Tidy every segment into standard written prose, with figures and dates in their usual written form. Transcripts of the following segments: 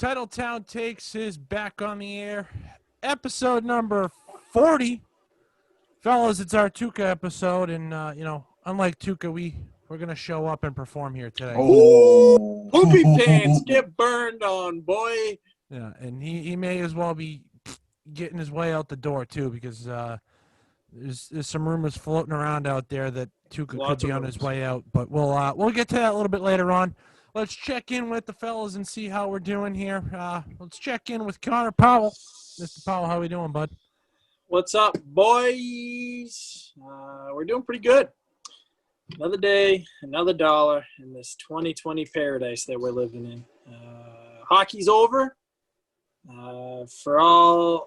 Titletown Takes is back on the air. Episode number 40. Fellas, it's our Tuca episode, and, unlike Tuca, we're going to show up and perform here today. Oh, poopy pants get burned on, boy. Yeah, and he may as well be getting his way out the door, too, because there's some rumors floating around out there that Tuca could be on his way out. But we'll get to that a little bit later on. Let's check in with the fellas and see how we're doing here. Let's check in with Connor Powell. Mr. Powell, how we doing, bud? What's up, boys? We're doing pretty good. Another day, another dollar in this 2020 paradise that we're living in. Hockey's over. For all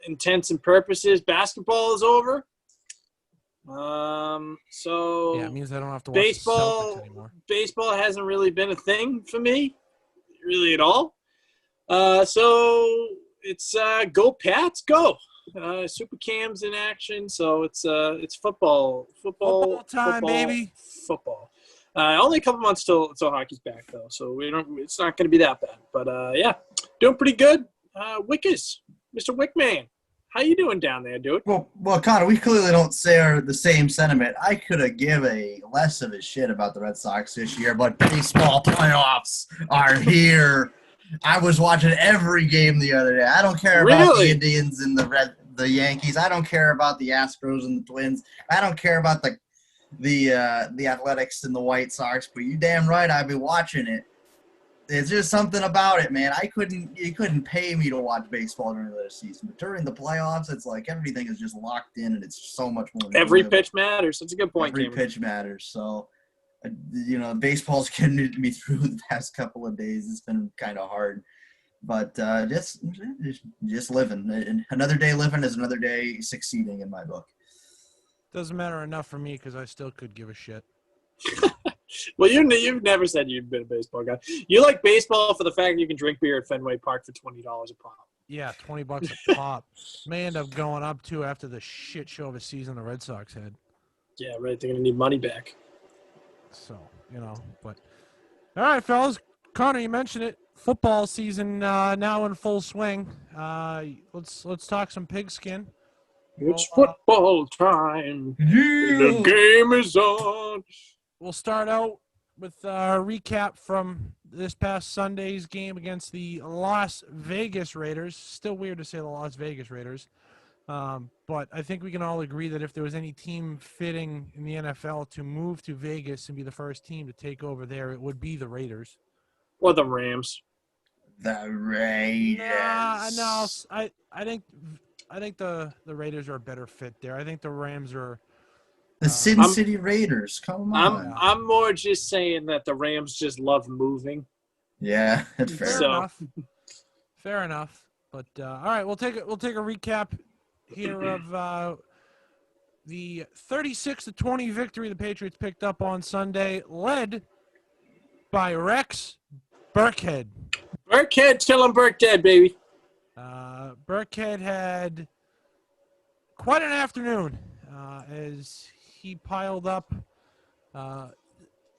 intents and purposes, basketball is over. So yeah, it means I don't have to watch baseball. the Celtics anymore. Baseball hasn't really been a thing for me, really at all. So it's go Pats, go! Super Cam's in action, so it's football time, baby. Football. Only a couple months till hockey's back though, so it's not going to be that bad. But yeah, doing pretty good. Wickes, Mr. Wickman. How you doing down there, dude? Well, Connor, we clearly don't share the same sentiment. I could have given a less of a shit about the Red Sox this year, but baseball playoffs are here. I was watching every game the other day. I don't care about the Indians and the Yankees. I don't care about the Astros and the Twins. I don't care about the Athletics and the White Sox. But you damn right, I've been watching it. It's just something about it, man. You couldn't pay me to watch baseball during the season, but during the playoffs, it's like everything is just locked in, and it's so much more. Every pitch matters. That's a good point. Every pitch matters. So, baseball's getting me through the past couple of days. It's been kind of hard, but just living. Another day living is another day succeeding in my book. Doesn't matter enough for me because I still could give a shit. Well, you've never said you've been a baseball guy. You like baseball for the fact that you can drink beer at Fenway Park for $20 a pop. Yeah, $20 a pop. May end up going up, too, after the shit show of a season the Red Sox had. Yeah, right. They're going to need money back. So, but all right, fellas. Connor, you mentioned it. Football season now in full swing. Let's talk some pigskin. It's football time. The game is on. We'll start out with a recap from this past Sunday's game against the Las Vegas Raiders. Still weird to say the Las Vegas Raiders. But I think we can all agree that if there was any team fitting in the NFL to move to Vegas and be the first team to take over there, it would be the Raiders. Or the Rams. The Raiders. No, I think the Raiders are a better fit there. I think the Rams are the Sin City Raiders. Come on. I'm more just saying that the Rams just love moving. Yeah, that's fair. Fair enough. But all right, we'll take a recap here of the 36-20 victory the Patriots picked up on Sunday, led by Rex Burkhead. Burkhead, till I'm Burkhead, baby. Burkhead had quite an afternoon as he piled up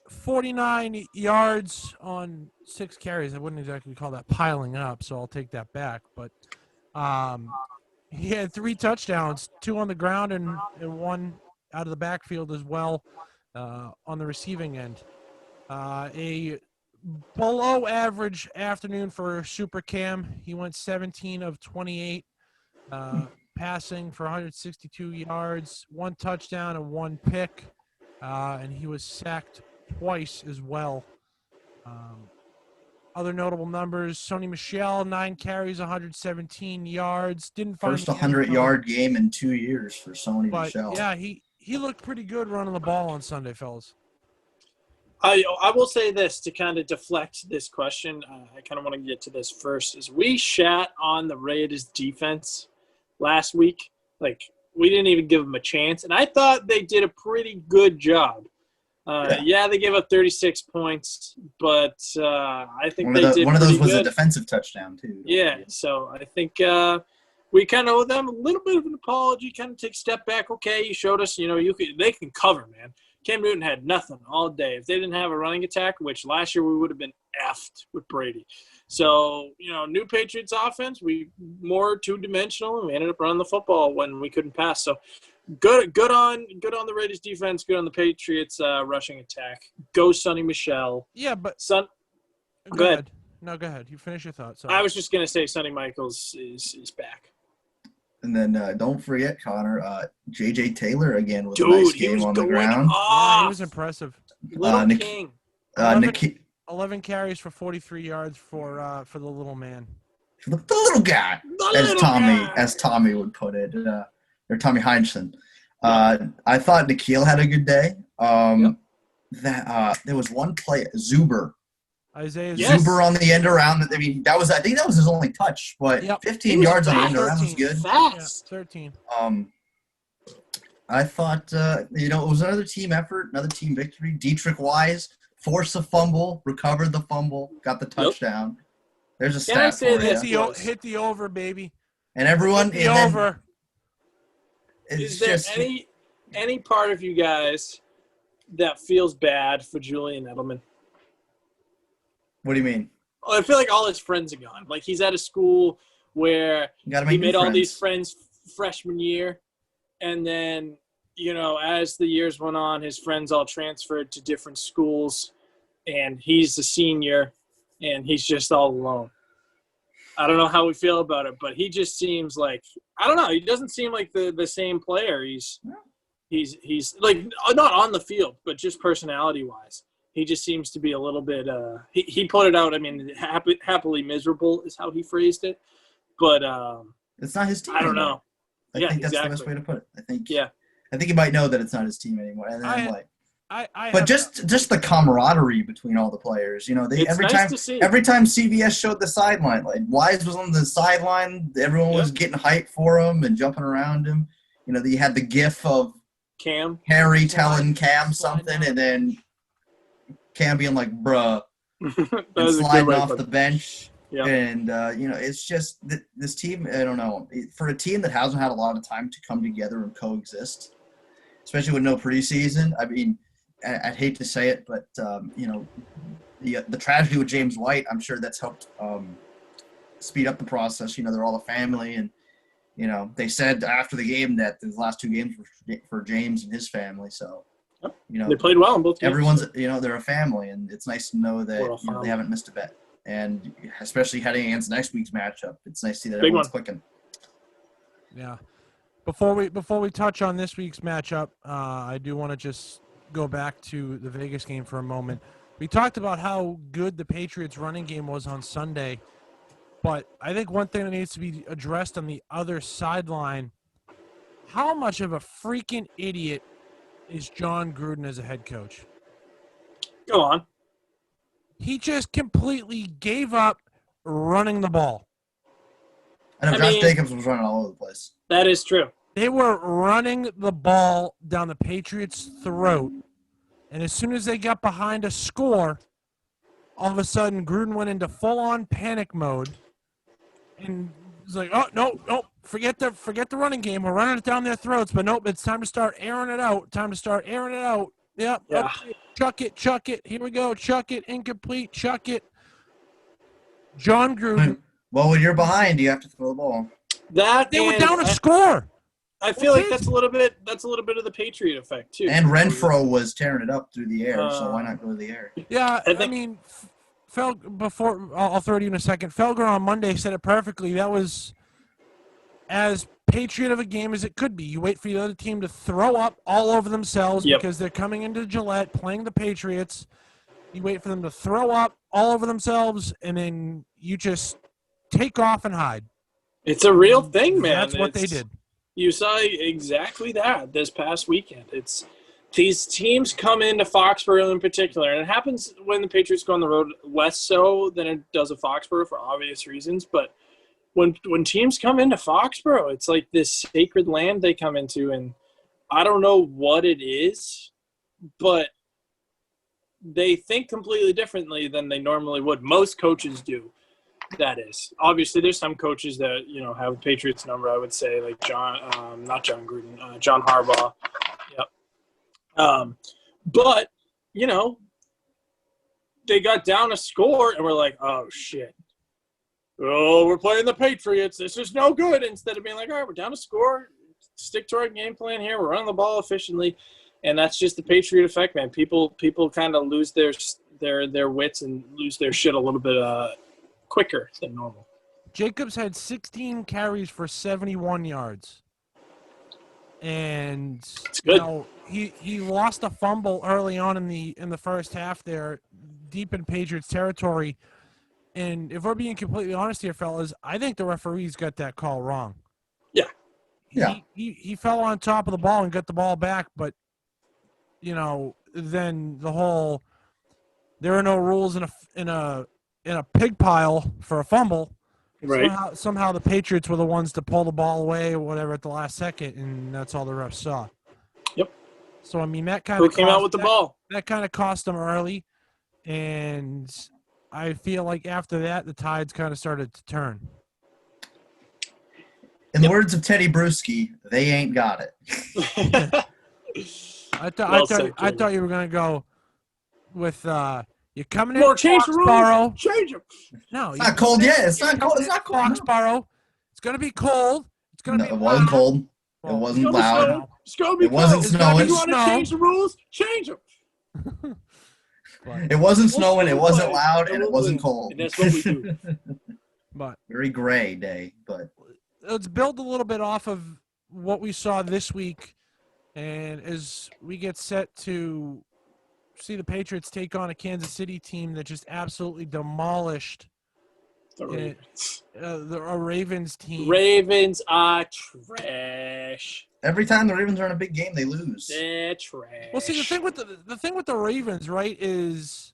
49 yards on 6 carries. I wouldn't exactly call that piling up, so I'll take that back. But he had 3 touchdowns, 2 on the ground and 1 out of the backfield as well on the receiving end. A below average afternoon for Super Cam. He went 17 of 28, passing for 162 yards, 1 touchdown and 1 pick, and he was sacked twice as well. Other notable numbers: Sony Michel, 9 carries, 117 yards. Didn't find first 100-yard game in 2 years for Sony Michel. Yeah, he looked pretty good running the ball on Sunday, fellas. I will say this to kind of deflect this question. I kind of want to get to this first. Is we shat on the Raiders defense last week. Like, we didn't even give them a chance. And I thought they did a pretty good job. Yeah, they gave up 36 points, but I think one of those was good. A defensive touchdown, too. Yeah, so I think we kind of owe them a little bit of an apology, kind of take a step back. Okay, you showed us, they can cover, man. Cam Newton had nothing all day. If they didn't have a running attack, which last year we would have been effed with Brady. So, new Patriots offense, we more two-dimensional, and we ended up running the football when we couldn't pass. So good on the Raiders defense, good on the Patriots rushing attack. Go Sonny Michel. Yeah, but Go ahead. No, go ahead. You finish your thoughts. I was just gonna say Sonny Michaels is back. And then don't forget, Connor, J.J. Taylor again with a Dude, nice he was game on the going ground. Yeah, he was impressive. Little King. 11 carries for 43 yards for the little man. The little guy, as Tommy would put it, or Tommy Heinsohn. I thought Nikhil had a good day. There was one play, Zuber. Isaiah Zuber on the end around. I think that was his only touch, but 15 yards on the end around was good. Fast. 13. I thought it was another team effort, another team victory. Dietrich Wise forced a fumble, recovered the fumble, got the touchdown. There's a stat for you. Hit the over, baby. And everyone hit the over. Is there any part of you guys that feels bad for Julian Edelman? What do you mean? Oh, I feel like all his friends are gone. Like he's at a school where he made all these friends freshman year, and then as the years went on, his friends all transferred to different schools, and he's the senior, and he's just all alone. I don't know how we feel about it, but he just seems like he doesn't seem like the same player. He's like not on the field, but just personality wise. He just seems to be a little bit he put it out, I mean, happily miserable is how he phrased it. But it's not his team. I don't know. I think that's the best way to put it. I think he might know that it's not his team anymore. And then just the camaraderie between all the players. Every time CBS showed the sideline, like Wise was on the sideline, everyone was getting hyped for him and jumping around him. You had the gif of Harry telling Cam something, and then Cam being like, bruh, and sliding off the bench. Yep. And, it's just this team, I don't know, for a team that hasn't had a lot of time to come together and coexist, especially with no preseason. I mean, I'd hate to say it, but, the tragedy with James White, I'm sure that's helped speed up the process. They're all a family, and, they said after the game that the last two games were for James and his family, so. They played well in both games. Everyone's, they're a family, and it's nice to know that they haven't missed a bet. And especially heading against next week's matchup, it's nice to see that everyone's clicking. Yeah. Before we touch on this week's matchup, I do want to just go back to the Vegas game for a moment. We talked about how good the Patriots' running game was on Sunday, but I think one thing that needs to be addressed on the other sideline, how much of a freaking idiot is John Gruden as a head coach? Go on. He just completely gave up running the ball. I know Josh Jacobs was running all over the place. That is true. They were running the ball down the Patriots' throat, and as soon as they got behind a score, all of a sudden Gruden went into full-on panic mode, and was like, "Oh no, forget the running game. We're running it down their throats, but nope, it's time to start airing it out. Yep. Yeah. Okay, chuck it. Here we go. Chuck it. Incomplete. Chuck it." John Gruden. Well, when you're behind, you have to throw the ball. They were down a score. I feel like that's a little bit of the Patriot effect too. And Renfro was tearing it up through the air, so why not go to the air? Yeah, I mean, I'll throw it to you in a second. Felger on Monday said it perfectly. That was as Patriot of a game as it could be. You wait for the other team to throw up all over themselves because they're coming into Gillette playing the Patriots. You wait for them to throw up all over themselves, and then you just take off and hide. It's a real thing, man. That's what they did. You saw exactly that this past weekend. It's these teams come into Foxborough in particular, and it happens when the Patriots go on the road less so than it does at Foxborough for obvious reasons. But when teams come into Foxborough, it's like this sacred land they come into, and I don't know what it is, but they think completely differently than they normally would. Most coaches do. That is. Obviously, there's some coaches that, have the Patriots number, I would say, like not John Gruden, John Harbaugh. Yep. But, they got down a score, and we're like, oh, shit. oh, we're playing the Patriots. This is no good. Instead of being like, all right, we're down to score. Stick to our game plan here. We're running the ball efficiently. And that's just the Patriot effect, man. People kind of lose their wits and lose their shit a little bit quicker than normal. Jacobs had 16 carries for 71 yards. And It's good. you know, he lost a fumble early on in the first half there, deep in Patriots territory. And if we're being completely honest here, fellas, I think the referees got that call wrong. Yeah. Yeah. He fell on top of the ball and got the ball back, but you know, then the whole there are no rules in a pig pile for a fumble. Right. Somehow the Patriots were the ones to pull the ball away or whatever at the last second, and that's all the refs saw. Yep. So I mean that kind Who of came out with the ball? That kind of cost them early, and I feel like after that the tides kind of started to turn. In the words of Teddy Bruschi, they ain't got it. I thought you were gonna go with you're coming in. More change the rules. Foxborough. Change them. No, It's not cold yet. It's not cold. It's not cold. Foxborough. It's gonna be cold. It's gonna No, be. it wasn't cold. It Well, wasn't loud. It's going to be It wasn't cold. snowing. You want to change the rules? Change them. It wasn't snowing. It wasn't loud, and it wasn't cold. And that's what we do. But very gray day. But let's build a little bit off of what we saw this week, and as we get set to see the Patriots take on a Kansas City team that just absolutely demolished The Ravens. a Ravens team. Ravens are trash. every time the Ravens are in a big game, they lose. They're trash. Well, see, the thing with the Ravens, right, is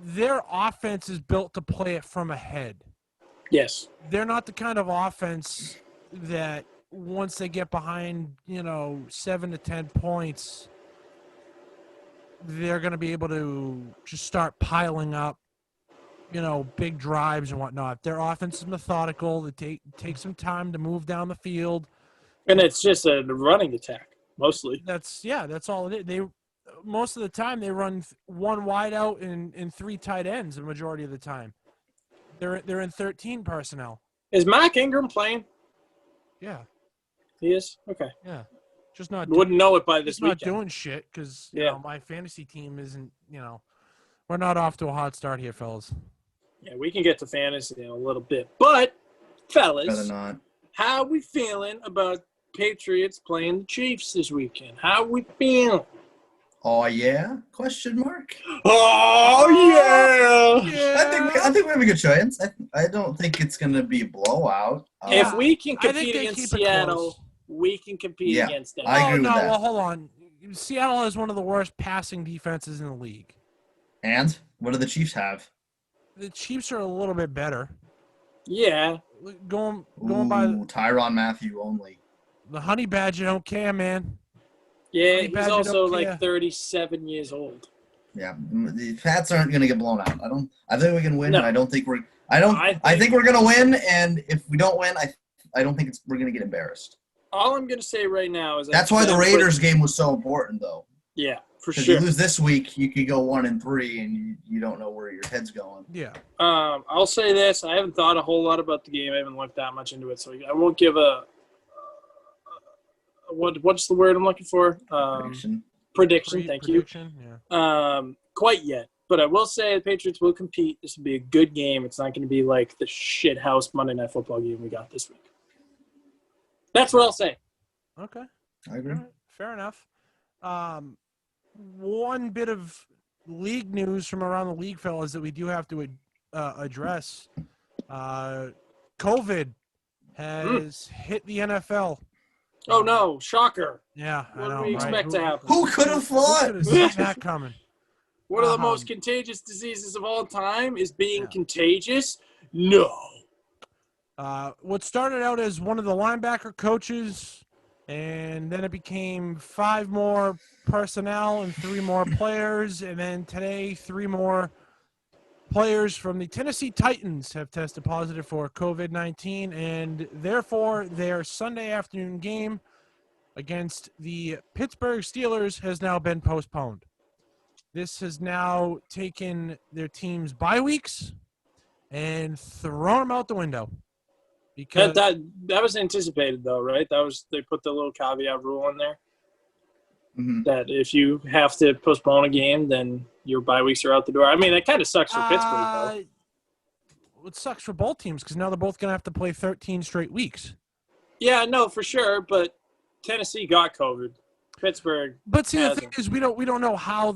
their offense is built to play it from ahead. Yes. They're not the kind of offense that once they get behind, 7 to 10 points, they're going to be able to just start piling up, big drives and whatnot. Their offense is methodical. They take some time to move down the field. And it's just a running attack, mostly. That's all it is. They most of the time they run one wide out and 3 tight ends the majority of the time. They're in 13 personnel. Is Mark Ingram playing? Yeah. He is? Okay. Yeah. Just not Wouldn't know it by this just not weekend. doing shit because Yeah. my fantasy team isn't, we're not off to a hot start here, fellas. Yeah, we can get to fantasy in a little bit. But, fellas, Rather not. how are we feeling about Patriots playing the Chiefs this weekend? How are we feeling? Oh yeah? Question mark. Oh, yeah! I think we have a good chance. I don't think it's gonna be a blowout. If we can I think compete they against keep it Seattle, close. we can compete Yeah, against them. I agree with that. Well, hold on. Seattle is one of the worst passing defenses in the league. And what do the Chiefs have? The Chiefs are a little bit better. Yeah. Going by Tyrann Mathieu only. the Honey Badger, don't care, man. Yeah, Honey he's Badger also don't like care. 37 years old. Yeah, the Pats aren't gonna get blown out. I think we can win. No. And I don't think we're. I think we're gonna win. And if we don't win, I don't think we're gonna get embarrassed. All I'm going to say right now is That's why the Raiders game was so important, though. Yeah, for Because sure. you lose this week, you could go 1-3, and you don't know where your head's going. Yeah. I'll say this. I haven't thought a whole lot about the game. I haven't looked that much into it, so I won't give what's the word I'm looking for? Prediction. Thank you. Prediction, yeah. Quite yet. But I will say the Patriots will compete. This will be a good game. It's not going to be like the shit house Monday Night Football game we got this week. That's what I'll say. Okay. I agree. All right, fair enough. One bit of league news from around the league, fellas, that we do have to address. COVID has hit the NFL. Oh, no. Shocker. Yeah, What I know. do we right? expect to happen? Who could have Who thought? could have seen that coming? One of the most contagious diseases of all time is being Yeah. contagious? No. What started out as one of the linebacker coaches, and then it became 5 more personnel and 3 more players, and then today 3 more players from the Tennessee Titans have tested positive for COVID-19, and therefore their Sunday afternoon game against the Pittsburgh Steelers has now been postponed. This has now taken their team's bye weeks, and thrown them out the window. Because That was anticipated, though, right? They put the little caveat rule in there that if you have to postpone a game, then your bye weeks are out the door. I mean, it kind of sucks for Pittsburgh, though. It sucks for both teams because now they're both going to have to play 13 straight weeks. Yeah, no, for sure. But Tennessee got COVID. Pittsburgh. But see, hasn't. the thing is, we don't know how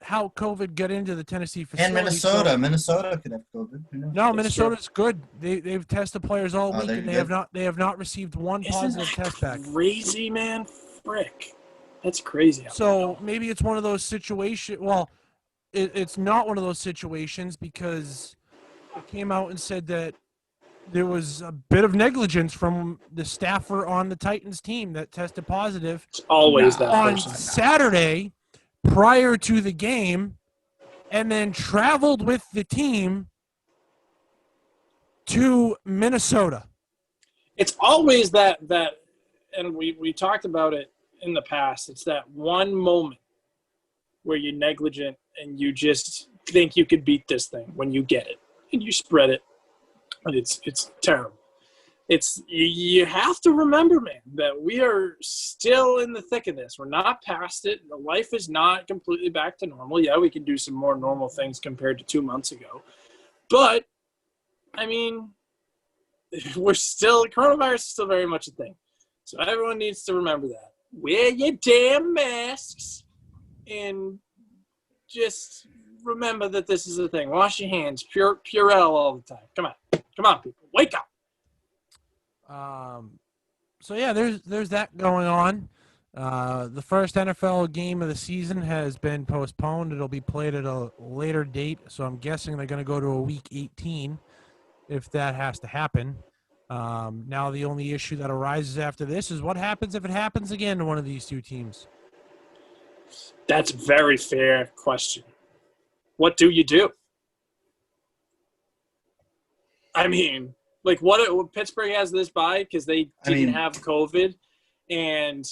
COVID got into the Tennessee facility. And Minnesota could have COVID. No, Minnesota's good. They've tested players all week, and they have not received one positive test back. Crazy, man, frick, that's crazy. So maybe it's one of those situations. Well, it's not one of those situations because it came out and said that there was a bit of negligence from the staffer on the Titans team that tested positive. It's always that on person. Saturday prior to the game, and then traveled with the team to Minnesota. It's always that, and we talked about it in the past. It's that one moment where you're negligent and you just think you could beat this thing when you get it and you spread it. And it's terrible. You have to remember, man, that we are still in the thick of this. We're not past it. The life is not completely back to normal. Yeah, we can do some more normal things compared to 2 months ago. But, I mean, coronavirus is still very much a thing. So everyone needs to remember that. Wear your damn masks and just remember that this is a thing. Wash your hands. Purell all the time. Come on, people. Wake up. So yeah, there's that going on. The first NFL game of the season has been postponed. It'll be played at a later date, so I'm guessing they're going to go to a week 18 if that has to happen. Now the only issue that arises after this is what happens if it happens again to one of these two teams. That's a very fair question. What do you do? I mean, like, what Pittsburgh has this bye because they didn't have COVID, and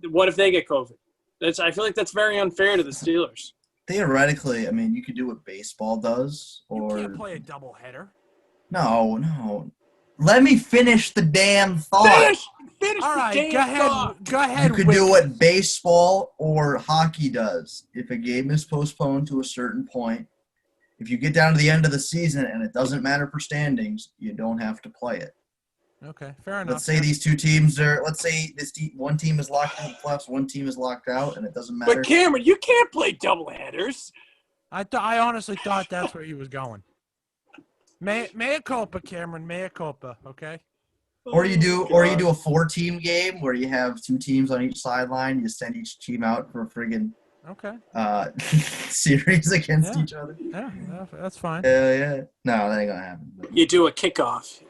what if they get COVID? I feel like that's very unfair to the Steelers. Theoretically, I mean, you could do what baseball does, or you can't play a doubleheader. No. Let me finish the damn thought. Finish All right, the damn thought. Go ahead. You could do what baseball or hockey does. If a game is postponed to a certain point, if you get down to the end of the season and it doesn't matter for standings, you don't have to play it. Okay, fair enough. Let's say these two teams are. Let's say one team is locked in the playoffs, one team is locked out, and it doesn't matter. But Cameron, you can't play doubleheaders. I honestly thought that's where he was going. Mea culpa, Cameron. Mea culpa. Okay. Or you do a 4-team game where you have 2 teams on each sideline. You send each team out for a friggin' series against each other. Yeah, that's fine. Yeah. No, that ain't gonna happen. You do a kickoff.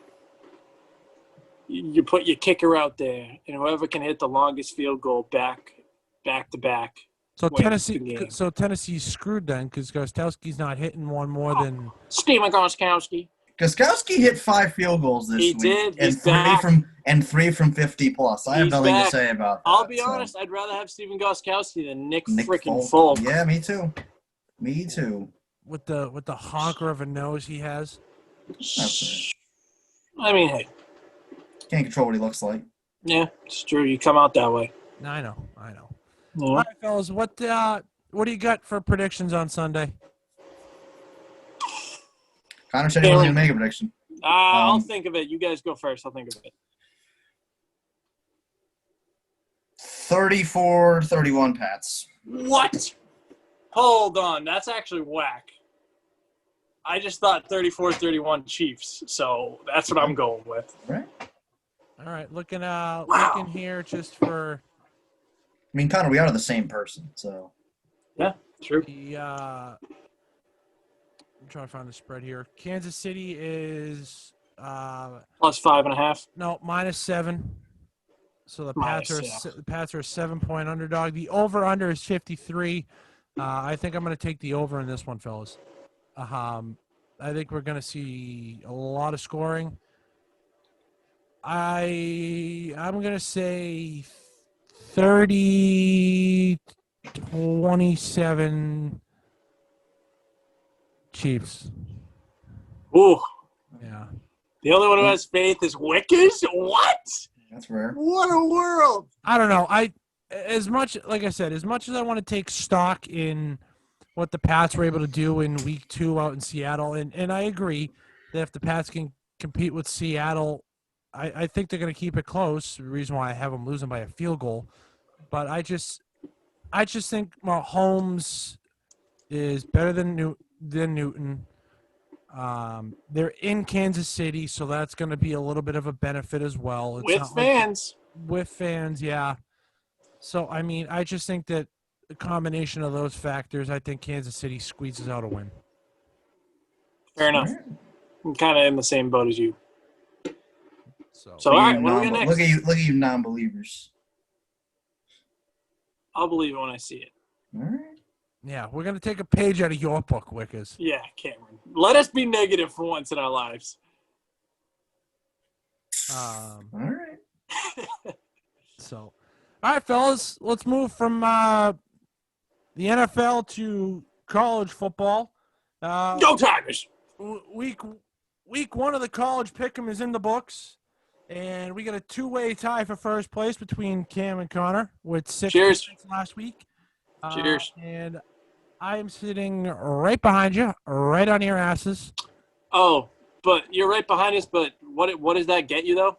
You put your kicker out there, and whoever can hit the longest field goal back to back. So Tennessee's screwed then because Gostowski's not hitting one more than Steven Gostkowski. Gostkowski hit 5 field goals this week. He did. And three from 50 plus. I have nothing to say about that. I'll be honest. I'd rather have Steven Gostkowski than Nick freaking Folk. Yeah, me too. With the honker of a nose he has. I mean, hey. Can't control what he looks like. Yeah, it's true. You come out that way. I know. Yeah. All right, fellas. What do you got for predictions on Sunday? Connor said he wasn't going to make a prediction. I'll think of it. You guys go first. I'll think of it. 34-31 Pats. What? Hold on. That's actually whack. I just thought 34-31 Chiefs, so that's what I'm going with. Right. All right. Looking here just for. I mean, Connor, we are the same person, so. Yeah, true. I'm trying to find the spread here. Kansas City is plus 5.5. No, -7. So the Pats are a 7-point underdog. The over/under is 53. I think I'm going to take the over in this one, fellas. I think we're going to see a lot of scoring. I'm going to say 30-27 Chiefs. Ooh, Yeah. The only one who has faith is Wickers? What? That's rare. What a world. I don't know. As much as I want to take stock in what the Pats were able to do in week 2 out in Seattle, and I agree that if the Pats can compete with Seattle, I think they're going to keep it close. The reason why I have them losing by a field goal. But I just think Mahomes is better than Newton. They're in Kansas City, so that's going to be a little bit of a benefit as well. It's With not fans. with fans, yeah. So, I mean, I just think that a combination of those factors, I think Kansas City squeezes out a win. Fair enough. I'm kind of in the same boat as you. So all right, what do we got next? Look at you non-believers. I'll believe it when I see it. All right. yeah, we're going to take a page out of your book, Wickers. Yeah, Cameron. Let us be negative for once in our lives. All right. So, all right, fellas, let's move from the NFL to college football. Go Tigers! Week 1 of the college pick'em is in the books, and we got a 2-way tie for first place between Cam and Connor with 6 Cheers. points last week. Cheers. And I am sitting right behind you, right on your asses. Oh, but you're right behind us. But what does that get you though?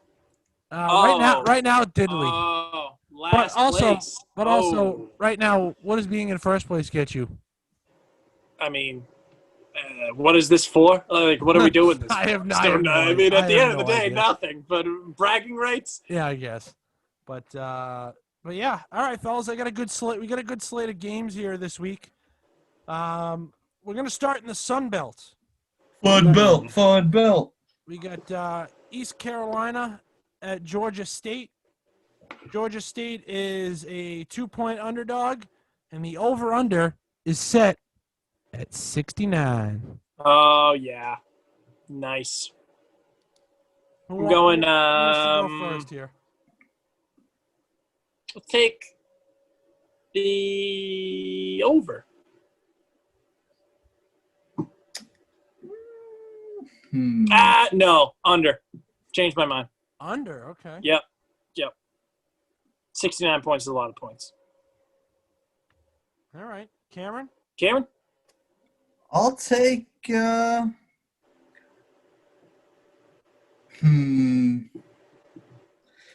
Right now, diddly. Oh, last place. But also, right now, what does being in first place get you? I mean, what is this for? Like, what are we doing this? I have no I mean, at the I end have of the no day, idea. nothing. But bragging rights. Yeah, I guess. But yeah. All right, fellas, I got a good slate. We got a good slate of games here this week. We're gonna start in the Sun Belt. Fun belt. We got East Carolina at Georgia State. Georgia State is a 2-point underdog, and the over/under is set at 69. Oh yeah, nice. Who I'm going. wants to go first here? Let's take the over. No, under. Changed my mind. Under, okay. Yep. 69 points is a lot of points. All right, Cameron. I'll take.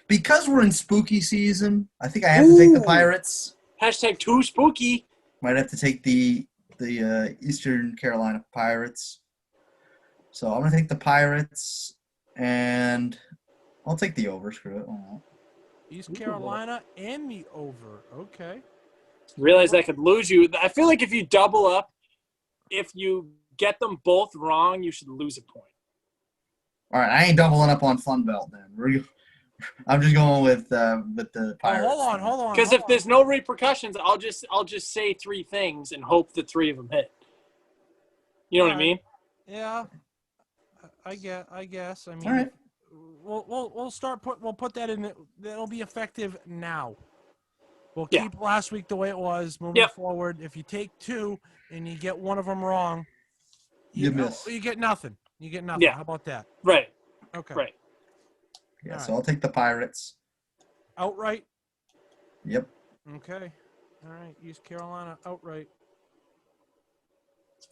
Because we're in spooky season, I think I have to take the Pirates. Hashtag too spooky. Might have to take the Eastern Carolina Pirates. So I'm gonna take the Pirates, and I'll take the over. Screw it. East Carolina and the over. Okay. Realize that could lose you. I feel like if you double up, if you get them both wrong, you should lose a point. All right, I ain't doubling up on Fun Belt then. I'm just going with the Pirates. Oh, hold on. Because if there's no repercussions, I'll just say 3 things and hope that 3 of them hit. You know what I mean? Yeah. I guess. I mean, All right. We'll put that in. That'll be effective now. We'll Yeah. keep last week the way it was. Moving forward, if you take 2 and you get one of them wrong, You miss. You get nothing. Yeah. How about that? Right. Okay. Right. Yeah, All so I'll take the Pirates. Outright. Yep. Okay. All right. East Carolina outright.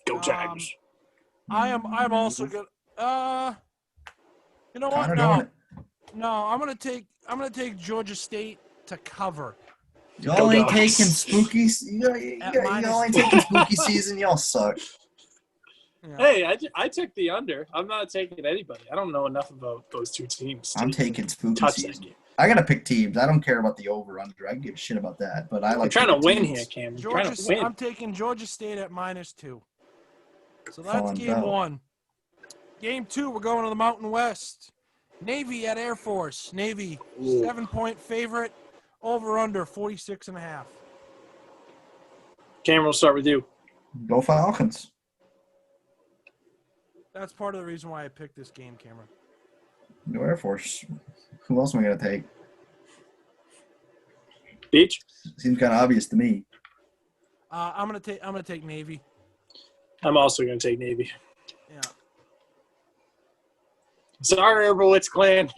Go Tigers. I'm also good. You know what? Connor doing it. No, I'm gonna take Georgia State to cover. Y'all ain't Dogs. taking spooky. Y'all ain't taking spooky season. Y'all suck. Yeah. Hey, I took the under. I'm not taking anybody. I don't know enough about those 2 teams. I'm taking spooky touch that season. game. I gotta pick teams. I don't care about the over under. I can give a shit about that. But I like. I'm trying to picking win teams. here, Cam. I'm trying to win. I'm taking Georgia State at -2. So that's Fun game belt. 1. Game 2, we're going to the Mountain West. Navy at Air Force. Navy, 7-point favorite. Over under 46.5. Cameron, we'll start with you. Go Falcons. That's part of the reason why I picked this game, Cameron. Go Air Force. Who else am I gonna take? Beach? Seems kind of obvious to me. I'm gonna take Navy. I'm also going to take Navy. Yeah. Sorry, Urbowicz clan.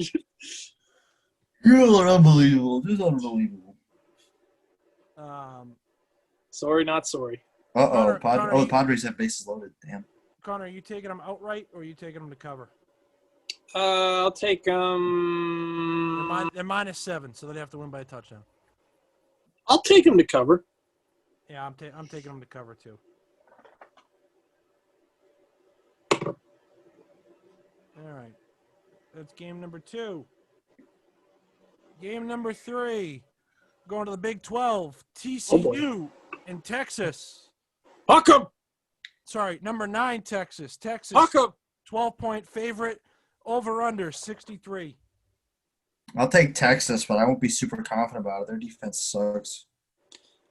You are unbelievable. Just unbelievable. Sorry, not sorry. Uh-oh. Connor, The Padres have bases loaded. Damn. Connor, are you taking them outright or are you taking them to cover? I'll take They're -7, so they have to win by a touchdown. I'll take them to cover. Yeah, I'm taking them to cover too. All right, that's game number 2. Game number 3, going to the Big 12. TCU in Texas. Huck 'em! Sorry, number 9 Texas. Texas, Huck 'em! 12-point favorite. Over/under 63. I'll take Texas, but I won't be super confident about it. Their defense sucks.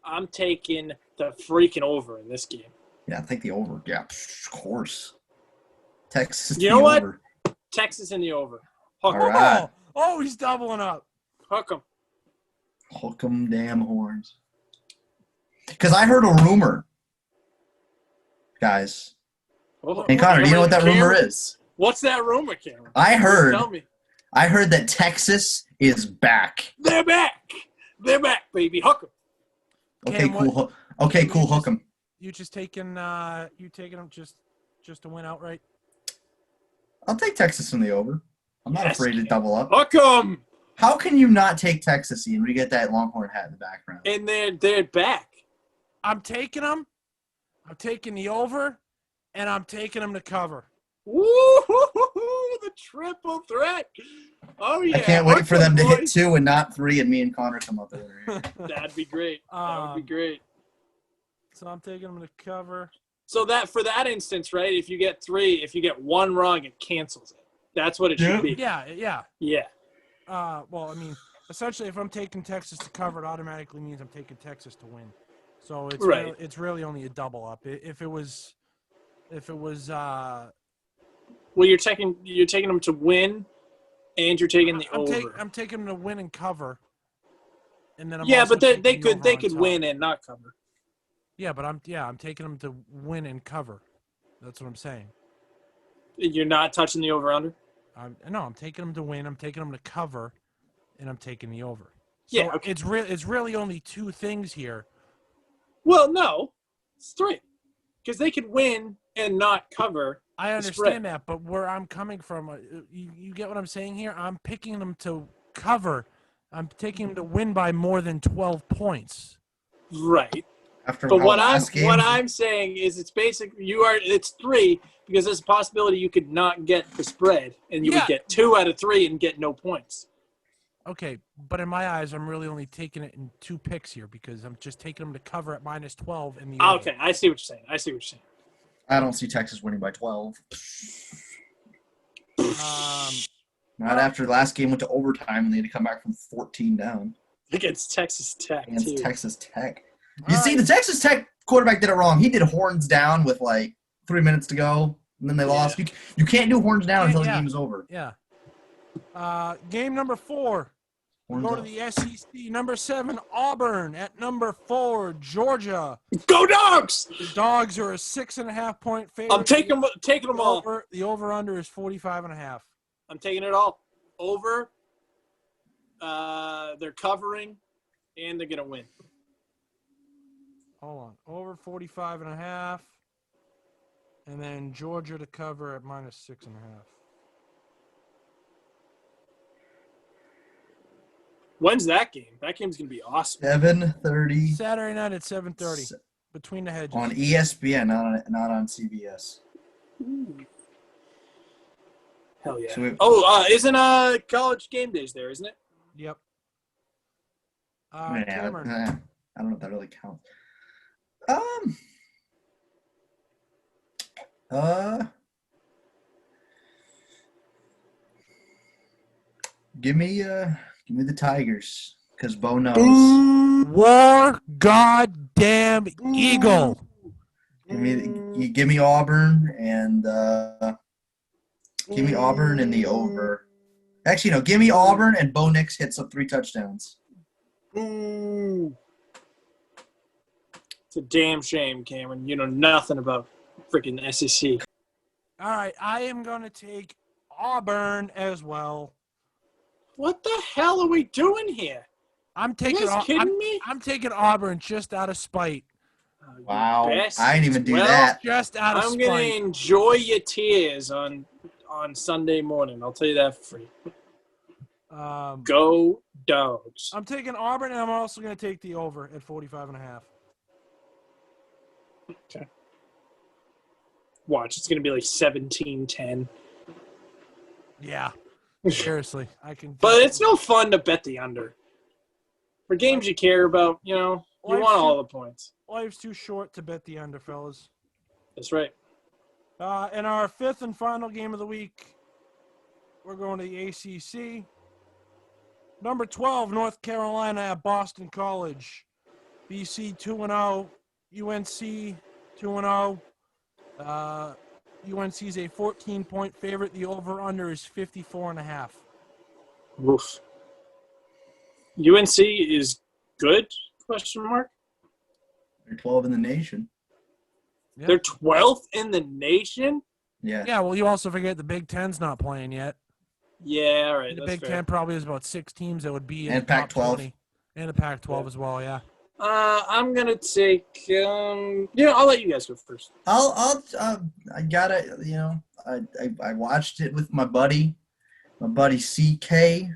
I'm taking the freaking over in this game. Yeah, I think the over. Yeah, of course. Texas. You know what? Over. Texas in the over. Huck 'em. All right. Oh, he's doubling up. Huck 'em. Hook 'em damn horns. Because I heard a rumor, guys. Oh, And Connor, do you know what that rumor Cameron? is? What's that rumor, Cameron? Tell me. I heard that Texas is back. They're back. They're back, baby. Huck 'em. Okay, Cam, cool. Okay, cool. Hook 'em. You just taking them just to win outright? I'll take Texas in the over. I'm not afraid to double up. Huck 'em. How can you not take Texas, Ian? We get that Longhorn hat in the background. And they're back. I'm taking them. I'm taking the over, and I'm taking them to cover. Woo! The triple threat. Oh yeah! I can't wait for them to hit boys. 2 and not 3, and me and Connor come up with it. That'd be great. That would be great. So I'm taking them to cover. So that for that instance, right? If you get 3, if you get 1 wrong, it cancels it. That's what it should be. Yeah. Yeah. Well, I mean, essentially, if I'm taking Texas to cover, it automatically means I'm taking Texas to win. So it's Right. it's really only a double up. If it was. Well, you're taking them to win, and you're taking the over. I'm taking them to win and cover. And then I'm yeah, also but they taking the could over on top. win and not cover. Yeah, but I'm taking them to win and cover. That's what I'm saying. You're not touching the over under. I'm taking them to win. I'm taking them to cover, and I'm taking the over. So Yeah, okay. It's really only 2 things here. Well, no, it's 3, because they could win and not cover. I the spread. understand that, but where I'm coming from, you get what I'm saying here? I'm picking them to cover. I'm taking them to win by more than 12 points. Right. After But what game, I'm saying is it's 3 because there's a possibility you could not get the spread and you would get 2 out of 3 and get no points. Okay, but in my eyes, I'm really only taking it in 2 picks here because I'm just taking them to cover at -12 in the over. Okay, I see what you're saying. I don't see Texas winning by 12. Not after the last game went to overtime and they had to come back from 14 down. Against Texas Tech, Against too. Texas Tech. You see, the Texas Tech quarterback did it wrong. He did horns down with like 3 minutes to go, and then they lost. You can't do horns down until the game is over. Yeah. Game number 4. Horns Go to up. the SEC. Number 7, Auburn. At number 4, Georgia. Go Dogs! The Dogs are a 6.5-point favorite. I'm taking them all. The over/under is 45.5. I'm taking it all. Over. They're covering, and they're gonna win. Hold on. Over 45.5. And then Georgia to cover at -6.5. When's that game? That game's gonna be awesome. 7:30 Saturday night at 7:30. Between the hedges. on ESPN, not on CBS. Ooh. Hell yeah. So isn't college game days there, isn't it? Yep. Yeah, Cameron. I don't know if that really counts. Give me the Tigers because Bo knows. War goddamn eagle. Give me Auburn and give me Auburn in the over. Actually, no, give me Auburn and Bo Nix hits up 3 touchdowns. Ooh. It's a damn shame, Cameron. You know nothing about freaking SEC. All right, I am going to take Auburn as well. What the hell are we doing here? I'm You taking guys kidding me? I'm taking Auburn just out of spite. You Wow. bastards. I didn't even do Well, that. Just out of I'm going spite. to enjoy your tears on Sunday morning. I'll tell you that for free. Go Dogs. I'm taking Auburn, and I'm also going to take the over at 45.5. Okay. Watch, it's going to be like 17-10. Yeah. Seriously, I can. But it's no fun to bet the under. For games you care about, you want all the points. Life's too short to bet the under, fellas. That's right. In our fifth and final game of the week, we're going to the ACC. Number 12, North Carolina at Boston College. BC 2-0. UNC 2-0. UNC is a 14-point favorite. The over-under is 54.5. Oof. UNC is good? Question mark. They're 12 in the nation. Yeah. They're 12th in the nation? Yeah. Yeah, well, you also forget the Big Ten's not playing yet. Yeah, all right. The That's Big fair. Ten probably has about 6 teams that would be in And the top Pac-12. 20. And the Pac-12 as well, yeah. I'm gonna take. I'll let you guys go first. I gotta, I watched it with my buddy CK. I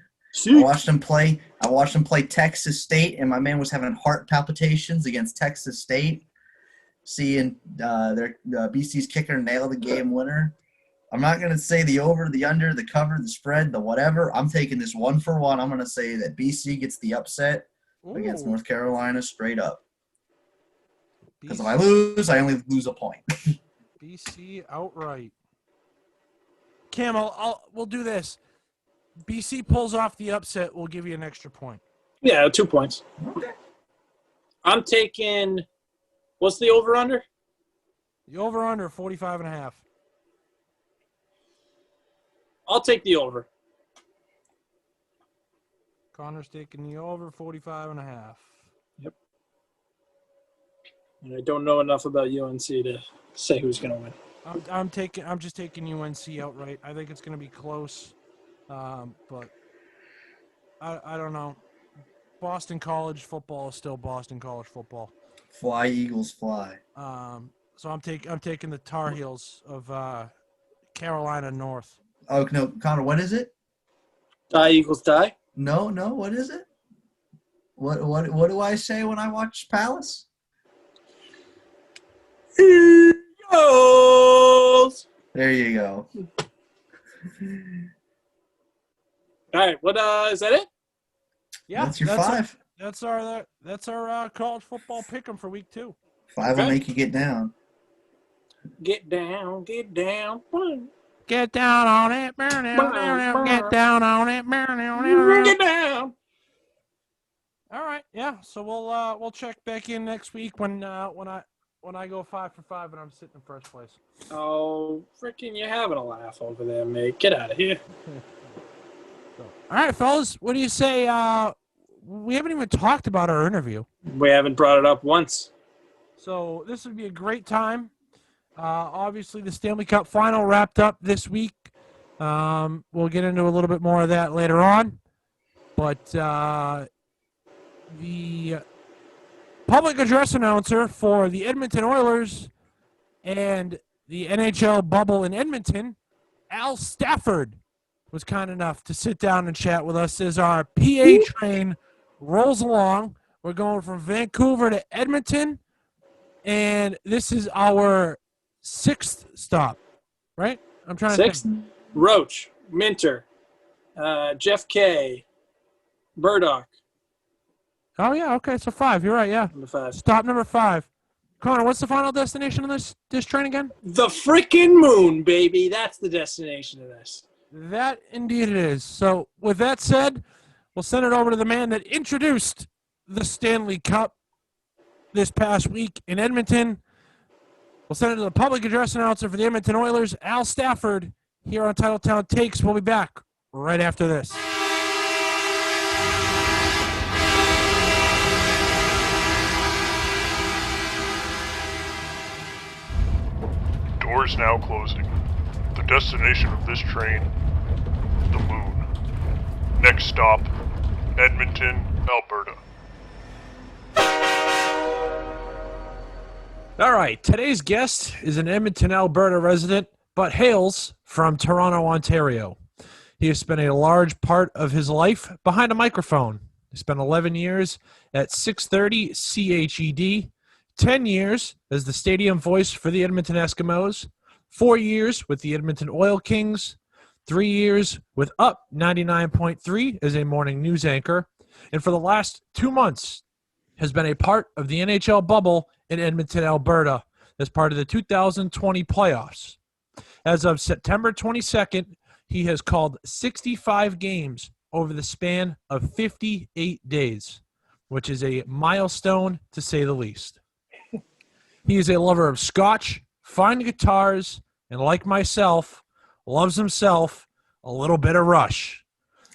watched him play Texas State, and my man was having heart palpitations against Texas State. Seeing their BC's kicker nail the game winner. I'm not gonna say the over, the under, the cover, the spread, the whatever. I'm taking this 1-for-1. I'm gonna say that BC gets the upset against North Carolina straight up. Because if I lose, I only lose a point. BC outright. Cam, we'll do this. BC pulls off the upset, we'll give you an extra point. Yeah, 2 points. Okay. I'm taking. What's the over/under? The over-under, 45.5. I'll take the over. Connor's taking the over, 45.5. Yep. And I don't know enough about UNC to say who's going to win. I'm just taking UNC outright. I think it's going to be close, but I don't know. Boston College football is still Boston College football. Fly, Eagles, fly. So I'm taking the Tar Heels of Carolina North. Oh, no, Connor, what is it? Die Eagles die. No, what is it? What do I say when I watch Palace? Eagles. There you go. All right, what is that it? Yeah, That's your 5. That's our college football pick'em for week 2. 5 will make you get down. Get down. Get down on it, burn it, get down on it, burn it. Get down. All right, yeah. So we'll check back in next week when I go 5 for 5 and I'm sitting in first place. Oh, freaking! You're having a laugh over there, mate. Get out of here. All right, fellas, what do you say? We haven't even talked about our interview. We haven't brought it up once. So this would be a great time. Obviously, the Stanley Cup Final wrapped up this week. We'll get into a little bit more of that later on. But the public address announcer for the Edmonton Oilers and the NHL Bubble in Edmonton, Al Stafford, was kind enough to sit down and chat with us as our PA train rolls along. We're going from Vancouver to Edmonton, and this is our 6th stop, right? I'm trying to 6th? think. Roach, Minter, Jeff K, Burdock. Oh, yeah, okay, so 5. You're right, yeah. Number 5. Stop number 5. Connor, what's the final destination of this train again? The freaking moon, baby. That's the destination of this. That indeed it is. So with that said, we'll send it over to the man that introduced the Stanley Cup this past week in Edmonton. We'll send it to the public address announcer for the Edmonton Oilers, Al Stafford, here on Titletown Takes. We'll be back right after this. Doors now closing. The destination of this train Next stop, Edmonton, Alberta. All right, today's guest is an Edmonton, Alberta resident, but hails from Toronto, Ontario. He has spent a large part of his life behind a microphone. He spent 11 years at 630 CHED, 10 years as the stadium voice for the Edmonton Eskimos, 4 years with the Edmonton Oil Kings, 3 years with Up 99.3 as a morning news anchor, and for the last 2 months has been a part of the NHL Bubble in Edmonton, Alberta, as part of the 2020 playoffs. As of September 22nd, he has called 65 games over the span of 58 days, which is a milestone to say the least. He is a lover of scotch, fine guitars, and like myself, loves himself a little bit of Rush.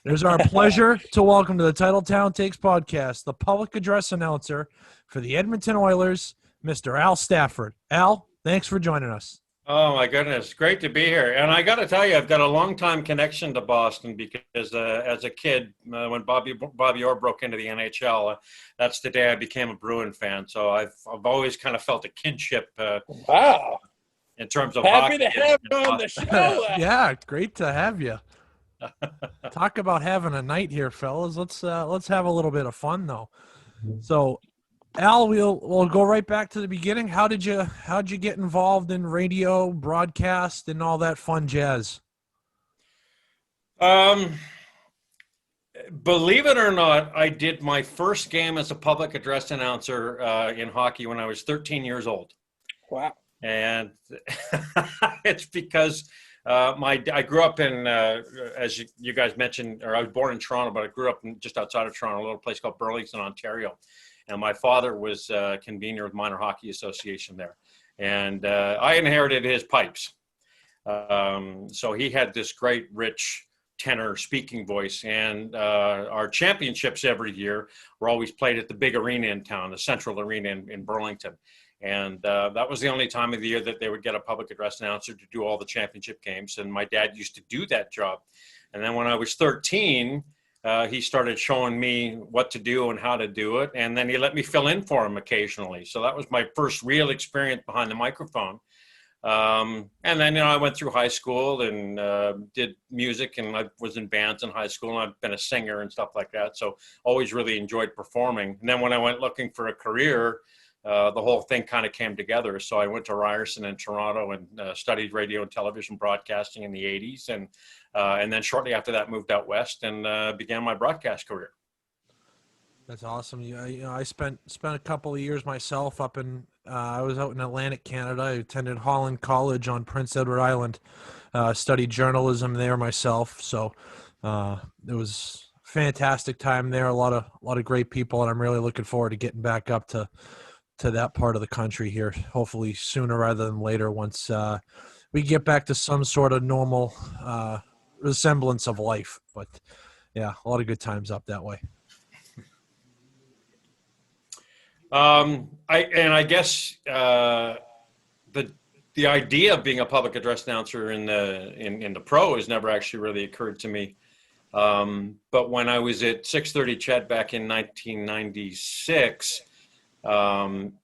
It is our pleasure to welcome to the Titletown Takes podcast the public address announcer for the Edmonton Oilers, Mr. Al Stafford. Al, thanks for joining us. Oh, my goodness. Great to be here. And I got to tell you, I've got a long-time connection to Boston because as a kid, when Bobby Orr broke into the NHL, that's the day I became a Bruin fan. So I've always kind of felt a kinship Wow. in terms of Happy hockey. to have you on the show. Yeah, great to have you. Talk about having a night here, fellas. Let's have a little bit of fun though. So, Al, we'll go right back to the beginning. How'd you get involved in radio, broadcast, and all that fun jazz? Believe it or not, I did my first game as a public address announcer in hockey when I was 13 years old. Wow. And it's because I grew up in, as you guys mentioned, or I was born in Toronto, but I grew up just outside of Toronto, a little place called Burlington, Ontario. And my father was convener of the Minor Hockey Association there. And I inherited his pipes. So he had this great, rich tenor speaking voice. And our championships every year were always played at the big arena in town, the Central Arena in Burlington. And that was the only time of the year that they would get a public address announcer to do all the championship games. And my dad used to do that job. And then when I was 13, he started showing me what to do and how to do it. And then he let me fill in for him occasionally. So that was my first real experience behind the microphone. And then, I went through high school and did music, and I was in bands in high school, and I've been a singer and stuff like that. So always really enjoyed performing. And then when I went looking for a career, the whole thing kind of came together. So I went to Ryerson in Toronto and studied radio and television broadcasting in the 80s. And then shortly after that moved out west and began my broadcast career. That's awesome. I spent a couple of years myself up in I was out in Atlantic Canada. I attended Holland College on Prince Edward Island, studied journalism there myself. So it was a fantastic time there. A lot of great people, and I'm really looking forward to getting back up to that part of the country here, hopefully sooner rather than later, once we get back to some sort of normal resemblance of life. But yeah, a lot of good times up that way. I guess the idea of being a public address announcer in the pro has never actually really occurred to me. But when I was at 630 Ched back in 1996,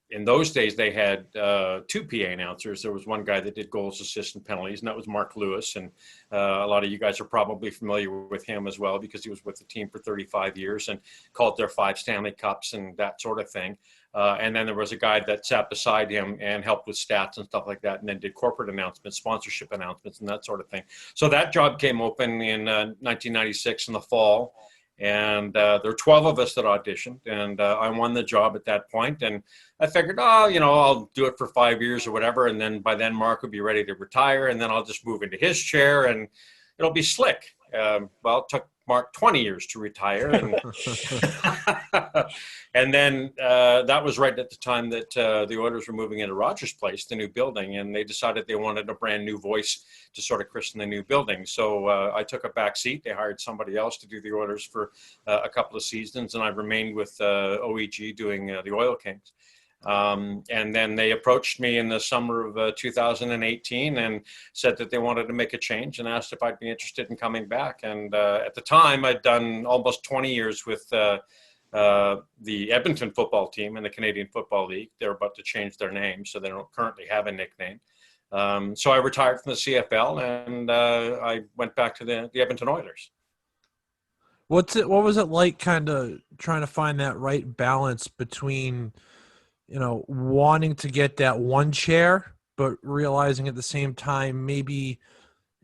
in those days they had 2 PA announcers. There was one guy that did goals, assists, and penalties, and that was Mark Lewis. And a lot of you guys are probably familiar with him as well because he was with the team for 35 years and called their 5 Stanley Cups and that sort of thing. And then there was a guy that sat beside him and helped with stats and stuff like that, and then did corporate announcements, sponsorship announcements, and that sort of thing. So that job came open in 1996 in the fall. And there were 12 of us that auditioned, and I won the job at that point. And I figured, I'll do it for 5 years or whatever. And then by then Mark would be ready to retire, and then I'll just move into his chair and it'll be slick. Well, it took Mark 20 years to retire. And, and then that was right at the time that the Oilers were moving into Rogers Place, the new building, and they decided they wanted a brand new voice to sort of christen the new building. So I took a back seat. They hired somebody else to do the Oilers for a couple of seasons, and I remained with OEG doing the Oil Kings. And then they approached me in the summer of 2018 and said that they wanted to make a change and asked if I'd be interested in coming back. And at the time, I'd done almost 20 years with the Edmonton football team in the Canadian Football League. They're about to change their name, so they don't currently have a nickname. So I retired from the CFL and I went back to the Edmonton Oilers. What was it like kind of trying to find that right balance between, wanting to get that one chair, but realizing at the same time maybe,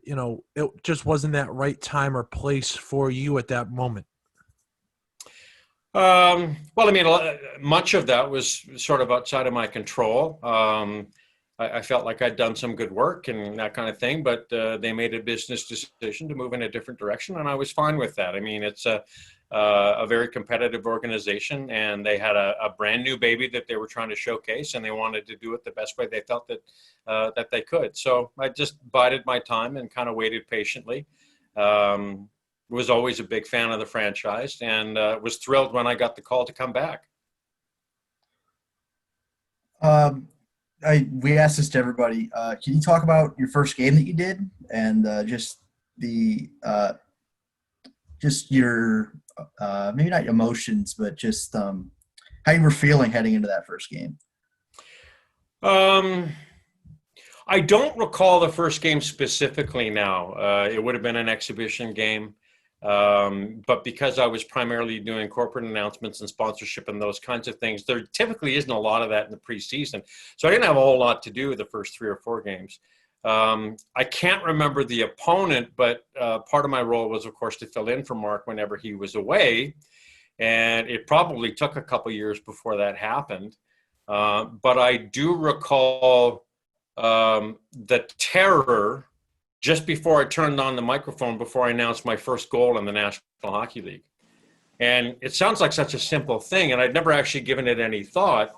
it just wasn't that right time or place for you at that moment? Well, I mean, much of that was sort of outside of my control. I felt like I'd done some good work and that kind of thing, but they made a business decision to move in a different direction, and I was fine with that. I mean, it's a very competitive organization, and they had a brand new baby that they were trying to showcase, and they wanted to do it the best way they felt that they could. So I just bided my time and kind of waited patiently. Was always a big fan of the franchise, and was thrilled when I got the call to come back. We asked this to everybody. Can you talk about your first game that you did and just your maybe not emotions, but just how you were feeling heading into that first game? I don't recall the first game specifically now. It would have been an exhibition game. But because I was primarily doing corporate announcements and sponsorship and those kinds of things, there typically isn't a lot of that in the preseason. So I didn't have a whole lot to do with the first 3 or 4 games. I can't remember the opponent, but part of my role was, of course, to fill in for Mark whenever he was away. And it probably took a couple years before that happened. But I do recall the terror just before I turned on the microphone, before I announced my first goal in the National Hockey League. And it sounds like such a simple thing, and I'd never actually given it any thought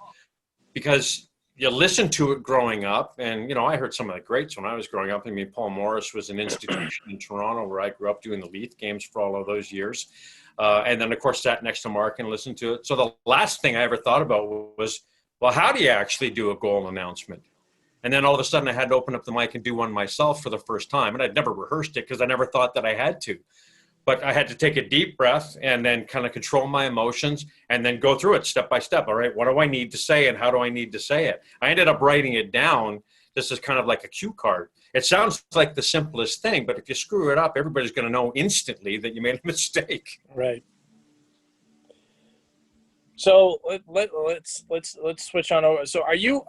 because you listen to it growing up. And, I heard some of the greats when I was growing up. I mean, Paul Morris was an institution in Toronto where I grew up doing the Leaf games for all of those years. And then, of course, sat next to Mark and listened to it. So the last thing I ever thought about was, well, how do you actually do a goal announcement? And then all of a sudden I had to open up the mic and do one myself for the first time. And I'd never rehearsed it because I never thought that I had to. But I had to take a deep breath and then kind of control my emotions and then go through it step by step. All right, what do I need to say and how do I need to say it? I ended up writing it down. This is kind of like a cue card. It sounds like the simplest thing, but if you screw it up, everybody's going to know instantly that you made a mistake. Right. So let's switch on over. So are you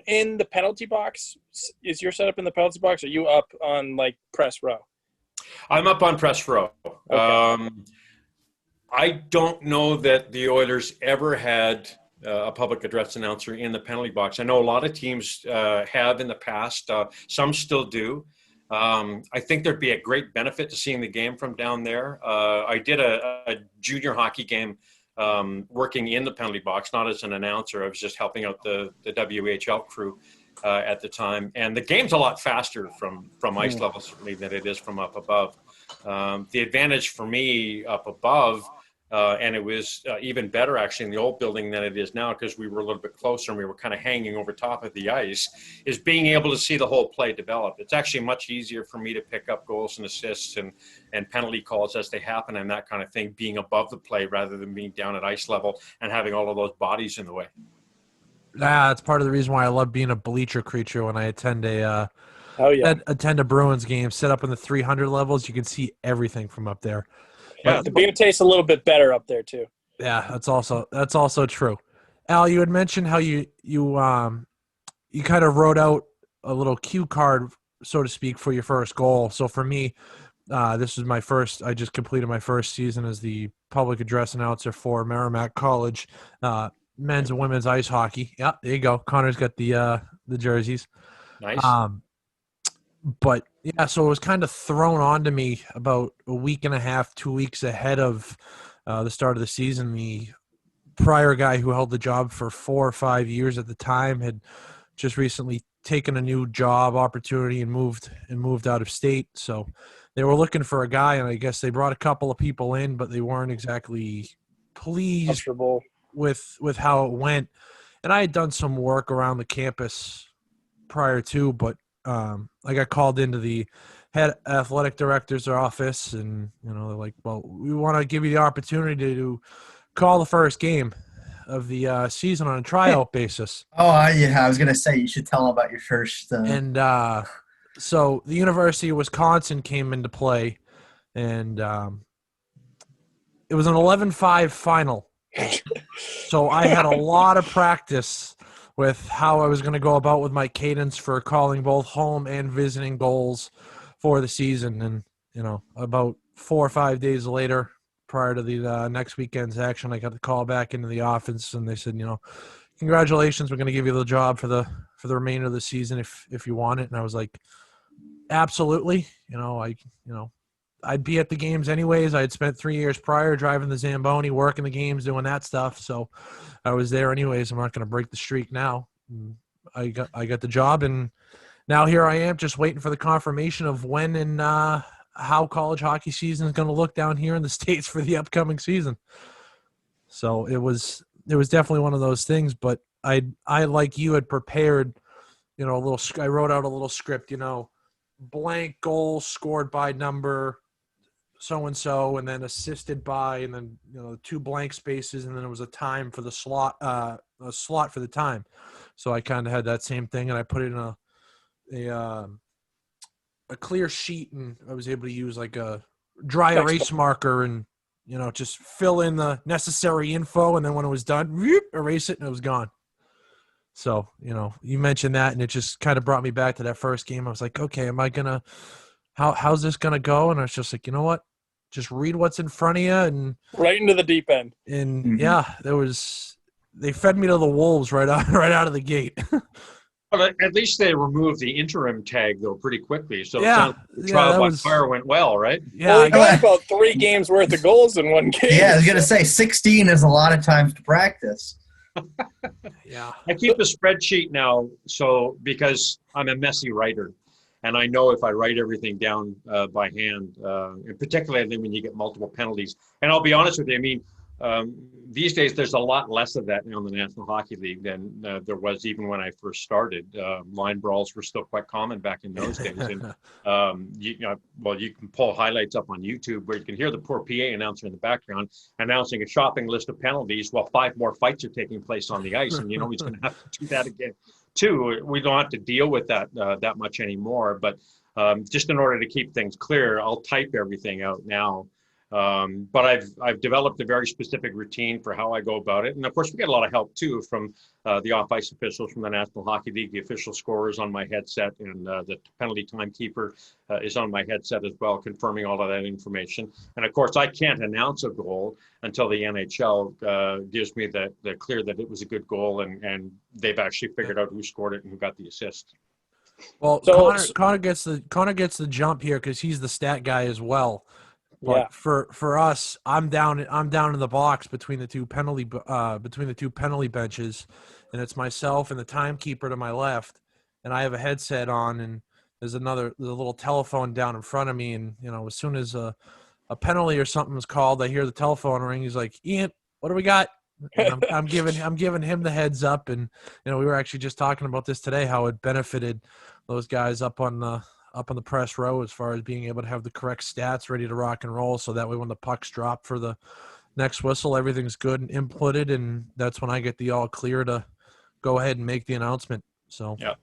in the penalty box? Is your setup in the penalty box? Or are you up on like press row? I'm up on press row. Okay. I don't know that the Oilers ever had a public address announcer in the penalty box. I know a lot of teams have in the past. Some still do. I think there'd be a great benefit to seeing the game from down there. I did a junior hockey game working in the penalty box, not as an announcer. I was just helping out the WHL crew at the time. And the game's a lot faster from ice level, certainly, than it is from up above. The advantage for me up above, and it was even better actually in the old building than it is now because we were a little bit closer and we were kind of hanging over top of the ice, is being able to see the whole play develop. It's actually much easier for me to pick up goals and assists and penalty calls as they happen and that kind of thing, being above the play rather than being down at ice level and having all of those bodies in the way. That's part of the reason why I love being a bleacher creature when I attend a Bruins game. Set up in the 300 levels, you can see everything from up there. Yeah, the beer tastes a little bit better up there too. Yeah, that's also true. Al, you had mentioned how you kind of wrote out a little cue card, so to speak, for your first goal. So for me, this was my first. I just completed my first season as the public address announcer for Merrimack College, men's and women's ice hockey. Yeah, there you go. Connor's got the jerseys. Nice. But yeah, so it was kind of thrown onto me about a week and a half, 2 weeks ahead of the start of the season. The prior guy who held the job for 4 or 5 years at the time had just recently taken a new job opportunity and moved out of state. So they were looking for a guy, and I guess they brought a couple of people in, but they weren't exactly pleased with how it went. and I had done some work around the campus prior to, but I got called into the head athletic director's office, and they're like, well, we want to give you the opportunity to call the first game of the season on a tryout basis. Oh, yeah, I was going to say you should tell them about your first. And so the University of Wisconsin came into play, and it was an 11-5 final. So I had a lot of practice with how I was going to go about with my cadence for calling both home and visiting goals for the season. And, about 4 or 5 days later, prior to the next weekend's action, I got the call back into the office, and they said, congratulations, we're going to give you the job for the remainder of the season if you want it. And I was like, absolutely. I'd be at the games anyways. I had spent 3 years prior driving the Zamboni, working the games, doing that stuff. So I was there anyways. I'm not going to break the streak now. I got the job, and now here I am just waiting for the confirmation of when and how college hockey season is going to look down here in the States for the upcoming season. So it was definitely one of those things, but I like you had prepared, I wrote out a little script, blank goal scored by number so-and-so, and then assisted by, and then, 2 blank spaces, and then it was a time for the slot, a slot for the time. So I kind of had that same thing, and I put it in a clear sheet, and I was able to use like a dry erase marker and, just fill in the necessary info, and then when it was done, erase it, and it was gone. So, you mentioned that, and it just kind of brought me back to that first game. I was like, okay, how's this going to go? And I was just like, you know what? Just read what's in front of you, and right into the deep end. And yeah, they fed me to the wolves right out of the gate. Well, at least they removed the interim tag though pretty quickly. So yeah, the trial by fire went well, right? Yeah, well, he got about 3 games worth of goals in one game. Yeah, I was gonna say 16 is a lot of times to practice. Yeah, I keep a spreadsheet now, so because I'm a messy writer, and I know if I write everything down by hand, and particularly when you get multiple penalties. And I'll be honest with you, I mean, these days there's a lot less of that now in the National Hockey League than there was even when I first started. Line brawls were still quite common back in those days. And you can pull highlights up on YouTube where you can hear the poor PA announcer in the background announcing a shopping list of penalties while 5 more fights are taking place on the ice, and he's going to have to do that again too. We don't have to deal with that much anymore. But just in order to keep things clear, I'll type everything out now. But I've developed a very specific routine for how I go about it. And of course, we get a lot of help too from the off-ice officials from the National Hockey League. The official scorer is on my headset, and the penalty timekeeper is on my headset as well, confirming all of that information. And of course, I can't announce a goal until the NHL gives me the clear that it was a good goal, and they've actually figured out who scored it and who got the assist. Well, so, Connor gets the jump here because he's the stat guy as well. But yeah. for us, I'm down in the box between the two penalty benches, and it's myself and the timekeeper to my left, and I have a headset on, and there's a little telephone down in front of me, and as soon as a penalty or something is called, I hear the telephone ring. He's like, Ian, what do we got? And I'm giving him the heads up, and we were actually just talking about this today, how it benefited those guys up on the press row as far as being able to have the correct stats ready to rock and roll, so that way when the pucks drop for the next whistle, everything's good and inputted, and that's when I get the all clear to go ahead and make the announcement. So yeah.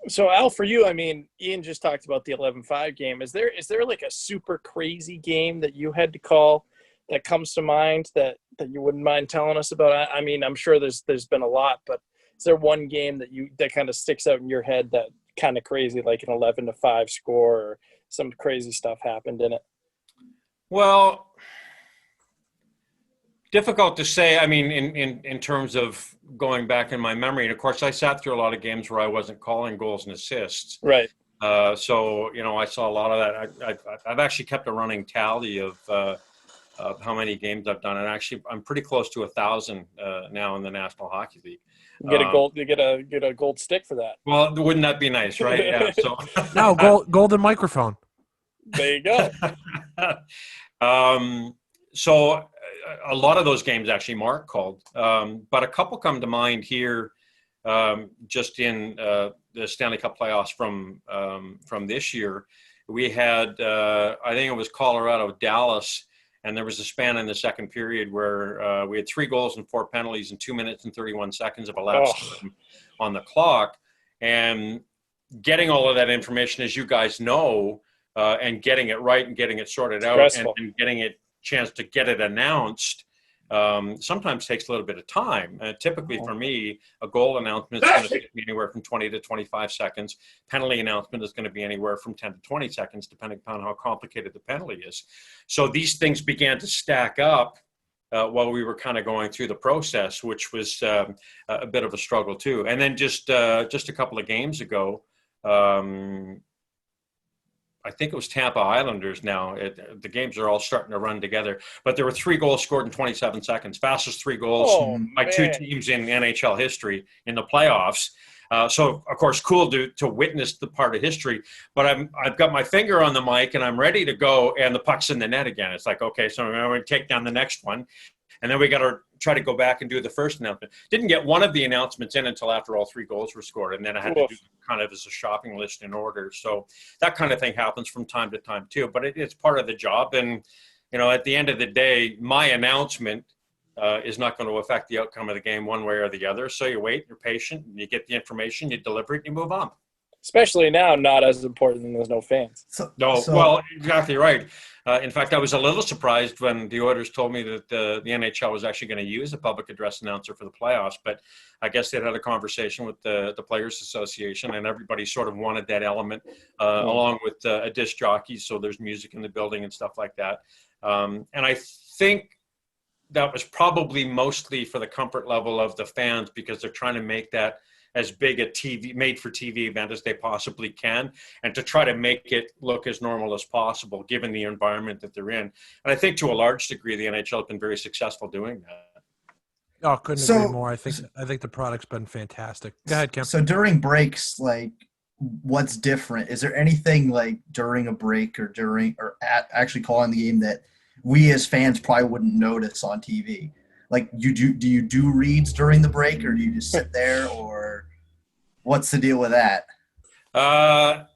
So Al, for you, I mean, Ian just talked about the 11-5 game. Is there like a super crazy game that you had to call that comes to mind that you wouldn't mind telling us about? I mean, I'm sure there's been a lot, but is there one game that kind of sticks out in your head that kind of crazy, like an 11-5 score, or some crazy stuff happened in it? Well, difficult to say. I mean, in terms of going back in my memory, and of course I sat through a lot of games where I wasn't calling goals and assists. Right. So, I saw a lot of that. I've actually kept a running tally of how many games I've done. And actually, I'm pretty close to 1,000 now in the National Hockey League. You get a gold. You get a gold stick for that. Well, wouldn't that be nice, right? Yeah. So no, golden microphone. There you go. So a lot of those games actually Mark called, but a couple come to mind here, just in the Stanley Cup playoffs from this year. We had, I think it was Colorado, Dallas, and there was a span in the second period where we had 3 goals and 4 penalties in 2 minutes and 31 seconds of elapsed time on the clock. And getting all of that information, as you guys know, and getting it right and getting it sorted out and getting it chance to get it announced sometimes takes a little bit of time. Typically for me, a goal announcement is going to take me anywhere from 20 to 25 seconds. Penalty announcement is going to be anywhere from 10 to 20 seconds, depending upon how complicated the penalty is. So these things began to stack up while we were kind of going through the process, which was a bit of a struggle too. And then just a couple of games ago, I think it was Tampa Islanders now. The games are all starting to run together. But there were 3 goals scored in 27 seconds. Fastest 3 goals by 2 teams in NHL history in the playoffs. So, of course, cool to witness the part of history. But I've got my finger on the mic, and I'm ready to go, and the puck's in the net again. It's like, okay, so I'm going to take down the next one. And then we got to try to go back and do the first announcement. Didn't get one of the announcements in until after all 3 goals were scored. And then I had to do kind of as a shopping list in order. So that kind of thing happens from time to time too, but it's part of the job. And, at the end of the day, my announcement is not going to affect the outcome of the game one way or the other. So you wait, you're patient, you get the information, you deliver it, you move on. Especially now, not as important when there's no fans. Well, exactly right. In fact, I was a little surprised when the Oilers told me that the NHL was actually going to use a public address announcer for the playoffs. But I guess they'd had a conversation with the Players Association, and everybody sort of wanted that element along with a disc jockey. So there's music in the building and stuff like that. And I think that was probably mostly for the comfort level of the fans, because they're trying to make that as big a made-for-TV event as they possibly can, and to try to make it look as normal as possible, given the environment that they're in. And I think to a large degree, the NHL has been very successful doing that. Oh, couldn't agree more. I think the product's been fantastic. Go ahead, Kim. So during breaks, like, what's different? Is there anything like during a break or actually calling the game that we as fans probably wouldn't notice on TV? Like, do you do reads during the break, or do you just sit there, or what's the deal with that?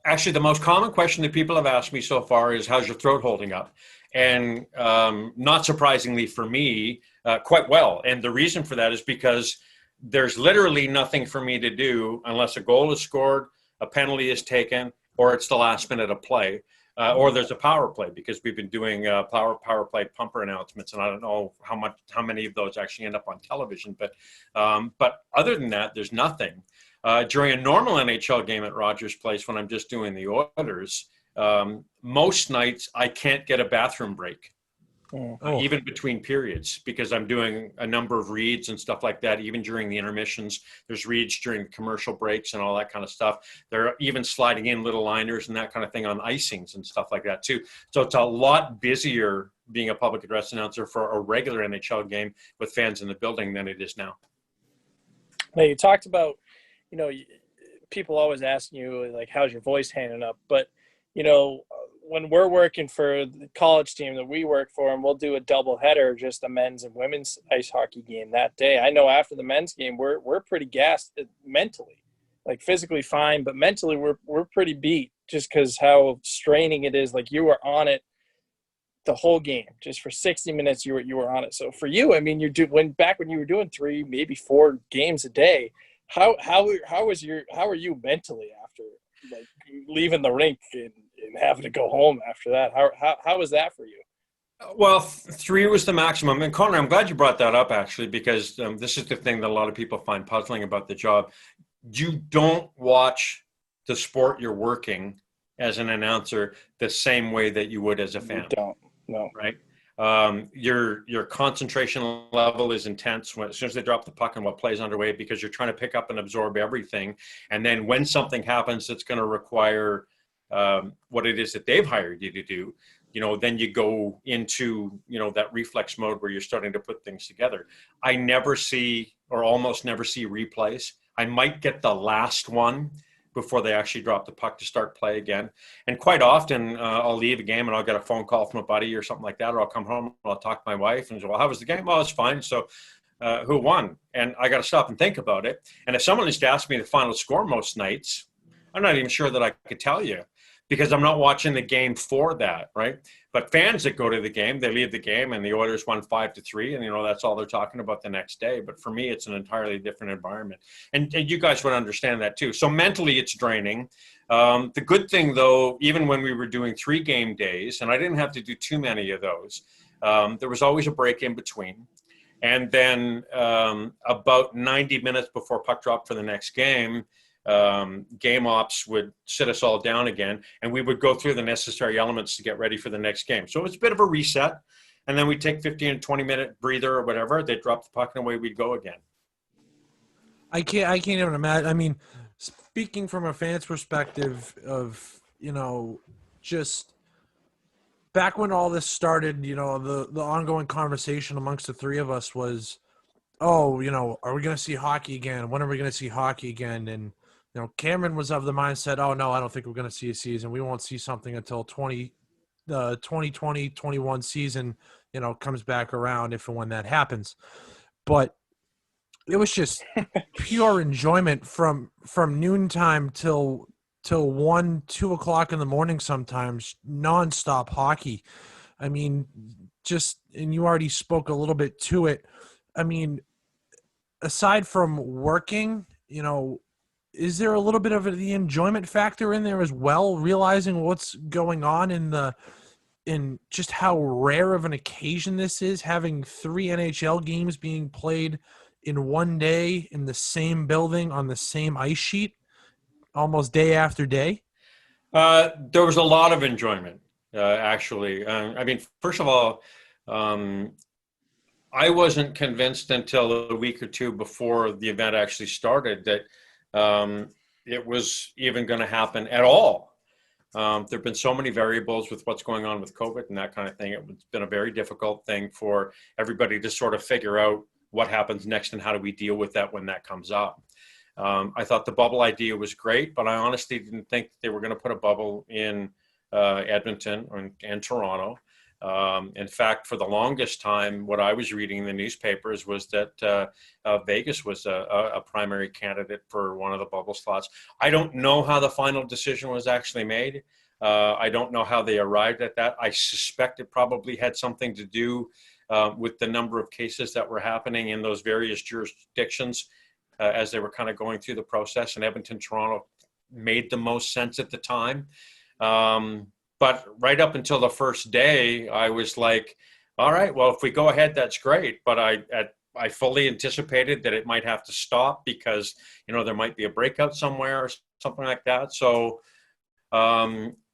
Actually, the most common question that people have asked me so far is, how's your throat holding up? And not surprisingly for me, quite well. And the reason for that is because there's literally nothing for me to do unless a goal is scored, a penalty is taken, or it's the last minute of play. Or there's a power play, because we've been doing power play pumper announcements, and I don't know how many of those actually end up on television. But other than that, there's nothing. During a normal NHL game at Rogers Place, when I'm just doing the Oilers, most nights I can't get a bathroom break, even between periods, because I'm doing a number of reads and stuff like that. Even during the intermissions, there's reads during commercial breaks and all that kind of stuff. They're even sliding in little liners and that kind of thing on icings and stuff like that too. So it's a lot busier being a public address announcer for a regular NHL game with fans in the building than it is now. Now, you talked about, people always asking you, like, how's your voice hanging up? But, when we're working for the college team that we work for, and we'll do a double header, just the men's and women's ice hockey game that day. I know after the men's game, we're pretty gassed mentally, like physically fine, but mentally we're pretty beat, just because how straining it is. Like, you were on it the whole game, just for 60 minutes, you were on it. So for you, I mean, when you were doing 3, maybe 4 games a day, how are you mentally after, like, leaving the rink and having to go home after that? How was that for you? Well, 3 was the maximum. And Connor, I'm glad you brought that up, actually, because this is the thing that a lot of people find puzzling about the job. You don't watch the sport you're working as an announcer the same way that you would as a fan. You don't, no. Right? Your concentration level is intense as soon as they drop the puck and what plays underway, because you're trying to pick up and absorb everything. And then when something happens that's going to require what it is that they've hired you to do, then you go into, that reflex mode where you're starting to put things together. I never see, or almost never see, replays. I might get the last one before they actually drop the puck to start play again. And quite often I'll leave a game and I'll get a phone call from a buddy or something like that, or I'll come home and I'll talk to my wife and say, well, how was the game? Well, it's fine. So who won? And I got to stop and think about it. And if someone just asked me the final score most nights, I'm not even sure that I could tell you, because I'm not watching the game for that, right? But fans that go to the game, they leave the game and the Oilers won 5-3, and that's all they're talking about the next day. But for me, it's an entirely different environment, and you guys would understand that too. So mentally, it's draining. The good thing, though, even when we were doing 3 game days, and I didn't have to do too many of those, there was always a break in between, and then about 90 minutes before puck drop for the next game, game ops would sit us all down again, and we would go through the necessary elements to get ready for the next game. So it was a bit of a reset, and then we'd take 15 to 20-minute breather or whatever. They'd drop the puck and away we'd go again. I can't even imagine. I mean, speaking from a fan's perspective of, just back when all this started, the ongoing conversation amongst the three of us was, are we going to see hockey again? When are we going to see hockey again? And Cameron was of the mindset, oh, no, I don't think we're going to see a season. We won't see something until the 2020-21 season, comes back around, if and when that happens. But it was just pure enjoyment from noontime till 1, 2 o'clock in the morning sometimes, nonstop hockey. I mean, and you already spoke a little bit to it. I mean, aside from working, is there a little bit of the enjoyment factor in there as well, realizing what's going on in just how rare of an occasion this is, having 3 NHL games being played in one day in the same building on the same ice sheet, almost day after day? There was a lot of enjoyment, actually. I mean, first of all, I wasn't convinced until a week or two before the event actually started that it was even going to happen at all. There have been so many variables with what's going on with COVID and that kind of thing. It's been a very difficult thing for everybody to sort of figure out what happens next and how do we deal with that when that comes up. I thought the bubble idea was great, but I honestly didn't think they were going to put a bubble in Edmonton and Toronto. In fact, for the longest time, what I was reading in the newspapers was that Vegas was a primary candidate for one of the bubble slots. I don't know how the final decision was actually made. I don't know how they arrived at that. I suspect it probably had something to do with the number of cases that were happening in those various jurisdictions as they were kind of going through the process. And Edmonton, Toronto made the most sense at the time. But right up until the first day, I was like, all right, well, if we go ahead, that's great. But I fully anticipated that it might have to stop because, there might be a breakout somewhere or something like that. So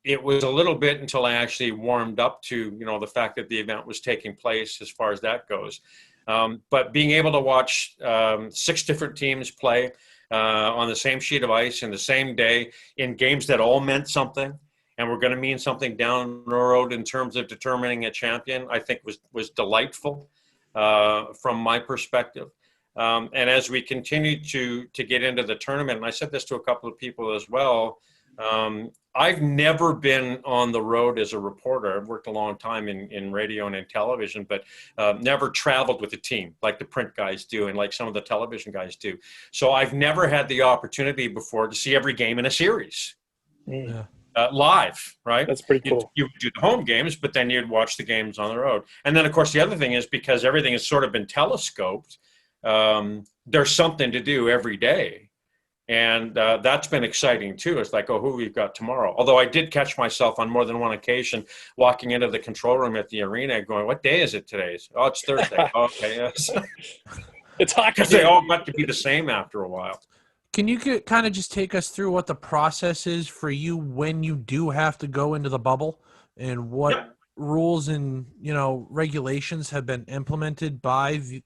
it was a little bit until I actually warmed up to, the fact that the event was taking place as far as that goes. But being able to watch 6 different teams play on the same sheet of ice in the same day in games that all meant something, and we're going to mean something down the road in terms of determining a champion, I think was delightful from my perspective. And as we continued to get into the tournament, and I said this to a couple of people as well, I've never been on the road as a reporter. I've worked a long time in radio and in television, but never traveled with a team like the print guys do and like some of the television guys do. So I've never had the opportunity before to see every game in a series. Yeah. Live, right? That's pretty cool. You do the home games, but then you'd watch the games on the road. And then, of course, the other thing is because everything has sort of been telescoped, there's something to do every day. And that's been exciting, too. It's like, who we've got tomorrow. Although I did catch myself on more than one occasion walking into the control room at the arena going, what day is it today? Oh, it's Thursday. Okay, yes. It's hockey. Because they all got to be the same after a while. Can you kind of just take us through what the process is for you when you do have to go into the bubble and what rules and regulations have been implemented by the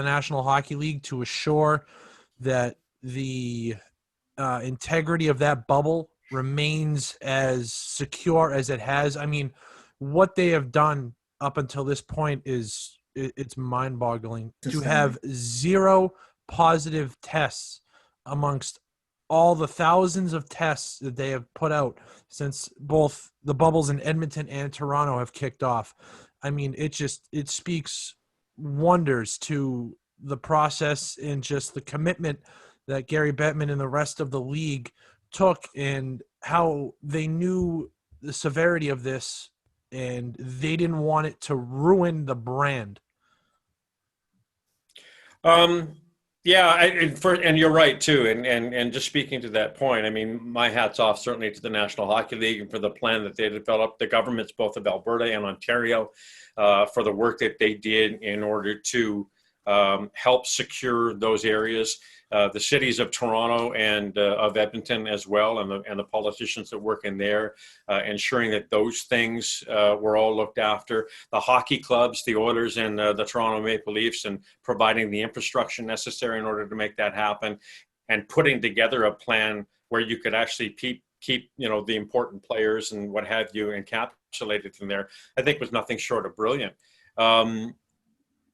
National Hockey League to assure that the integrity of that bubble remains as secure as it has? I mean, what they have done up until this point it's mind-boggling to have 0 positive tests amongst all the thousands of tests that they have put out since both the bubbles in Edmonton and Toronto have kicked off. I mean, it speaks wonders to the process and just the commitment that Gary Bettman and the rest of the league took, and how they knew the severity of this and they didn't want it to ruin the brand. Yeah, and you're right too. And just speaking to that point, I mean, my hat's off certainly to the National Hockey League and for the plan that they developed, the governments both of Alberta and Ontario, for the work that they did in order to help secure those areas. The cities of Toronto and of Edmonton as well, and the politicians that work in there, ensuring that those things were all looked after. The hockey clubs, the Oilers and the Toronto Maple Leafs, and providing the infrastructure necessary in order to make that happen, and putting together a plan where you could actually keep the important players and what have you encapsulated in there, I think was nothing short of brilliant.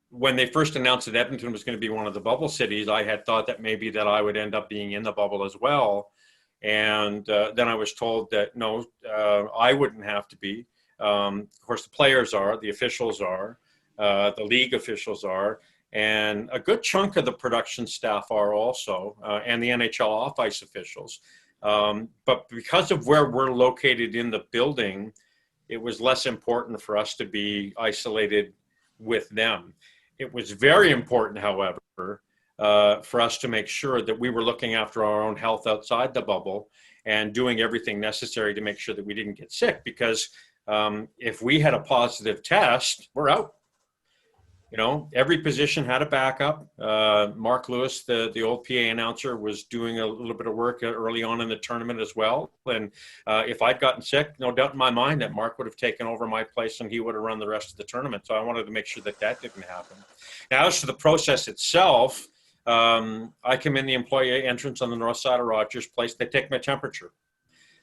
When they first announced that Edmonton was going to be one of the bubble cities, I had thought that maybe that I would end up being in the bubble as well. And then I was told that no, I wouldn't have to be. Of course, the players are, the officials are, the league officials are, and a good chunk of the production staff are also, and the NHL off-ice officials. But because of where we're located in the building, it was less important for us to be isolated with them. It was very important, however, for us to make sure that we were looking after our own health outside the bubble and doing everything necessary to make sure that we didn't get sick, because if we had a positive test, we're out. Every position had a backup. Mark Lewis, the old PA announcer, was doing a little bit of work early on in the tournament as well. And if I'd gotten sick, no doubt in my mind that Mark would have taken over my place and he would have run the rest of the tournament. So I wanted to make sure that didn't happen. Now, as for the process itself, I come in the employee entrance on the north side of Rogers Place. They take my temperature.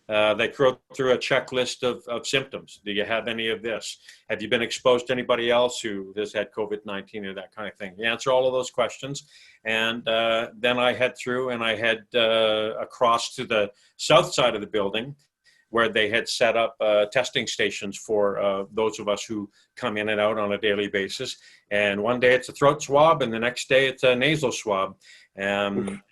They go through a checklist of symptoms. Do you have any of this? Have you been exposed to anybody else who has had COVID-19 or that kind of thing? You answer all of those questions. And then I head through and I head across to the south side of the building, where they had set up testing stations for those of us who come in and out on a daily basis. And one day it's a throat swab, and the next day it's a nasal swab. And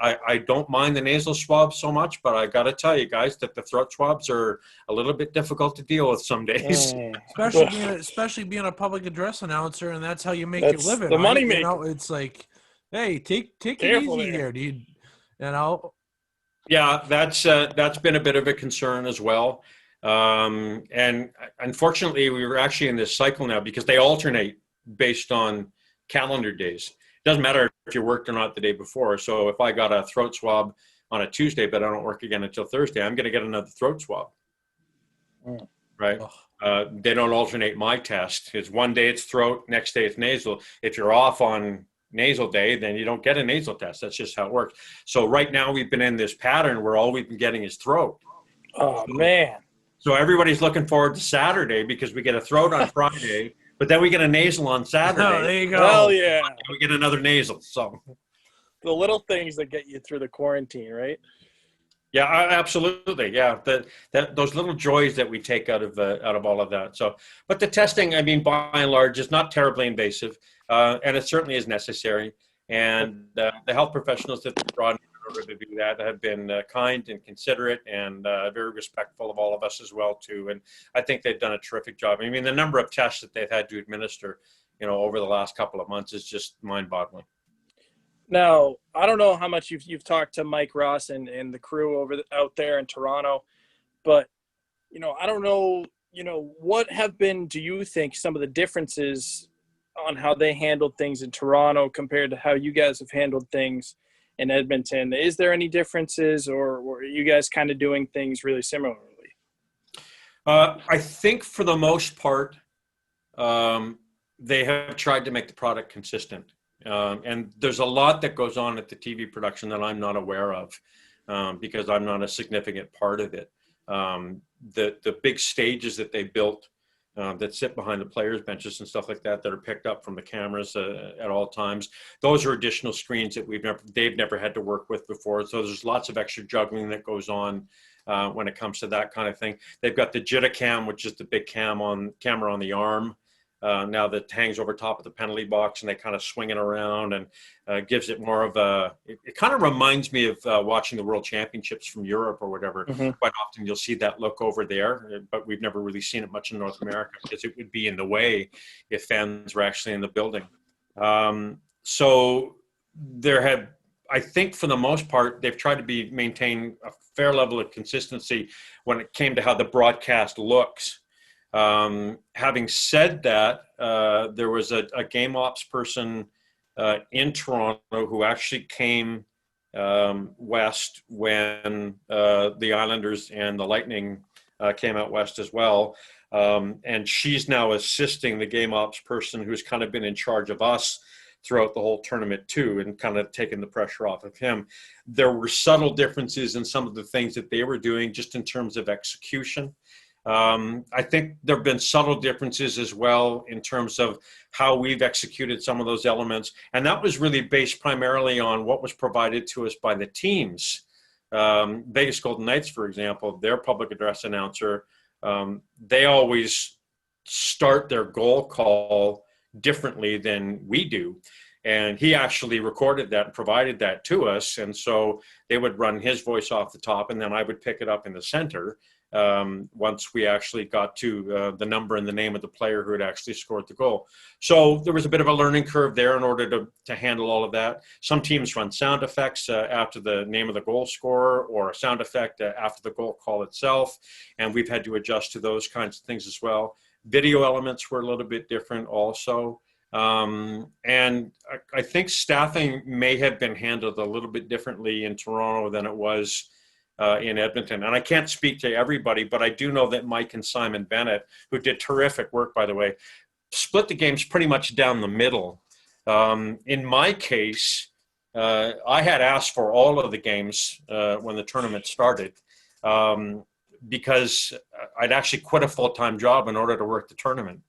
I don't mind the nasal swab so much, but I got to tell you guys that the throat swabs are a little bit difficult to deal with some days. Especially being a public address announcer, and that's how you make your living. The right? money maker. It's like, hey, take it Careful easy there. here, dude. Yeah, that's been a bit of a concern as well. And unfortunately, we were actually in this cycle now because they alternate based on calendar days. It doesn't matter if you worked or not the day before. So if I got a throat swab on a Tuesday, but I don't work again until Thursday, I'm going to get another throat swab. Right? They don't alternate my test. It's one day it's throat, next day it's nasal. If you're off on nasal day, then you don't get a nasal test. That's just how it works. So right now we've been in this pattern where all we've been getting is throat. Oh, man. So everybody's looking forward to Saturday because we get a throat on Friday, but then we get a nasal on Saturday. Oh, there you go. Hell yeah. And we get another nasal. So The little things that get you through the quarantine, right? yeah, absolutely. Yeah, those little joys that we take out of all of that. So, but the testing, I mean, by and large, is not terribly invasive, and it certainly is necessary. And the health professionals that they brought in order to do that have been kind and considerate and very respectful of all of us as well too. And I think they've done a terrific job. I mean, the number of tests that they've had to administer, over the last couple of months is just mind-boggling. Now, I don't know how much you've talked to Mike Ross and the crew out there in Toronto, but I don't know, what have been, do you think, some of the differences on how they handled things in Toronto compared to how you guys have handled things in Edmonton? Is there any differences, or are you guys kind of doing things really similarly? I think for the most part, they have tried to make the product consistent. And there's a lot that goes on at the TV production that I'm not aware of because I'm not a significant part of it. The big stages that they built that sit behind the players' benches and stuff like that are picked up from the cameras at all times. Those are additional screens that they've never had to work with before. So there's lots of extra juggling that goes on when it comes to that kind of thing. They've got the Jitacam, which is the big camera on the arm. Now that hangs over top of the penalty box, and they kind of swing it around and gives it more of it kind of reminds me of watching the World Championships from Europe or whatever. Mm-hmm. Quite often you'll see that look over there, but we've never really seen it much in North America because it would be in the way if fans were actually in the building. So I think for the most part, they've tried to maintain a fair level of consistency when it came to how the broadcast looks. Having said that, there was a game ops person in Toronto who actually came west when the Islanders and the Lightning came out west as well. And she's now assisting the game ops person who's kind of been in charge of us throughout the whole tournament too, and kind of taking the pressure off of him. There were subtle differences in some of the things that they were doing just in terms of execution. I think there have been subtle differences as well in terms of how we've executed some of those elements. And that was really based primarily on what was provided to us by the teams. Vegas Golden Knights, for example, their public address announcer, they always start their goal call differently than we do. And he actually recorded that and provided that to us. And so they would run his voice off the top, and then I would pick it up in the center once we actually got to the number and the name of the player who had actually scored the goal. So there was a bit of a learning curve there in order to handle all of that. Some teams run sound effects after the name of the goal scorer, or a sound effect after the goal call itself. And we've had to adjust to those kinds of things as well. Video elements were a little bit different also. And I think staffing may have been handled a little bit differently in Toronto than it was in Edmonton. And I can't speak to everybody, but I do know that Mike and Simon Bennett, who did terrific work, by the way, split the games pretty much down the middle. In my case, I had asked for all of the games when the tournament started because I'd actually quit a full-time job in order to work the tournament.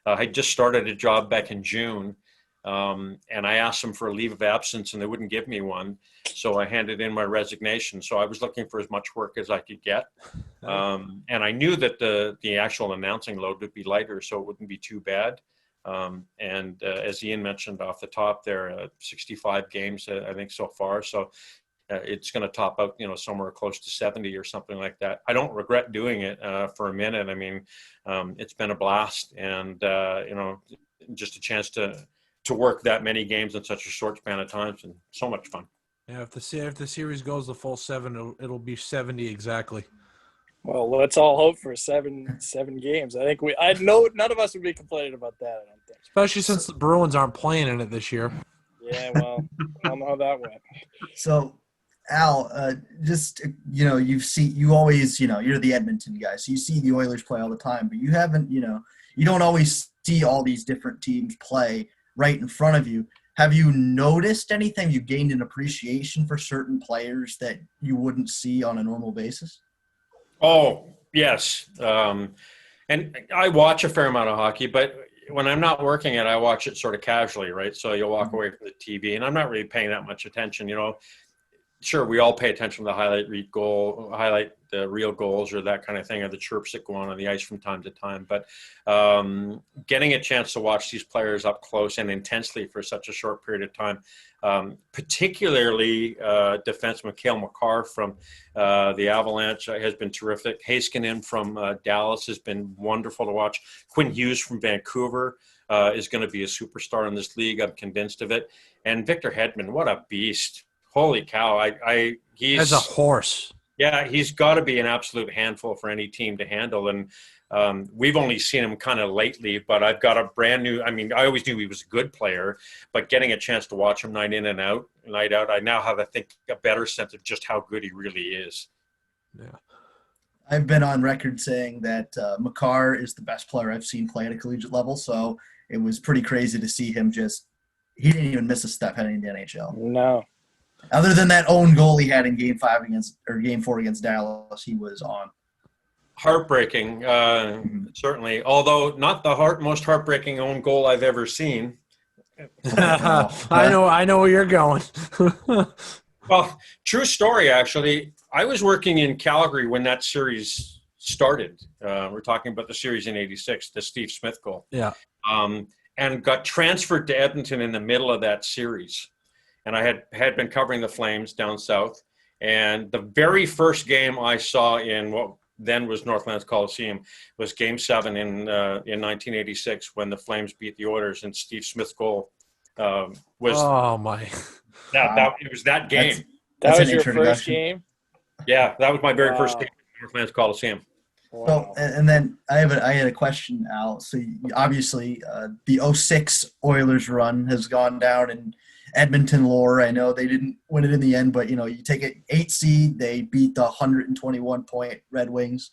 I just started a job back in June, and I asked them for a leave of absence, and they wouldn't give me one. So I handed in my resignation. So I was looking for as much work as I could get. And I knew that the actual announcing load would be lighter, so it wouldn't be too bad. And as Ian mentioned off the top there, 65 games, I think, so far. So it's going to top out, somewhere close to 70 or something like that. I don't regret doing it for a minute. I mean, it's been a blast, and, just a chance to work that many games in such a short span of time, and so much fun. Yeah, if the series goes the full 7, it'll be 70 exactly. Well, let's all hope for seven games. I think none of us would be complaining about that, I don't think. Especially since the Bruins aren't playing in it this year. Yeah, well, I don't know how that went. So, Al, you always, you're the Edmonton guy, so you see the Oilers play all the time, but you haven't, you don't always see all these different teams play right in front of you. Have you noticed anything? You gained an appreciation for certain players that you wouldn't see on a normal basis? Oh, yes. And I watch a fair amount of hockey, but when I'm not working it, I watch it sort of casually, right? So you'll walk away from the TV, and I'm not really paying that much attention, Sure, we all pay attention to the highlight the real goals or that kind of thing, or the chirps that go on the ice from time to time. But getting a chance to watch these players up close and intensely for such a short period of time, particularly defenseman Cale Makar from the Avalanche has been terrific. Heiskanen from Dallas has been wonderful to watch. Quinn Hughes from Vancouver is going to be a superstar in this league. I'm convinced of it. And Victor Hedman, what a beast. Holy cow. He's as a horse. Yeah, he's got to be an absolute handful for any team to handle. And we've only seen him kind of lately, but I've got a brand new, I always knew he was a good player, but getting a chance to watch him night in and out, night out, I now have, I think, a better sense of just how good he really is. Yeah. I've been on record saying that Makar is the best player I've seen play at a collegiate level, so it was pretty crazy to see him he didn't even miss a step heading into the NHL. No. Other than that own goal he had in Game 4 against Dallas, he was on. Heartbreaking, certainly. Although not the most heartbreaking own goal I've ever seen. I know where you're going. Well, true story, actually. I was working in Calgary when that series started. We're talking about the series in '86, the Steve Smith goal. Yeah. And got transferred to Edmonton in the middle of that series. And I had been covering the Flames down south. And the very first game I saw in what then was Northlands Coliseum was Game 7 in 1986 when the Flames beat the Oilers, and Steve Smith's goal was. Oh my! It was that game. That was an your first introduction. game? Yeah, that was my very first Wow. game in Northlands Coliseum. Wow. So, and then I had a question, Al. So obviously, the '06 Oilers run has gone down in Edmonton lore. I know they didn't win it in the end, but you take an 8 seed, they beat the 121-point Red Wings.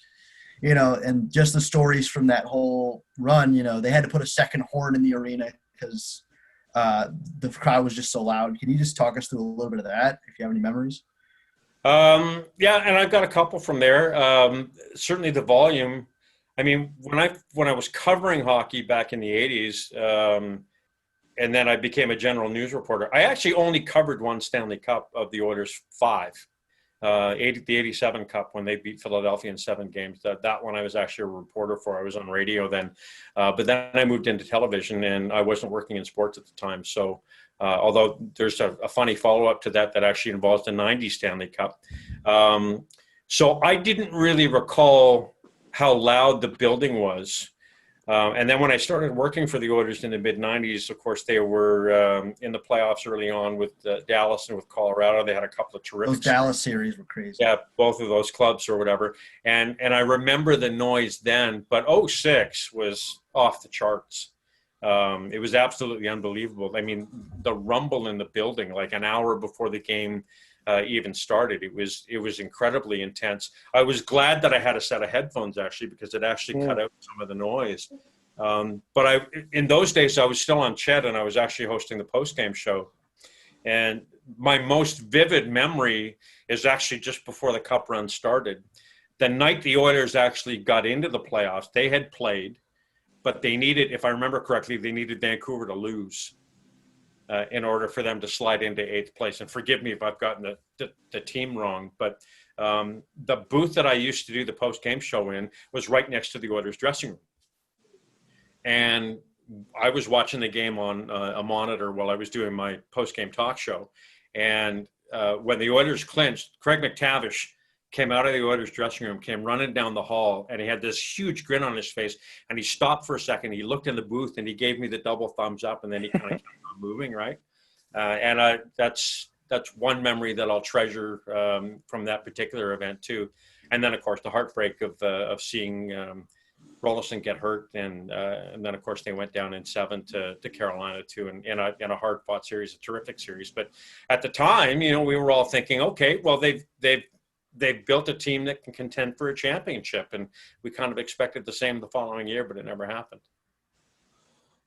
And just the stories from that whole run. They had to put a second horn in the arena because the crowd was just so loud. Can you just talk us through a little bit of that, if you have any memories? Yeah, and I've got a couple from there. Certainly the volume. I mean, when I was covering hockey back in the '80s, and then I became a general news reporter, I actually only covered one Stanley Cup of the Oilers 5, the '87 Cup when they beat Philadelphia in 7 games. That one I was actually a reporter for. I was on radio then, but then I moved into television, and I wasn't working in sports at the time, so. Although there's a funny follow-up to that actually involves the '90 Stanley Cup. So I didn't really recall how loud the building was. And then when I started working for the Oilers in the mid-'90s, of course, they were in the playoffs early on with Dallas and with Colorado. They had a couple of terrific Those Dallas series were crazy. Yeah, both of those clubs or whatever. And I remember the noise then, but '06 was off the charts. It was absolutely unbelievable. I mean, the rumble in the building, like an hour before the game even started, it was incredibly intense. I was glad that I had a set of headphones actually, because it actually cut out some of the noise. But in those days, I was still on Ched, and I was actually hosting the post-game show. And my most vivid memory is actually just before the Cup run started. The night the Oilers actually got into the playoffs, they had played. But they needed, if I remember correctly, they needed Vancouver to lose in order for them to slide into 8th place. And forgive me if I've gotten the team wrong, but the booth that I used to do the post-game show in was right next to the Oilers dressing room. And I was watching the game on a monitor while I was doing my post-game talk show. And when the Oilers clinched, Craig McTavish came out of the Oilers dressing room, came running down the hall, and he had this huge grin on his face. And he stopped for a second. He looked in the booth, and he gave me the double thumbs up, and then he kind of kept on moving, right? And that's one memory that I'll treasure from that particular event too. And then, of course, the heartbreak of seeing Rolison get hurt, and then, of course, they went down in 7 to Carolina too, in a hard-fought series, a terrific series. But at the time, we were all thinking, okay, well, they've built a team that can contend for a championship, and we kind of expected the same the following year, but it never happened.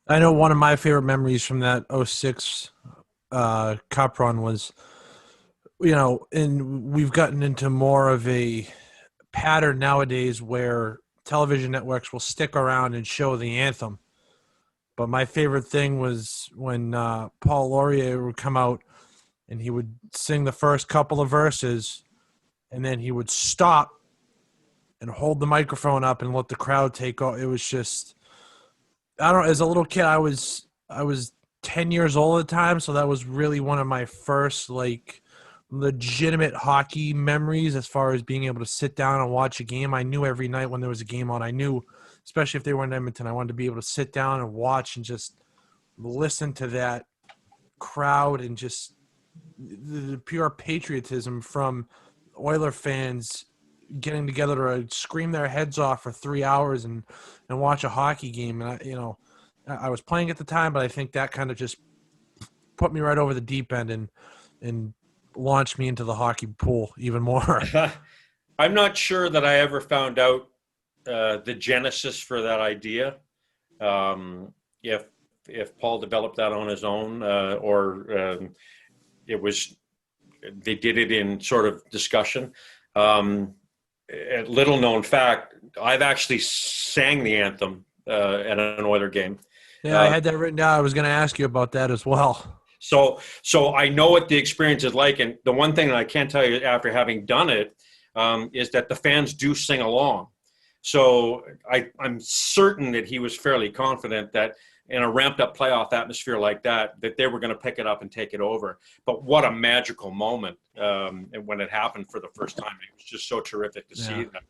I know one of my favorite memories from that '06 Cup run was, and we've gotten into more of a pattern nowadays where television networks will stick around and show the anthem. But my favorite thing was when Paul Laurier would come out and he would sing the first couple of verses, and then he would stop and hold the microphone up and let the crowd take over. It was just, I don't know, as a little kid, I was 10 years old at the time, so that was really one of my first, legitimate hockey memories as far as being able to sit down and watch a game. I knew every night when there was a game on, I knew, especially if they were in Edmonton, I wanted to be able to sit down and watch and just listen to that crowd and just the pure patriotism from Oiler fans getting together to scream their heads off for 3 hours and watch a hockey game. And I was playing at the time, but I think that kind of just put me right over the deep end and launched me into the hockey pool even more. I'm not sure that I ever found out the genesis for that idea. If Paul developed that on his own, or they did it in sort of discussion. a little known fact, I've actually sang the anthem at an Oiler game. Yeah, I had that written down. I was going to ask you about that as well. So I know what the experience is like. And the one thing that I can tell you after having done it is that the fans do sing along. So I'm certain that he was fairly confident that in a ramped up playoff atmosphere like that they were going to pick it up and take it over. But what a magical moment when it happened for the first time. It was just so terrific to see that.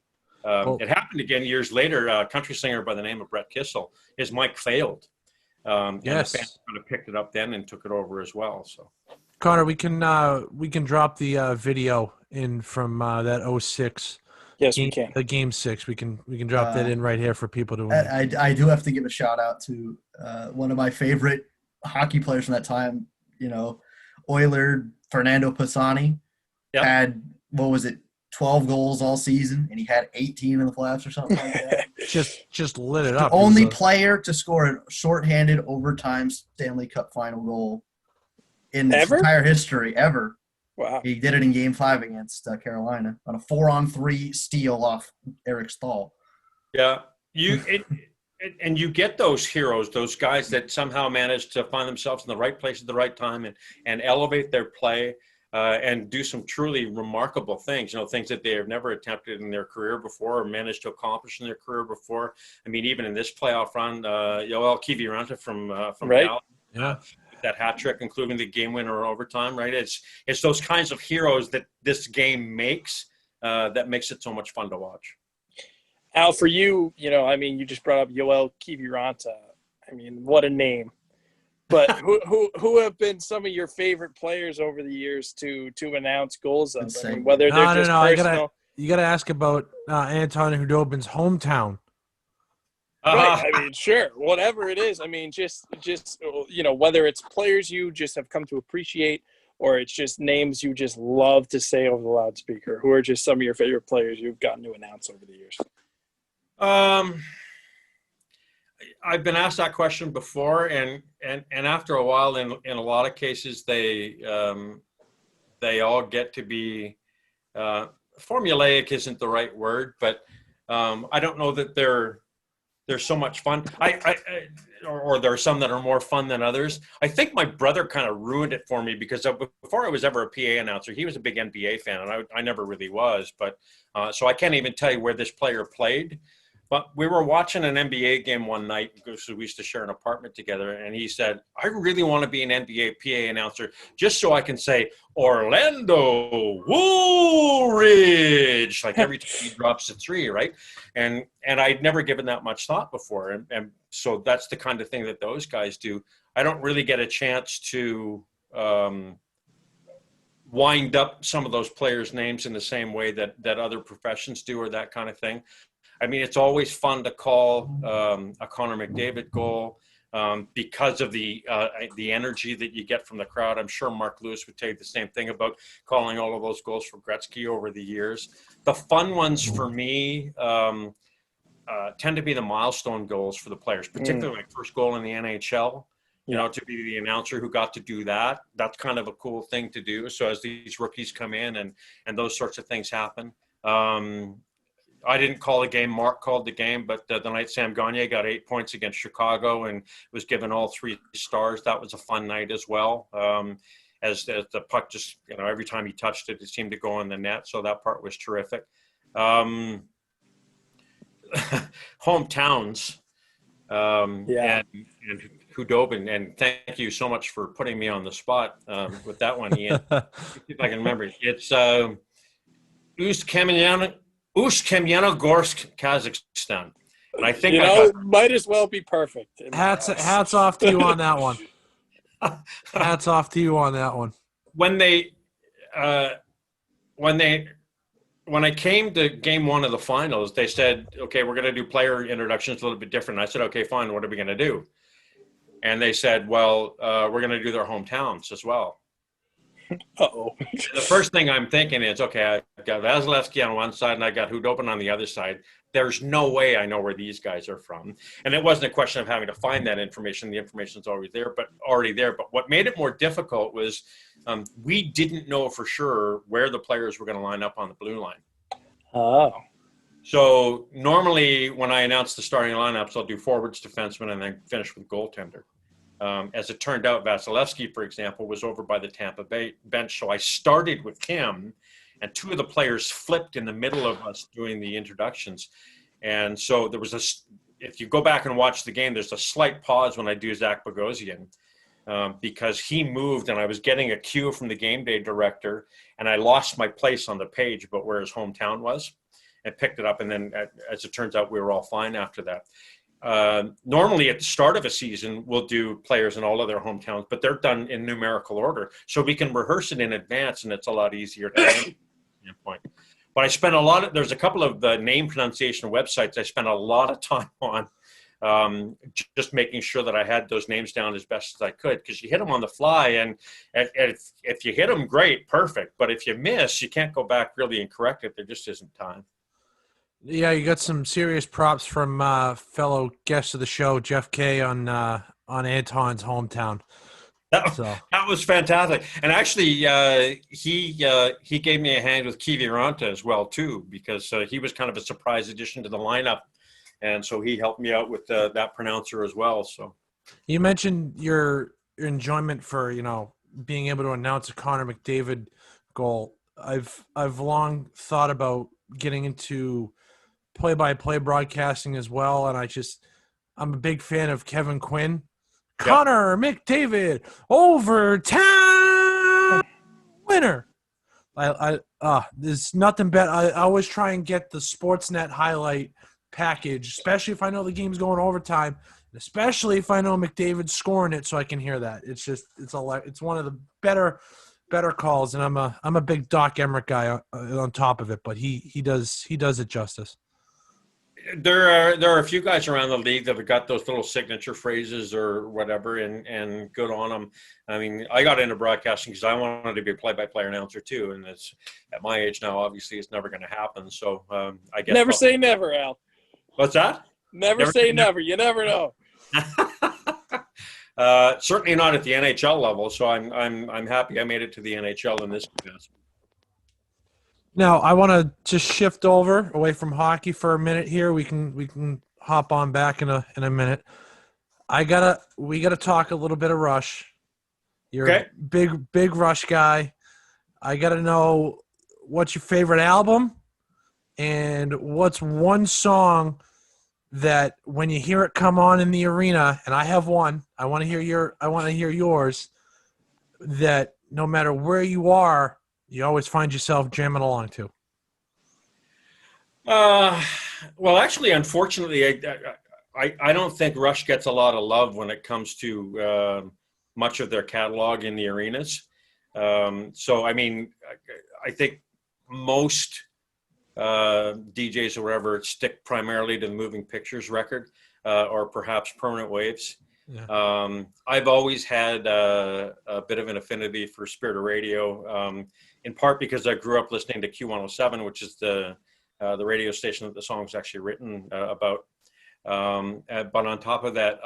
It happened again years later. A country singer by the name of Brett Kissel, his mic failed. And the fans kind of picked it up then and took it over as well. So, Connor, we can drop the video in from that 06. Yes, we can. The game 6. We can drop that in right here for people to. I do have to give a shout out to one of my favorite hockey players from that time. You know, Oiler Fernando Pisani had, what was it, 12 goals all season, and he had 18 in the playoffs or something like that. just lit it up. The only player to score a shorthanded overtime Stanley Cup Final goal in his entire history ever. Wow. He did it in Game 5 against Carolina on a 4-on-3 steal off Eric Stahl. Yeah, you get those heroes, those guys that somehow manage to find themselves in the right place at the right time and elevate their play and do some truly remarkable things. You know, things that they have never attempted in their career before or managed to accomplish in their career before. I mean, even in this playoff run, Joel Kiviranta from right. Dallas, that hat trick, including the game winner overtime, right? It's those kinds of heroes that this game makes that makes it so much fun to watch. Al, for you, you know, I mean, you just brought up Joel Kiviranta. I mean, what a name. But who have been some of your favorite players over the years to announce goals of? I mean, whether they're just personal. You got to ask about Anton Hudobin's hometown. Right. I mean, sure, whatever it is. I mean, just you know, whether it's players you just have come to appreciate or it's just names you just love to say over the loudspeaker. Who are just some of your favorite players you've gotten to announce over the years? I've been asked that question before, and after a while, in a lot of cases, they all get to be formulaic. Isn't the right word, but I don't know that they're so much fun. Or there are some that are more fun than others. I think my brother kind of ruined it for me because before I was ever a PA announcer, he was a big NBA fan, and I never really was. But so I can't even tell you where this player played. But we were watching an NBA game one night because we used to share an apartment together, and he said, "I really want to be an NBA PA announcer just so I can say Orlando Woolridge like every time he drops a 3, right?" And I'd never given that much thought before, and so that's the kind of thing that those guys do. I don't really get a chance to wind up some of those players' names in the same way that other professions do, or that kind of thing. I mean, it's always fun to call a Connor McDavid goal because of the energy that you get from the crowd. I'm sure Mark Lewis would tell you the same thing about calling all of those goals for Gretzky over the years. The fun ones for me tend to be the milestone goals for the players, particularly my first goal in the NHL. You know, to be the announcer who got to do that, that's kind of a cool thing to do. So as these rookies come in and those sorts of things happen. I didn't call the game. Mark called the game, but the night Sam Gagner got 8 points against Chicago and was given all 3 stars. That was a fun night as well. As the puck just, you know, every time he touched it, it seemed to go in the net. So that part was terrific. Hometowns. And Hudobin, and thank you so much for putting me on the spot with that one, Ian. If I can remember it. It's Ust-Kamyanogorsk, Kazakhstan. And I think might as well be perfect. Hats off to you on that one. Hats off to you on that one. When I came to game 1 of the finals, they said, "Okay, we're going to do player introductions a little bit different." And I said, "Okay, fine. What are we going to do?" And they said, "Well, we're going to do their hometowns as well." Uh-oh. The first thing I'm thinking is, okay, I've got Vasilevsky on one side and I got Hudobin on the other side. There's no way I know where these guys are from. And it wasn't a question of having to find that information. The information's already there. But what made it more difficult was we didn't know for sure where the players were going to line up on the blue line. Oh. So normally when I announce the starting lineups, I'll do forwards, defenseman, and then finish with goaltender. As it turned out, Vasilevsky, for example, was over by the Tampa Bay bench. So I started with him, and two of the players flipped in the middle of us doing the introductions. And so there was if you go back and watch the game, there's a slight pause when I do Zach Bogosian, because he moved and I was getting a cue from the game day director, and I lost my place on the page, but where his hometown was, and picked it up. And then as it turns out, we were all fine after that. Normally at the start of a season, we'll do players in all of their hometowns, but they're done in numerical order. So we can rehearse it in advance, and it's a lot easier to point. But I spent there's a couple of name pronunciation websites I spent a lot of time on, just making sure that I had those names down as best as I could, because you hit them on the fly, and if you hit them, great, perfect. But if you miss, you can't go back really and correct it. There just isn't time. Yeah, you got some serious props from fellow guest of the show, Jeff K, on Anton's hometown. That was fantastic. And actually, he gave me a hand with Kiviranta as well, too, because he was kind of a surprise addition to the lineup. And so he helped me out with that pronouncer as well. So you mentioned your enjoyment for, being able to announce a Connor McDavid goal. I've long thought about getting into play-by-play broadcasting as well, and I'm a big fan of Kevin Quinn. Yep. Connor McDavid, overtime winner. There's nothing better. I always try and get the Sportsnet highlight package, especially if I know the game's going overtime, especially if I know McDavid's scoring it, so I can hear that. It's one of the better calls, and I'm a big Doc Emmerich guy on top of it, but he does it justice. There are a few guys around the league that have got those little signature phrases or whatever, and good on them. I mean, I got into broadcasting because I wanted to be a play-by-play announcer too, and it's at my age now. Obviously, it's never going to happen. So I guess never say never, Al. What's that? Never say never. You never know. Certainly not at the NHL level. So I'm happy I made it to the NHL in this case. Now, I want to just shift away from hockey for a minute here. We can hop on back in a minute. We gotta talk a little bit of Rush. You're okay. a big Rush guy. I gotta know what's your favorite album, and what's one song that when you hear it come on in the arena, and I have one, I want to hear yours, that no matter where you are, you always find yourself jamming along to. Well, actually, unfortunately, I don't think Rush gets a lot of love when it comes to much of their catalog in the arenas. So, I mean, I think most DJs or whatever stick primarily to the Moving Pictures record, or perhaps Permanent Waves. Yeah. I've always had a bit of an affinity for Spirit of Radio, in part because I grew up listening to Q107, which is the radio station that the song was actually written about. But on top of that,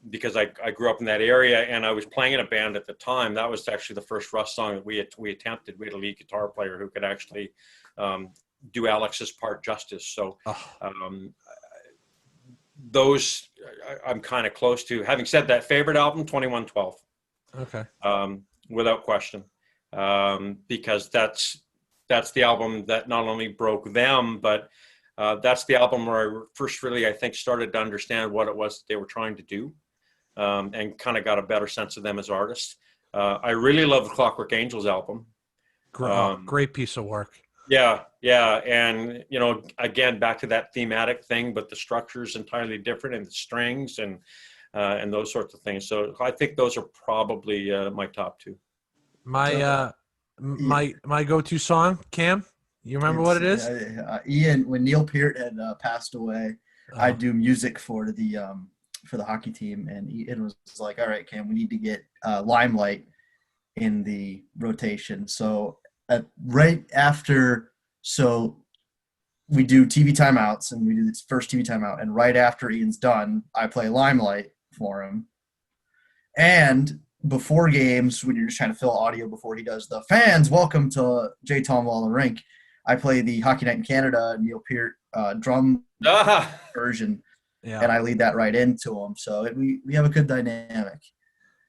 because I grew up in that area and I was playing in a band at the time, that was actually the first Rush song that we attempted. We had a lead guitar player who could actually do Alex's part justice. So those I'm kind of close to. Having said that, favorite album, 2112. Okay. Without question. Because that's the album that not only broke them, but that's the album where I first really, I think, started to understand what it was that they were trying to do, and kind of got a better sense of them as artists. I really love the Clockwork Angels album. Great piece of work. Yeah. And, again, back to that thematic thing, but the structure's entirely different, and the strings and those sorts of things. So I think those are probably my top two. My go-to song, Cam, you remember what it is? Ian, when Neil Peart had passed away, I do music for the hockey team, and Ian was like, all right, Cam, we need to get Limelight in the rotation. So right after, we do TV timeouts, and we do this first TV timeout, and right after Ian's done, I play Limelight for him. And before games, when you're just trying to fill audio before he does the fans, welcome to J. Tom Waller Rink, I play the Hockey Night in Canada Neil Peart drum version, Yeah. and I lead that right into him. So we have a good dynamic.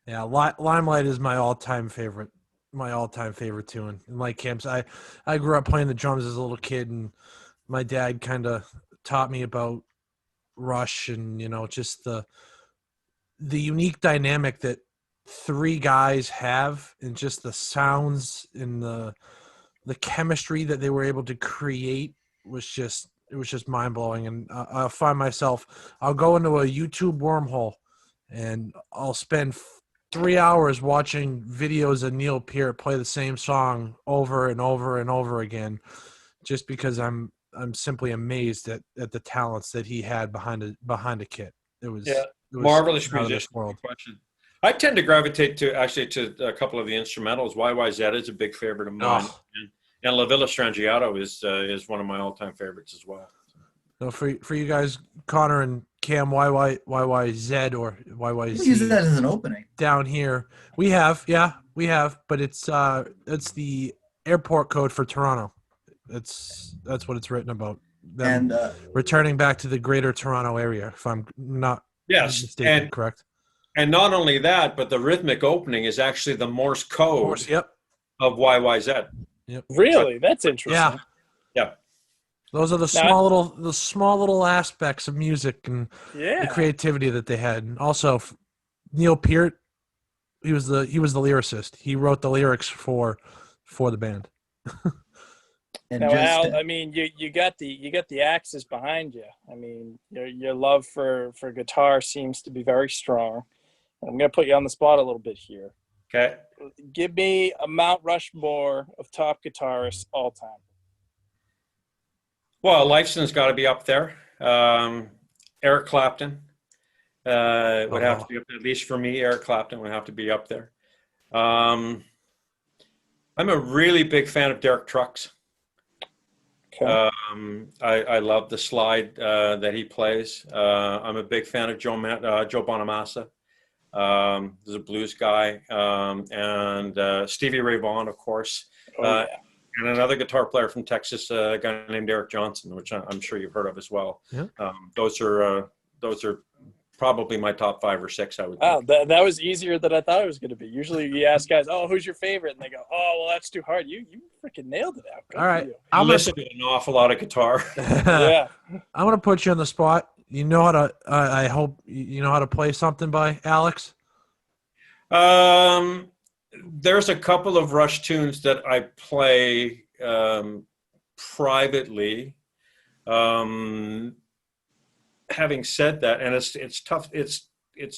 Yeah, Limelight is my all-time favorite. My all-time favorite tune. And like Cam's, I grew up playing the drums as a little kid, and my dad kind of taught me about Rush and just the unique dynamic that three guys have, and just the sounds and the chemistry that they were able to create was just mind-blowing. And I'll find myself, I'll go into a YouTube wormhole and I'll spend 3 hours watching videos of Neil Peart play the same song over and over and over again, just because I'm simply amazed at the talents that he had behind a kit. It was marvelous out of musician. this world. I tend to gravitate to a couple of the instrumentals. YYZ is a big favorite of mine, and La Villa Strangiato is one of my all-time favorites as well. So for you guys, Connor and Cam, YYZ or YYZ. We use that as an opening. Down here, we have, but it's the airport code for Toronto. That's what it's written about. Them And returning back to the greater Toronto area, if I'm not mistaken, correct? And not only that, but the rhythmic opening is actually the Morse code of YYZ. Yep. Really? That's interesting. Yeah. Those are the small little aspects of music and the creativity that they had. And also, Neil Peart, he was the lyricist. He wrote the lyrics for the band. And now, Al, I mean, you got the axes behind you. I mean, your love for guitar seems to be very strong. I'm going to put you on the spot a little bit here. Okay. Give me a Mount Rushmore of top guitarists all time. Well, Lifeson's got to be up there. Eric Clapton would have to be up there. At least for me, Eric Clapton would have to be up there. I'm a really big fan of Derek Trucks. Okay. I love the slide that he plays. I'm a big fan of Joe Bonamassa. There's a blues guy, and Stevie Ray Vaughan, of course. And another guitar player from Texas, a guy named Eric Johnson, which I'm sure you've heard of as well. Yeah. Those are probably my top 5 or 6. I would. Wow, that was easier than I thought it was going to be. Usually, you ask guys, "Oh, who's your favorite?" and they go, "Oh, well, that's too hard." You freaking nailed it out. Good all right, I listen to an awful lot of guitar. Yeah, I'm going to put you on the spot. You know how to. I hope you know how to play something by Alex. There's a couple of Rush tunes that I play privately. Having said that, and it's tough. It's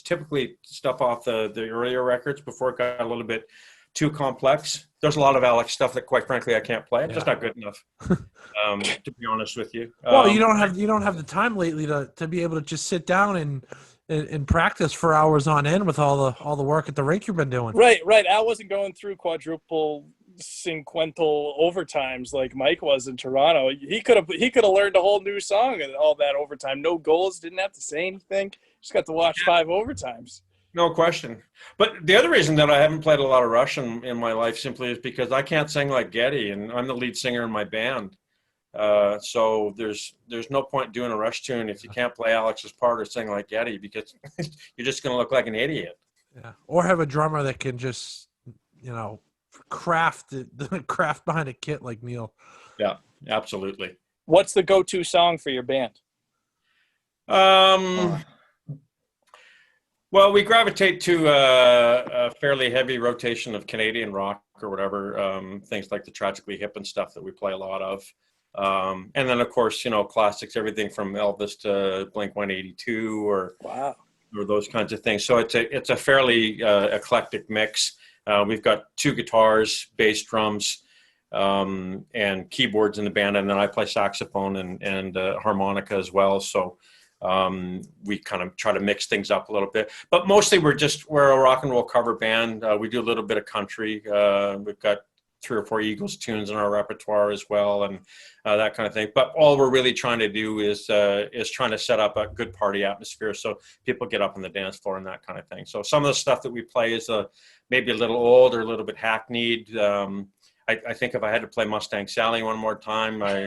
typically stuff off the earlier records before it got a little bit too complex. There's a lot of Alex stuff that, quite frankly, I can't play. I'm just not good enough, to be honest with you. Well, you don't have the time lately to be able to just sit down and practice for hours on end with all the work at the rink you've been doing. Right. Al wasn't going through quadruple sequential overtimes like Mike was in Toronto. He could have learned a whole new song and all that overtime. No goals, didn't have to say anything. Just got to watch 5 overtimes. No question. But the other reason that I haven't played a lot of Rush in my life simply is because I can't sing like Geddy, and I'm the lead singer in my band. So there's no point doing a Rush tune if you can't play Alex's part or sing like Geddy, because you're just going to look like an idiot. Yeah. Or have a drummer that can just, craft behind a kit like Neil. Yeah, absolutely. What's the go-to song for your band? Well, we gravitate to a fairly heavy rotation of Canadian rock or whatever, things like the Tragically Hip and stuff that we play a lot of. And then, of course, classics, everything from Elvis to Blink-182 or those kinds of things. So it's a fairly eclectic mix. We've got 2 guitars, bass, drums, and keyboards in the band, and then I play saxophone and harmonica as well. So we kind of try to mix things up a little bit, but mostly we're a rock and roll cover band. We do a little bit of country. We've got 3 or 4 Eagles tunes in our repertoire as well, and that kind of thing. But all we're really trying to do is trying to set up a good party atmosphere so people get up on the dance floor and that kind of thing. So some of the stuff that we play is maybe a little old or a little bit hackneyed. I think if I had to play Mustang Sally one more time, or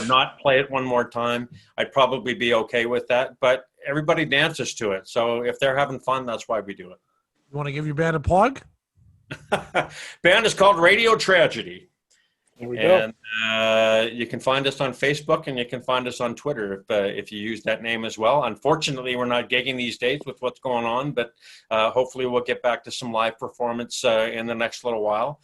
not play it one more time, I'd probably be okay with that. But everybody dances to it. So if they're having fun, that's why we do it. You want to give your band a plug? Band is called Radio Tragedy. There we go. And you can find us on Facebook and you can find us on Twitter if you use that name as well. Unfortunately, we're not gigging these days with what's going on, but hopefully we'll get back to some live performance in the next little while.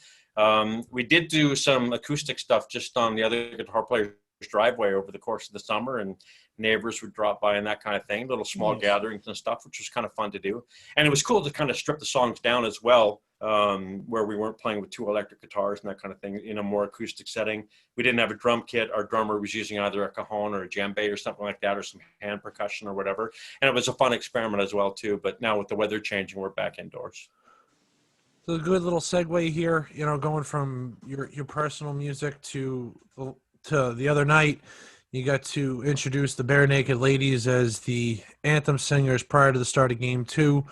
We did do some acoustic stuff just on the other guitar player's driveway over the course of the summer, and neighbors would drop by and that kind of thing, little small gatherings and stuff, which was kind of fun to do. And it was cool to kind of strip the songs down as well, where we weren't playing with 2 electric guitars and that kind of thing in a more acoustic setting. We didn't have a drum kit. Our drummer was using either a cajon or a djembe or something like that, or some hand percussion or whatever. And it was a fun experiment as well too. But now with the weather changing, we're back indoors. So a good little segue here, going from your personal music to the other night, you got to introduce the Bare Naked Ladies as the anthem singers prior to the start of Game 2.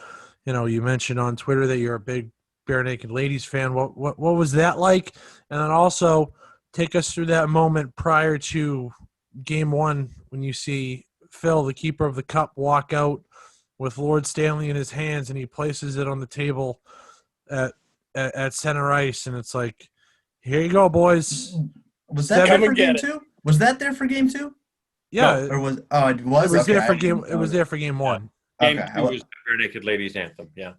You mentioned on Twitter that you're a big Bare Naked Ladies fan. What was that like? And then also take us through that moment prior to Game 1 when you see Phil, the keeper of the cup, walk out with Lord Stanley in his hands, and he places it on the table at center ice, and it's like, here you go, boys. Was that there for Game 2? Was that there for Game 2? Yeah. No, or was it was? It was okay, there for game. It was there for Game 1. Game 2 was the Bare Naked Ladies anthem. Yeah.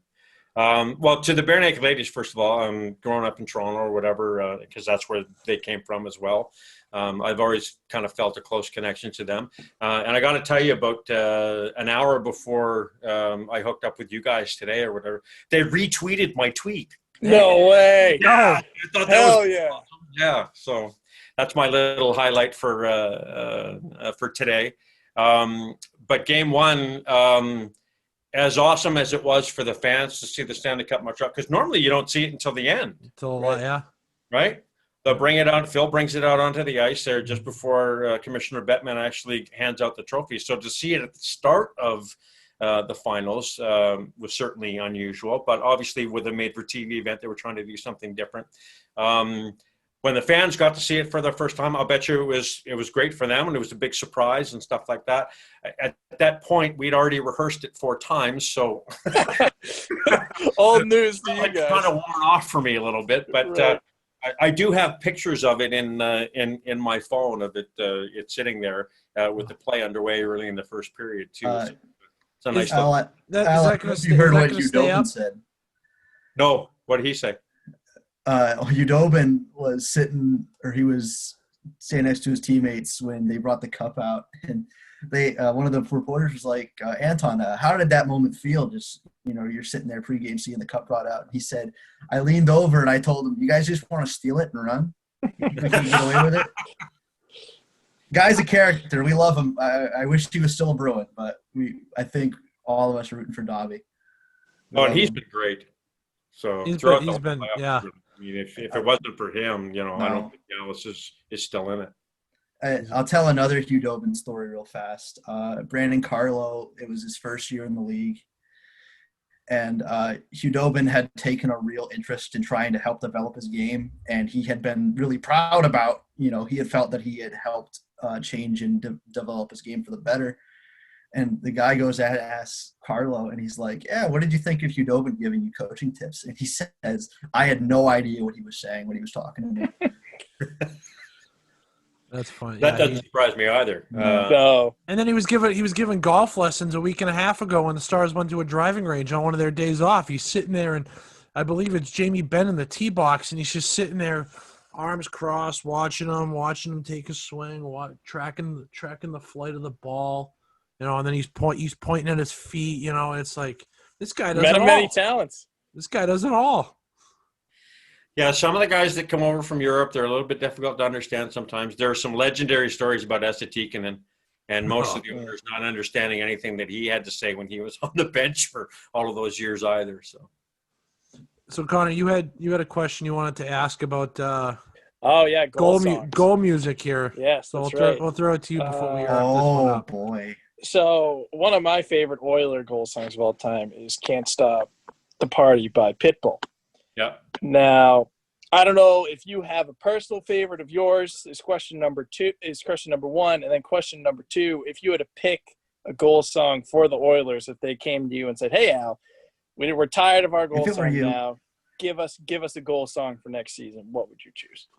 Well, to the Bare Naked Ladies, first of all, growing up in Toronto or whatever, because that's where they came from as well. I've always kind of felt a close connection to them. And I got to tell you, about an hour before I hooked up with you guys today or whatever, they retweeted my tweet. No way. Yeah, I thought that Hell was yeah. awesome. Yeah, so that's my little highlight for today. But Game 1, as awesome as it was for the fans to see the Stanley Cup march up, because normally you don't see it until the end. Yeah. Right? They'll bring it out. Phil brings it out onto the ice there just before Commissioner Bettman actually hands out the trophy. So to see it at the start of the finals was certainly unusual. But obviously, with a made-for-TV event, they were trying to do something different. When the fans got to see it for the first time, I'll bet you it was great for them, and it was a big surprise and stuff like that. At that point, we'd already rehearsed it 4 times, so old news to you it's guys. kind of worn off for me a little bit. But Right. I do have pictures of it in my phone of it. It's sitting there with the play underway early in the first period too. It's a nice. You heard what Udobin said. No, what did he say? Udobin was he was standing next to his teammates when they brought the cup out, and one of the reporters was like, Anton, how did that moment feel? Just, you're sitting there pregame seeing the cup brought out. And he said, I leaned over and I told him, you guys just want to steal it and run? You can get away with it? Guy's a character. We love him. I wish he was still a Bruin, but I think all of us are rooting for Dobby. Oh, and he's been great. So he's been yeah. I mean, if it wasn't for him, I don't think Dallas is still in it. I'll tell another Hugh Dobin story real fast. Brandon Carlo, it was his first year in the league. And Hugh Dobin had taken a real interest in trying to help develop his game. And he had been really proud about, he had felt that he had helped change and develop his game for the better. And the guy goes and asks Carlo, and he's like, yeah, what did you think of Hugh Dobin giving you coaching tips? And he says, I had no idea what he was saying when he was talking to me. That's funny. That doesn't surprise me either. No. And then he was given golf lessons a week and a half ago when the Stars went to a driving range on one of their days off. He's sitting there, and I believe it's Jamie Benn in the tee box, and he's just sitting there, arms crossed, watching him take a swing, tracking the flight of the ball. And then he's pointing at his feet. It's like, this guy does it all. Many talents. This guy does it all. Yeah, some of the guys that come over from Europe, they're a little bit difficult to understand sometimes. There are some legendary stories about Esa Tikkanen, and most of the owners not understanding anything that he had to say when he was on the bench for all of those years either. So Connor, you had a question you wanted to ask about goal music here. Yes, so that's we'll throw it to you before we wrap this one up. Oh boy. So one of my favorite Oiler goal songs of all time is Can't Stop the Party by Pitbull. Yeah. Now, I don't know if you have a personal favorite of yours. Is question number one, and then question number two: if you had to pick a goal song for the Oilers, if they came to you and said, "Hey, Al, we're tired of our goal song now. Give us a goal song for next season," what would you choose?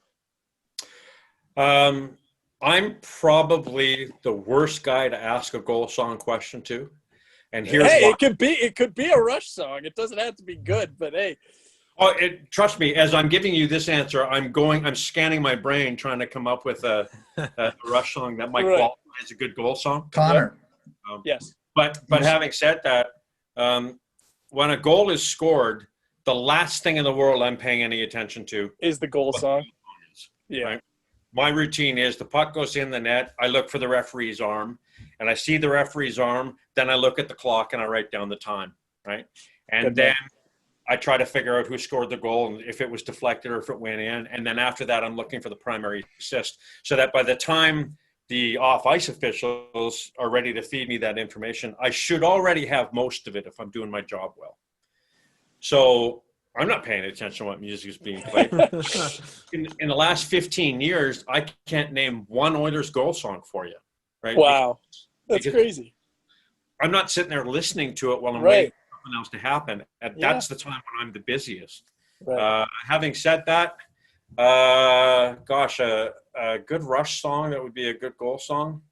I'm probably the worst guy to ask a goal song question to, and here's why. It could be a Rush song. It doesn't have to be good, but hey. Oh, trust me. As I'm giving you this answer, I'm scanning my brain trying to come up with a Rush song that might qualify as a good goal song. Connor. Yes. But having said that, when a goal is scored, the last thing in the world I'm paying any attention to is the goal song. Yeah. Right? My routine is the puck goes in the net. I look for the referee's arm, and I see the referee's arm. Then I look at the clock and I write down the time. Right, and then I try to figure out who scored the goal and if it was deflected or if it went in. And then after that, I'm looking for the primary assist, so that by the time the off-ice officials are ready to feed me that information, I should already have most of it if I'm doing my job well. So I'm not paying attention to what music is being played. in the last 15 years, I can't name one Oilers goal song for you. Right? Wow. That's crazy. I'm not sitting there listening to it while I'm waiting for something else to happen. And that's the time when I'm the busiest. Right. Having said that, a good Rush song that would be a good goal song.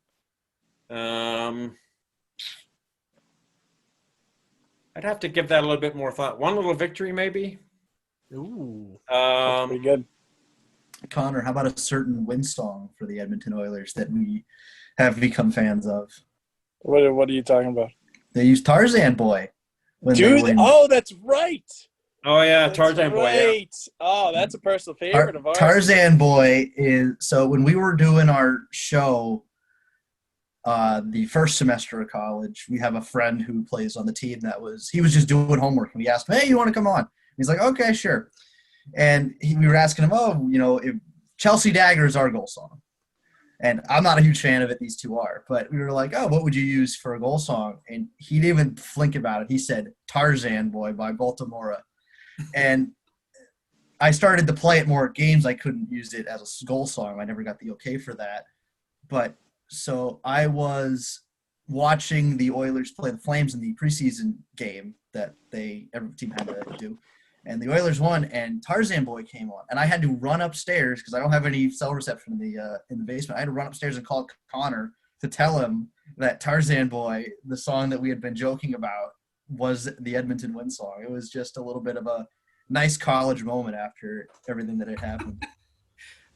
I'd have to give that a little bit more thought. One Little Victory, maybe. Ooh, that's pretty good. Connor, how about a certain win song for the Edmonton Oilers that we have become fans of? What are you talking about? They use Tarzan Boy. Dude, oh, that's right. Oh, yeah, Tarzan Boy. Yeah. Oh, that's a personal favorite of ours. Tarzan Boy is – so when we were doing our show the first semester of college, we have a friend who plays on the team he was just doing homework. And we asked him, hey, you want to come on? And he's like, okay, sure. And we were asking him, if Chelsea Dagger is our goal song. And I'm not a huge fan of it. These two are. But we were like, oh, what would you use for a goal song? And he didn't even think about it. He said Tarzan Boy by Baltimore. And I started to play it more at games. I couldn't use it as a goal song. I never got the okay for that. But so I was watching the Oilers play the Flames in the preseason game that every team had to do. And the Oilers won, and Tarzan Boy came on. And I had to run upstairs because I don't have any cell reception in the basement. I had to run upstairs and call Connor to tell him that Tarzan Boy, the song that we had been joking about, was the Edmonton win song. It was just a little bit of a nice college moment after everything that had happened.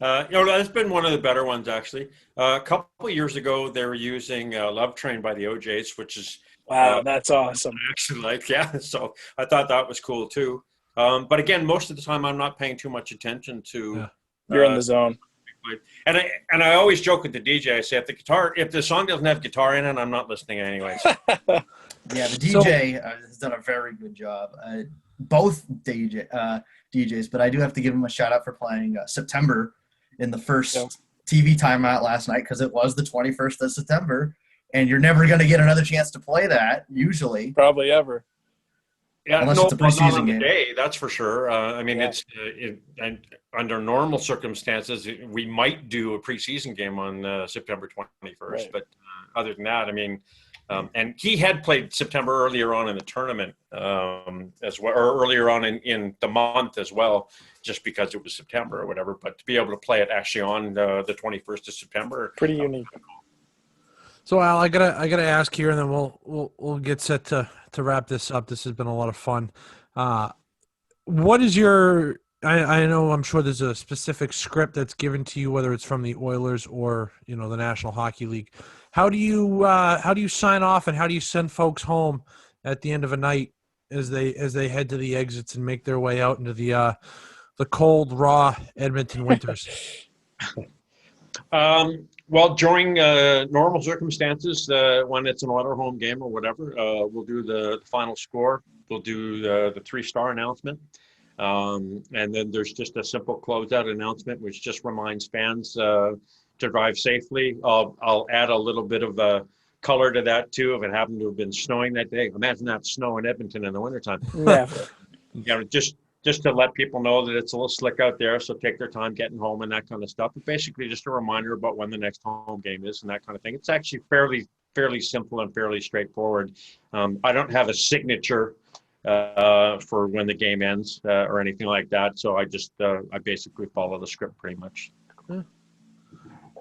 That's been one of the better ones, actually. A couple of years ago, they were using Love Train by the OJs, which is wow, that's awesome. I actually like, so I thought that was cool too. But again, most of the time, I'm not paying too much attention to. Yeah. You're in the zone. And I always joke with the DJ. I say if the song doesn't have guitar in it, I'm not listening anyways. Yeah, the DJ has done a very good job. Both DJs, but I do have to give him a shout out for playing September in the first TV timeout last night because it was the 21st of September, and you're never going to get another chance to play that usually. Probably ever. Yeah, unless it's a preseason game. Day, that's for sure. It's under normal circumstances, we might do a preseason game on September 21st, but other than that, and he had played September earlier on in the tournament as well, or earlier on in the month as well, just because it was September or whatever. But to be able to play it actually on the 21st of September, pretty unique. So Al, I gotta ask here, and then we'll get set to wrap this up. This has been a lot of fun. What is your? I know I'm sure there's a specific script that's given to you, whether it's from the Oilers or the National Hockey League. How do you sign off, and how do you send folks home at the end of a night as they head to the exits and make their way out into the cold, raw Edmonton winters? Well, during normal circumstances, when it's an Oiler home game or whatever, we'll do the final score. We'll do the 3-star announcement. And then there's just a simple closeout announcement, which just reminds fans to drive safely. I'll add a little bit of color to that, too, if it happened to have been snowing that day. Imagine that snow in Edmonton in the wintertime. Yeah. Just just to let people know that it's a little slick out there, so take their time getting home and that kind of stuff. But basically just a reminder about when the next home game is and that kind of thing. It's actually fairly simple and fairly straightforward. I don't have a signature for when the game ends or anything like that. So I basically follow the script pretty much.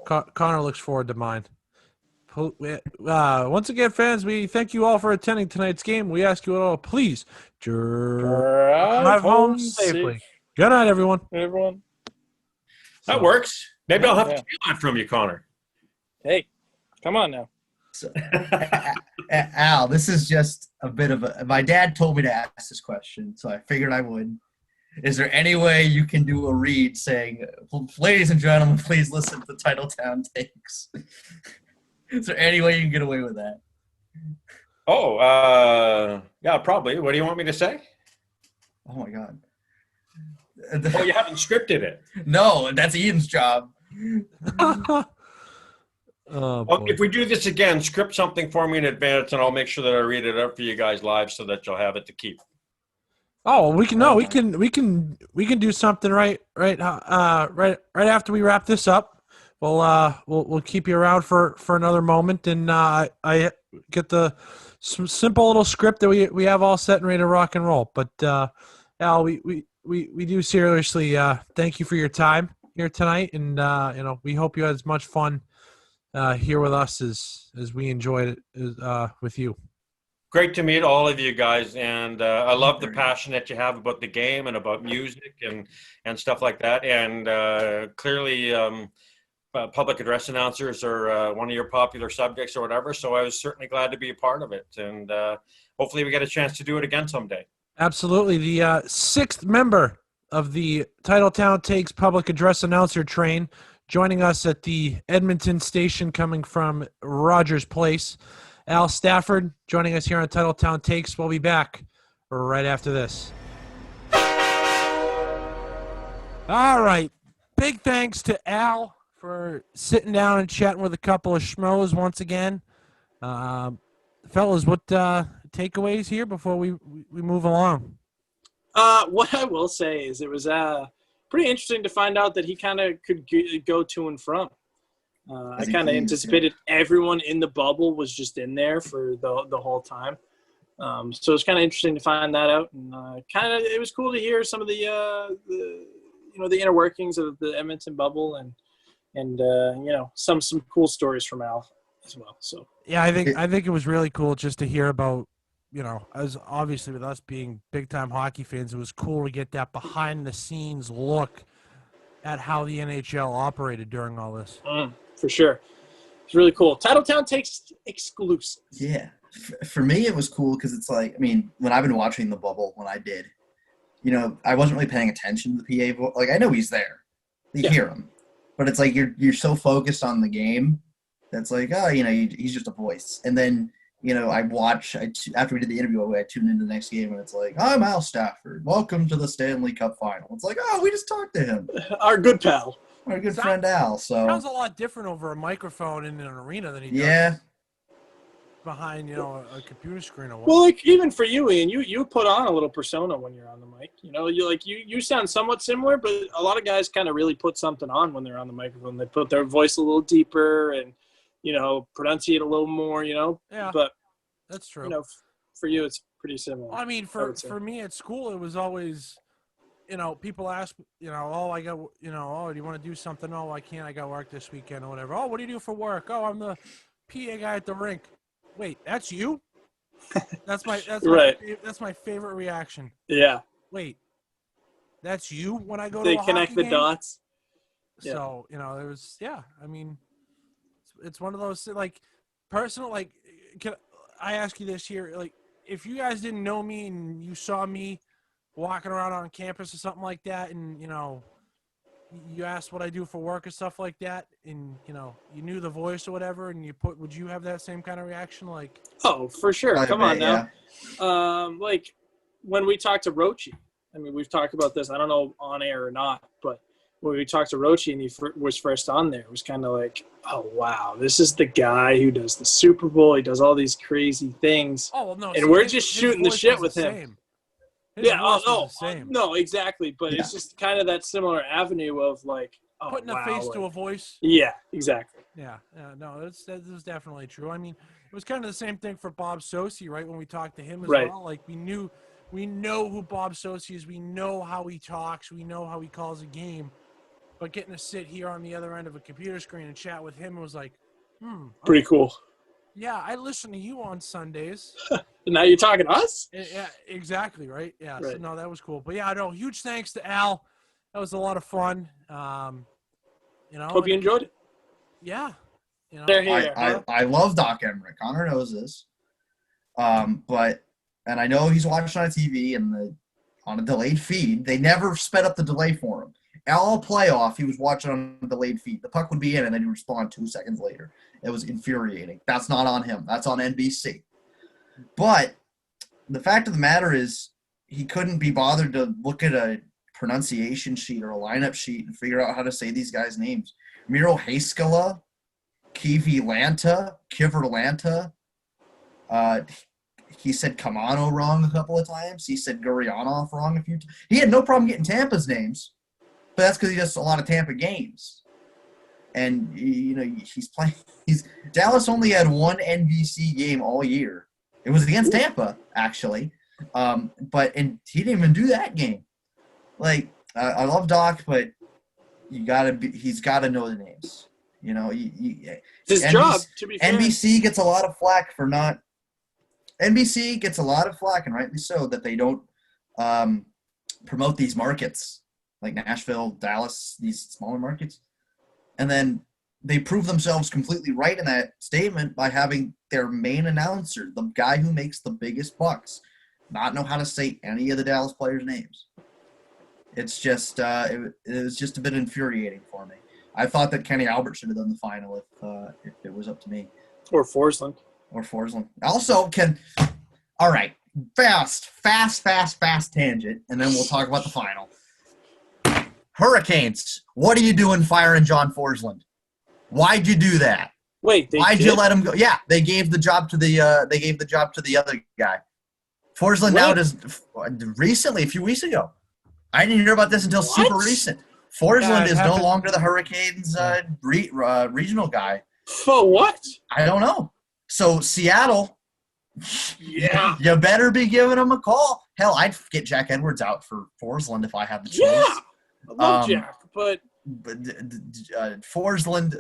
Connor looks forward to mine. Once again, fans, we thank you all for attending tonight's game. We ask you all, please drive home safely. Good night, everyone. Everyone. That works. Maybe I'll have Yeah. to steal that from you, Connor. Hey, come on now. So, Al, this is just a bit of a. My dad told me to ask this question, so I figured I would. Is there any way you can do a read saying, "Ladies and gentlemen, please listen to Titletown Takes"? Is there any way you can get away with that? Oh, yeah, probably. What do you want me to say? Oh my God. Oh, you haven't scripted it. No, that's Ian's job. Oh, Well, boy. if we do this again, script something for me in advance, and I'll make sure that I read it out for you guys live so that you'll have it to keep. Oh, we can do something right after we wrap this up. We'll keep you around for another moment, and I get the simple little script that we have all set and ready to rock and roll. But Al, we do seriously thank you for your time here tonight, and we hope you had as much fun here with us as we enjoyed it with you. Great to meet all of you guys, and I love the passion that you have about the game and about music and stuff like that. And clearly, public address announcers are one of your popular subjects or whatever. So I was certainly glad to be a part of it, and hopefully we get a chance to do it again someday. Absolutely, the sixth member of the Titletown Takes public address announcer train, joining us at the Edmonton station, coming from Rogers Place. Al Stafford joining us here on Titletown Takes. We'll be back right after this. All right. Big thanks to Al for sitting down and chatting with a couple of schmoes once again. Fellas, what takeaways here before we move along? What I will say is it was pretty interesting to find out that he kind of could go to and from. I kind of anticipated everyone in the bubble was just in there for the whole time. So it's kind of interesting to find that out, and it was cool to hear some of the inner workings of the Edmonton bubble and some cool stories from Al as well. So yeah, I think it was really cool just to hear about, as obviously with us being big time hockey fans, it was cool to get that behind the scenes look at how the NHL operated during all this. For sure. It's really cool. Titletown Takes exclusive. Yeah. For me, it was cool because it's like, I mean, when I've been watching the bubble, when I did, I wasn't really paying attention to the PA. Like, I know he's there. You hear him. But it's like you're so focused on the game that's like, he's just a voice. And then, after we did the interview, I tuned into the next game, and it's like, I'm Al Stafford. Welcome to the Stanley Cup Final. It's like, we just talked to him. Our good pal. Our good friend Al. So sounds a lot different over a microphone in an arena than he does behind a computer screen or what. Well, like even for you, Ian, you put on a little persona when you're on the mic. You sound somewhat similar, but a lot of guys kind of really put something on when they're on the microphone. They put their voice a little deeper and pronunciate a little more. Yeah, but that's true. For you, it's pretty similar. I mean, for me at school, it was always. People ask, I got, do you want to do something? Oh, I can't. I got work this weekend or whatever. Oh, what do you do for work? Oh, I'm the PA guy at the rink. Wait, that's you? That's my favorite reaction. Yeah. Wait, that's you when I go they to a connect hockey the game? dots. So, there was, I mean, it's one of those, like, personal, like, I ask you this here, like, if you guys didn't know me and you saw me walking around on campus or something like that, and you asked what I do for work or stuff like that, and you knew the voice or whatever, and would you have that same kind of reaction? Like, oh, for sure. Come on now. Like when we talked to Rochi, I mean, we've talked about this. I don't know on air or not, but when we talked to Rochi and he was first on there, it was kind of like, oh wow, this is the guy who does the Super Bowl. He does all these crazy things. oh well, no, and we're just shooting the shit with him. Same. His Yeah, voice was the same. no, exactly. But Yeah. it's just kind of that similar avenue of like, oh, Putting wow, a face to like- a voice. Yeah, exactly. Yeah, no, that is definitely true. I mean, it was kind of the same thing for Bob Sosi, right? When we talked to him as Right. well, like we know who Bob Sosi is. We know how he talks. We know how he calls a game. But getting to sit here on the other end of a computer screen and chat with him was like, Pretty cool. yeah, I listen to you on Sundays. And now you're talking to us? Yeah, exactly, right? Yeah, so Right. no, that was cool. But yeah, no, huge thanks to Al. That was a lot of fun. Hope you enjoyed it. Yeah. They're here. huh? I love Doc Emmerich. Connor knows this. But I know he's watching on TV and on a delayed feed. They never sped up the delay for him. All playoff, he was watching on a delayed feed. The puck would be in, and then he'd respond 2 seconds later. It was infuriating. That's not on him. That's on NBC. But the fact of the matter is he couldn't be bothered to look at a pronunciation sheet or a lineup sheet and figure out how to say these guys' names. Miro Heiskala, Kivilanta, Kiverlanta. He said Kamano wrong a couple of times. He said Gurionov wrong a few times. He had no problem getting Tampa's names, but that's because he does a lot of Tampa games. And he's playing. Dallas only had one NBC game all year. It was against Tampa, actually, but he didn't even do that game. Like I love Doc, but he's got to know the names. It's his job, to be fair. NBC gets a lot of flack for not. NBC gets a lot of flack, and rightly so, that they don't promote these markets like Nashville, Dallas, these smaller markets. And then they prove themselves completely right in that statement by having their main announcer, the guy who makes the biggest bucks, not know how to say any of the Dallas players' names. It's just it was just a bit infuriating for me. I thought that Kenny Albert should have done the final if it was up to me. Or Forsland. Also, all right, fast tangent, and then we'll talk about the final. Hurricanes, what are you doing firing John Forsland? Why'd you do that? Wait, Why'd you let him go? Yeah, they gave the job to the other guy. Forsland now does recently, a few weeks ago. I didn't hear about this until super recent. Forsland is no longer the Hurricanes regional guy. For what? I don't know. So Seattle, Yeah. you better be giving him a call. Hell, I'd get Jack Edwards out for Forsland if I had the choice. Yeah. I love Jack, but Forsland,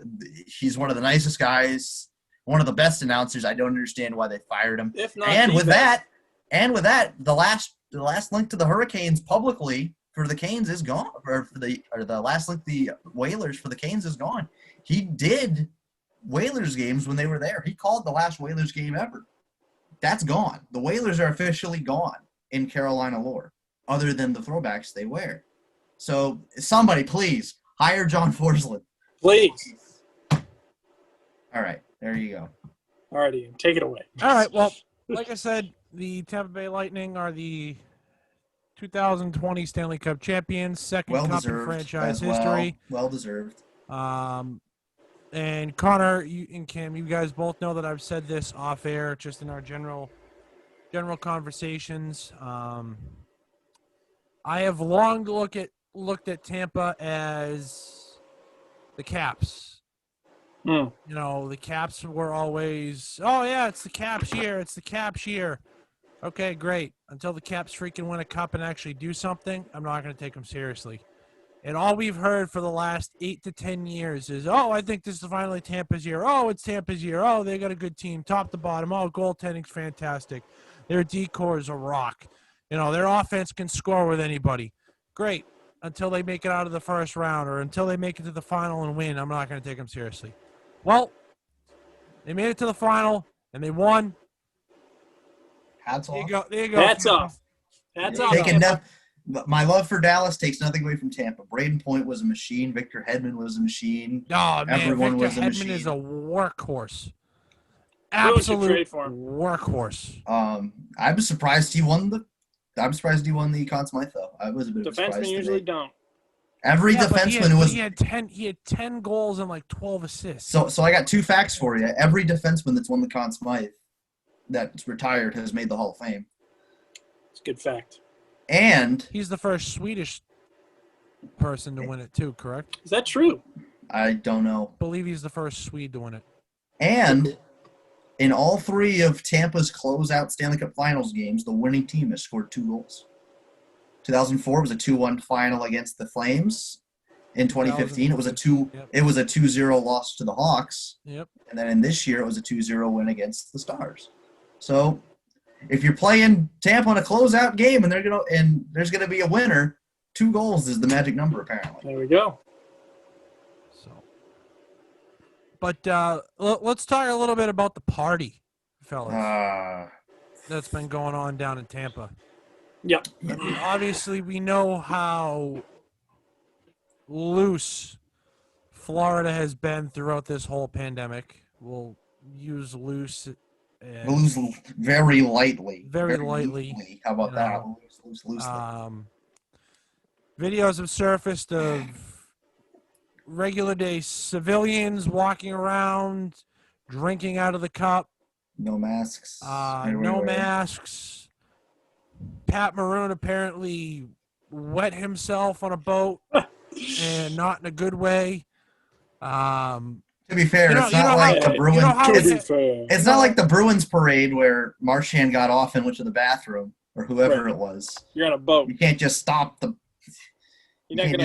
he's one of the nicest guys, one of the best announcers. I don't understand why they fired him. if not, And the with best. that, the last link to the Hurricanes publicly for the Canes is gone, or the last link to the Whalers for the Canes is gone. He did Whalers games when they were there. He called the last Whalers game ever. That's gone. The Whalers are officially gone in Carolina lore, other than the throwbacks they wear. So somebody, please, hire John Forsland. Please. All right, there you go. All right, Ian, take it away. All right. Well, like I said, the Tampa Bay Lightning are the 2020 Stanley Cup champions, second Well cup in deserved franchise as well. history. Well deserved. And Connor and Cam, you guys both know that I've said this off air, just in our general conversations. I have long looked at Tampa as the Caps. Hmm. The Caps were always, oh yeah, it's the Caps year. It's the Caps year. Okay, great. Until the Caps freaking win a cup and actually do something, I'm not going to take them seriously. And all we've heard for the last 8 to 10 years is, oh, I think this is finally Tampa's year. Oh, it's Tampa's year. Oh, they got a good team, top to bottom. Oh, goaltending's fantastic. Their decor is a rock. Their offense can score with anybody. Great. Until they make it out of the first round or until they make it to the final and win, I'm not going to take them seriously. Well, they made it to the final and they won. Hats off. There you go. Hats Tampa. off. Hats off. Taking my love for Dallas takes nothing away from Tampa. Braden Point was a machine. Victor Hedman was a machine. Oh, man, Everyone Victor was a Hedman machine. is a workhorse. Bruins should Absolute trade for him. workhorse. I'm surprised he won the Conn Smythe though. I was a bit surprised. Defensemen usually don't. Every Yeah, but defenseman was. He had 10 goals and like 12 assists. So I got 2 facts for you. Every defenseman that's won the Conn Smythe that's retired has made the Hall of Fame. It's a good fact. And He's the first Swedish person to win it too, correct? Is that true? I don't know. I believe he's the first Swede to win it. And in all 3 of Tampa's closeout Stanley Cup Finals games, the winning team has scored 2 goals. 2004 was a 2-1 final against the Flames. In 2015, it was a 2-0 loss to the Hawks. Yep. And then in this year, it was a 2-0 win against the Stars. So, if you're playing Tampa in a closeout game and there's gonna be a winner, 2 goals is the magic number apparently. There we go. So, but let's talk a little bit about the party, fellas. That's been going on down in Tampa. Yep. I mean, obviously, we know how loose Florida has been throughout this whole pandemic. We'll use loose. We'll lose very lightly. Very lightly. How about that? know, Loosely. Videos have surfaced of regular day civilians walking around, drinking out of the cup. No masks. No masks. Pat Maroon apparently wet himself on a boat, and not in a good way. To be fair, it's not like the Bruins. It's not like the Bruins parade where Marchand got off and went to the bathroom, or whoever it was. You're on a boat. You can't just stop the. You're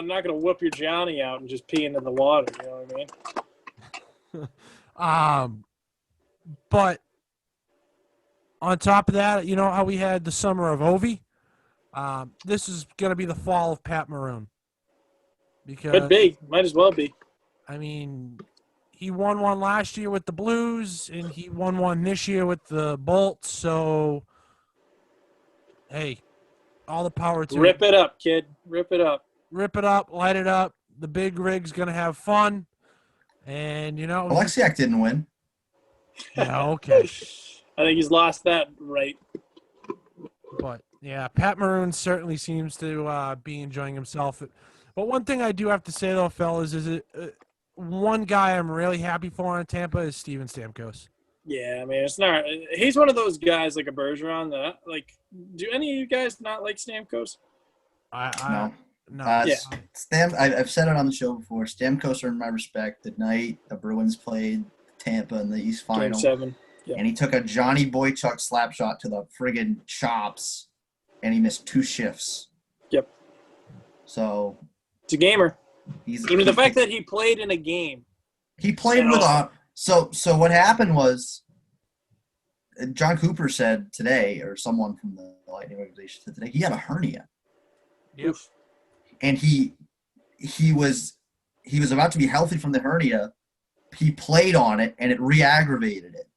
not gonna whoop your Johnny out and just pee into the water. You know what I mean? But on top of that, you know how we had the summer of Ovi? This is going to be the fall of Pat Maroon. Because, Could be. Might as well be. I mean, he won one last year with the Blues, and he won one this year with the Bolts. So, hey, all the power to Rip it up, kid. Rip it up. Rip it up, light it up. The big rig's going to have fun. And, you know. Alexiak didn't win. Yeah, okay. I think he's lost that right. But, yeah, Pat Maroon certainly seems to be enjoying himself. But one thing I do have to say, though, fellas, is one guy I'm really happy for in Tampa is Steven Stamkos. Yeah, I mean, it's not. He's one of those guys like a Bergeron that, like, do any of you guys not like Stamkos? No. Yeah. I've said it on the show before. Stamkos earned my respect the night the Bruins played Tampa in the East Final. Game 7. Yeah. And he took a Johnny Boychuk slap shot to the friggin' chops, and he missed 2 shifts. Yep. So it's a gamer. The fact that he played in a game. He played with a. So what happened was, John Cooper said today, or someone from the Lightning organization said today, he had a hernia. Yep. And he was about to be healthy from the hernia. He played on it, and it re-aggravated it.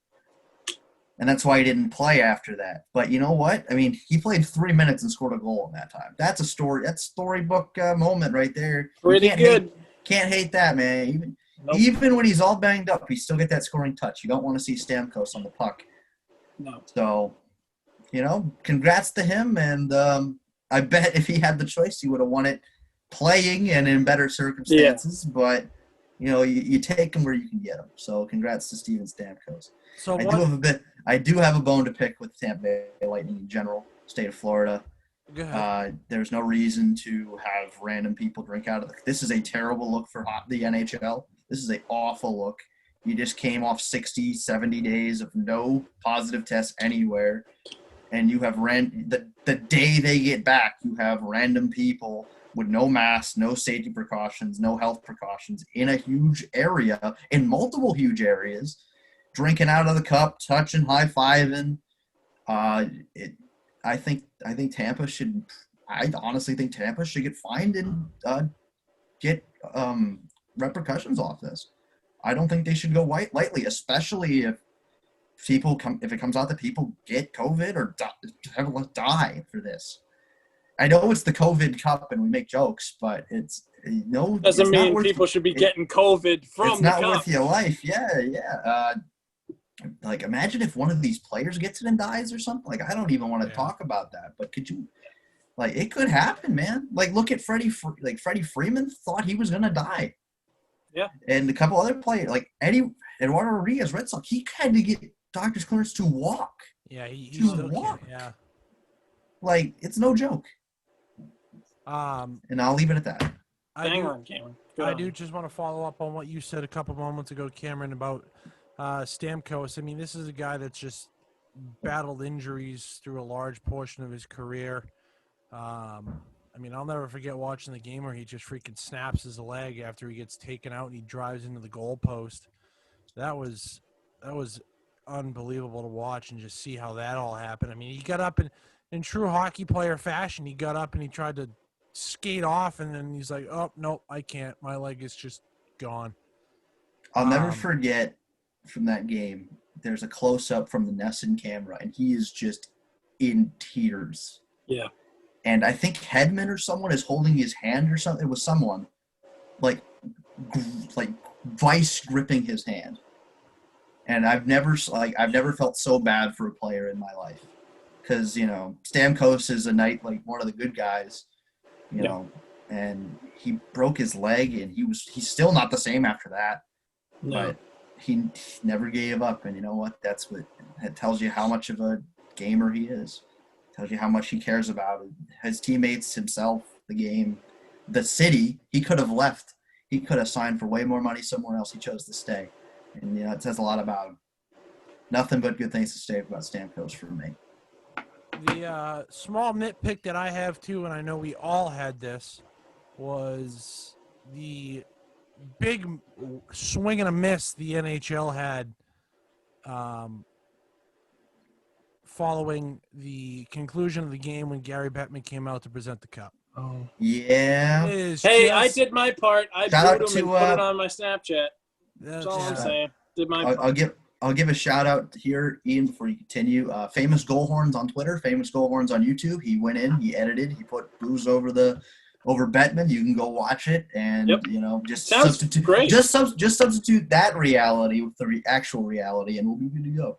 And that's why he didn't play after that. But you know what? I mean, he played 3 minutes and scored a goal in that time. That's a story. That's storybook moment right there. Pretty good. Can't hate that, man. Nope. Even when he's all banged up, he still get that scoring touch. You don't want to see Stamkos on the puck. No. So, congrats to him. And I bet if he had the choice, he would have won it playing and in better circumstances. Yeah. But, you take him where you can get him. So congrats to Steven Stamkos. So I do have a bone to pick with Tampa Bay Lightning in general, state of Florida. Go ahead. There's no reason to have random people drink out of the – this is a terrible look for the NHL. This is an awful look. You just came off 60, 70 days of no positive tests anywhere, and you have the day they get back, you have random people with no masks, no safety precautions, no health precautions in a huge area, in multiple huge areas, drinking out of the cup, touching, high-fiving. I honestly think Tampa should get fined and get repercussions off this. I don't think they should go lightly, especially if it comes out that people get COVID or die for this. I know it's the COVID Cup and we make jokes, but doesn't mean people should be getting COVID from the cup. It's not worth your life. Yeah. Imagine if one of these players gets it and dies or something. I don't even want to talk about that. But could you, it could happen, man. Look at Freddie. Freddie Freeman thought he was gonna die. Yeah. And a couple other players, Eduardo Rodriguez, Red Sox, he had to get doctor's clearance to walk. Yeah, he to walk. Yeah. Like, it's no joke. Um, And I'll leave it at that. Hang on, Cameron. Good I on do you. just want to follow up on what you said a couple moments ago, Cameron, about Stamkos. I mean, this is a guy that's just battled injuries through a large portion of his career. I mean, I'll never forget watching the game where he just freaking snaps his leg after he gets taken out and he drives into the goalpost. That was unbelievable to watch and just see how that all happened. I mean, he got up in true hockey player fashion. He got up and he tried to skate off, and then he's like, "Oh no, I can't. My leg is just gone." I'll never forget from that game. There's a close up from the Nesson camera, and he is just in tears. Yeah. And I think Hedman or someone is holding his hand or something. It was someone like vice gripping his hand. And I've never felt so bad for a player in my life, because Stamkos is one of the good guys, and he broke his leg, and he's still not the same after that. No. But he never gave up, and you know what? That tells you how much of a gamer he is. Tells you how much he cares about his teammates, himself, the game, the city. He could have left. He could have signed for way more money somewhere else. He chose to stay. And, it says a lot about him. Nothing but good things to say about Stamkos for me. The small nitpick that I have, too, and I know we all had this, was the big swing and a miss the NHL had following the conclusion of the game when Gary Bettman came out to present the cup. Oh. Yeah. Hey, I did my part. I Shout booed out him and to, put it on my Snapchat. That's all I'm saying. Did my part. I'll give a shout out here, Ian, before you continue. Famous Goalhorns on Twitter, Famous Goalhorns on YouTube. He went in, he edited, he put booze over Bettman. You can go watch it, and just Sounds substitute great. just substitute that reality with the actual reality, and we'll be good to go.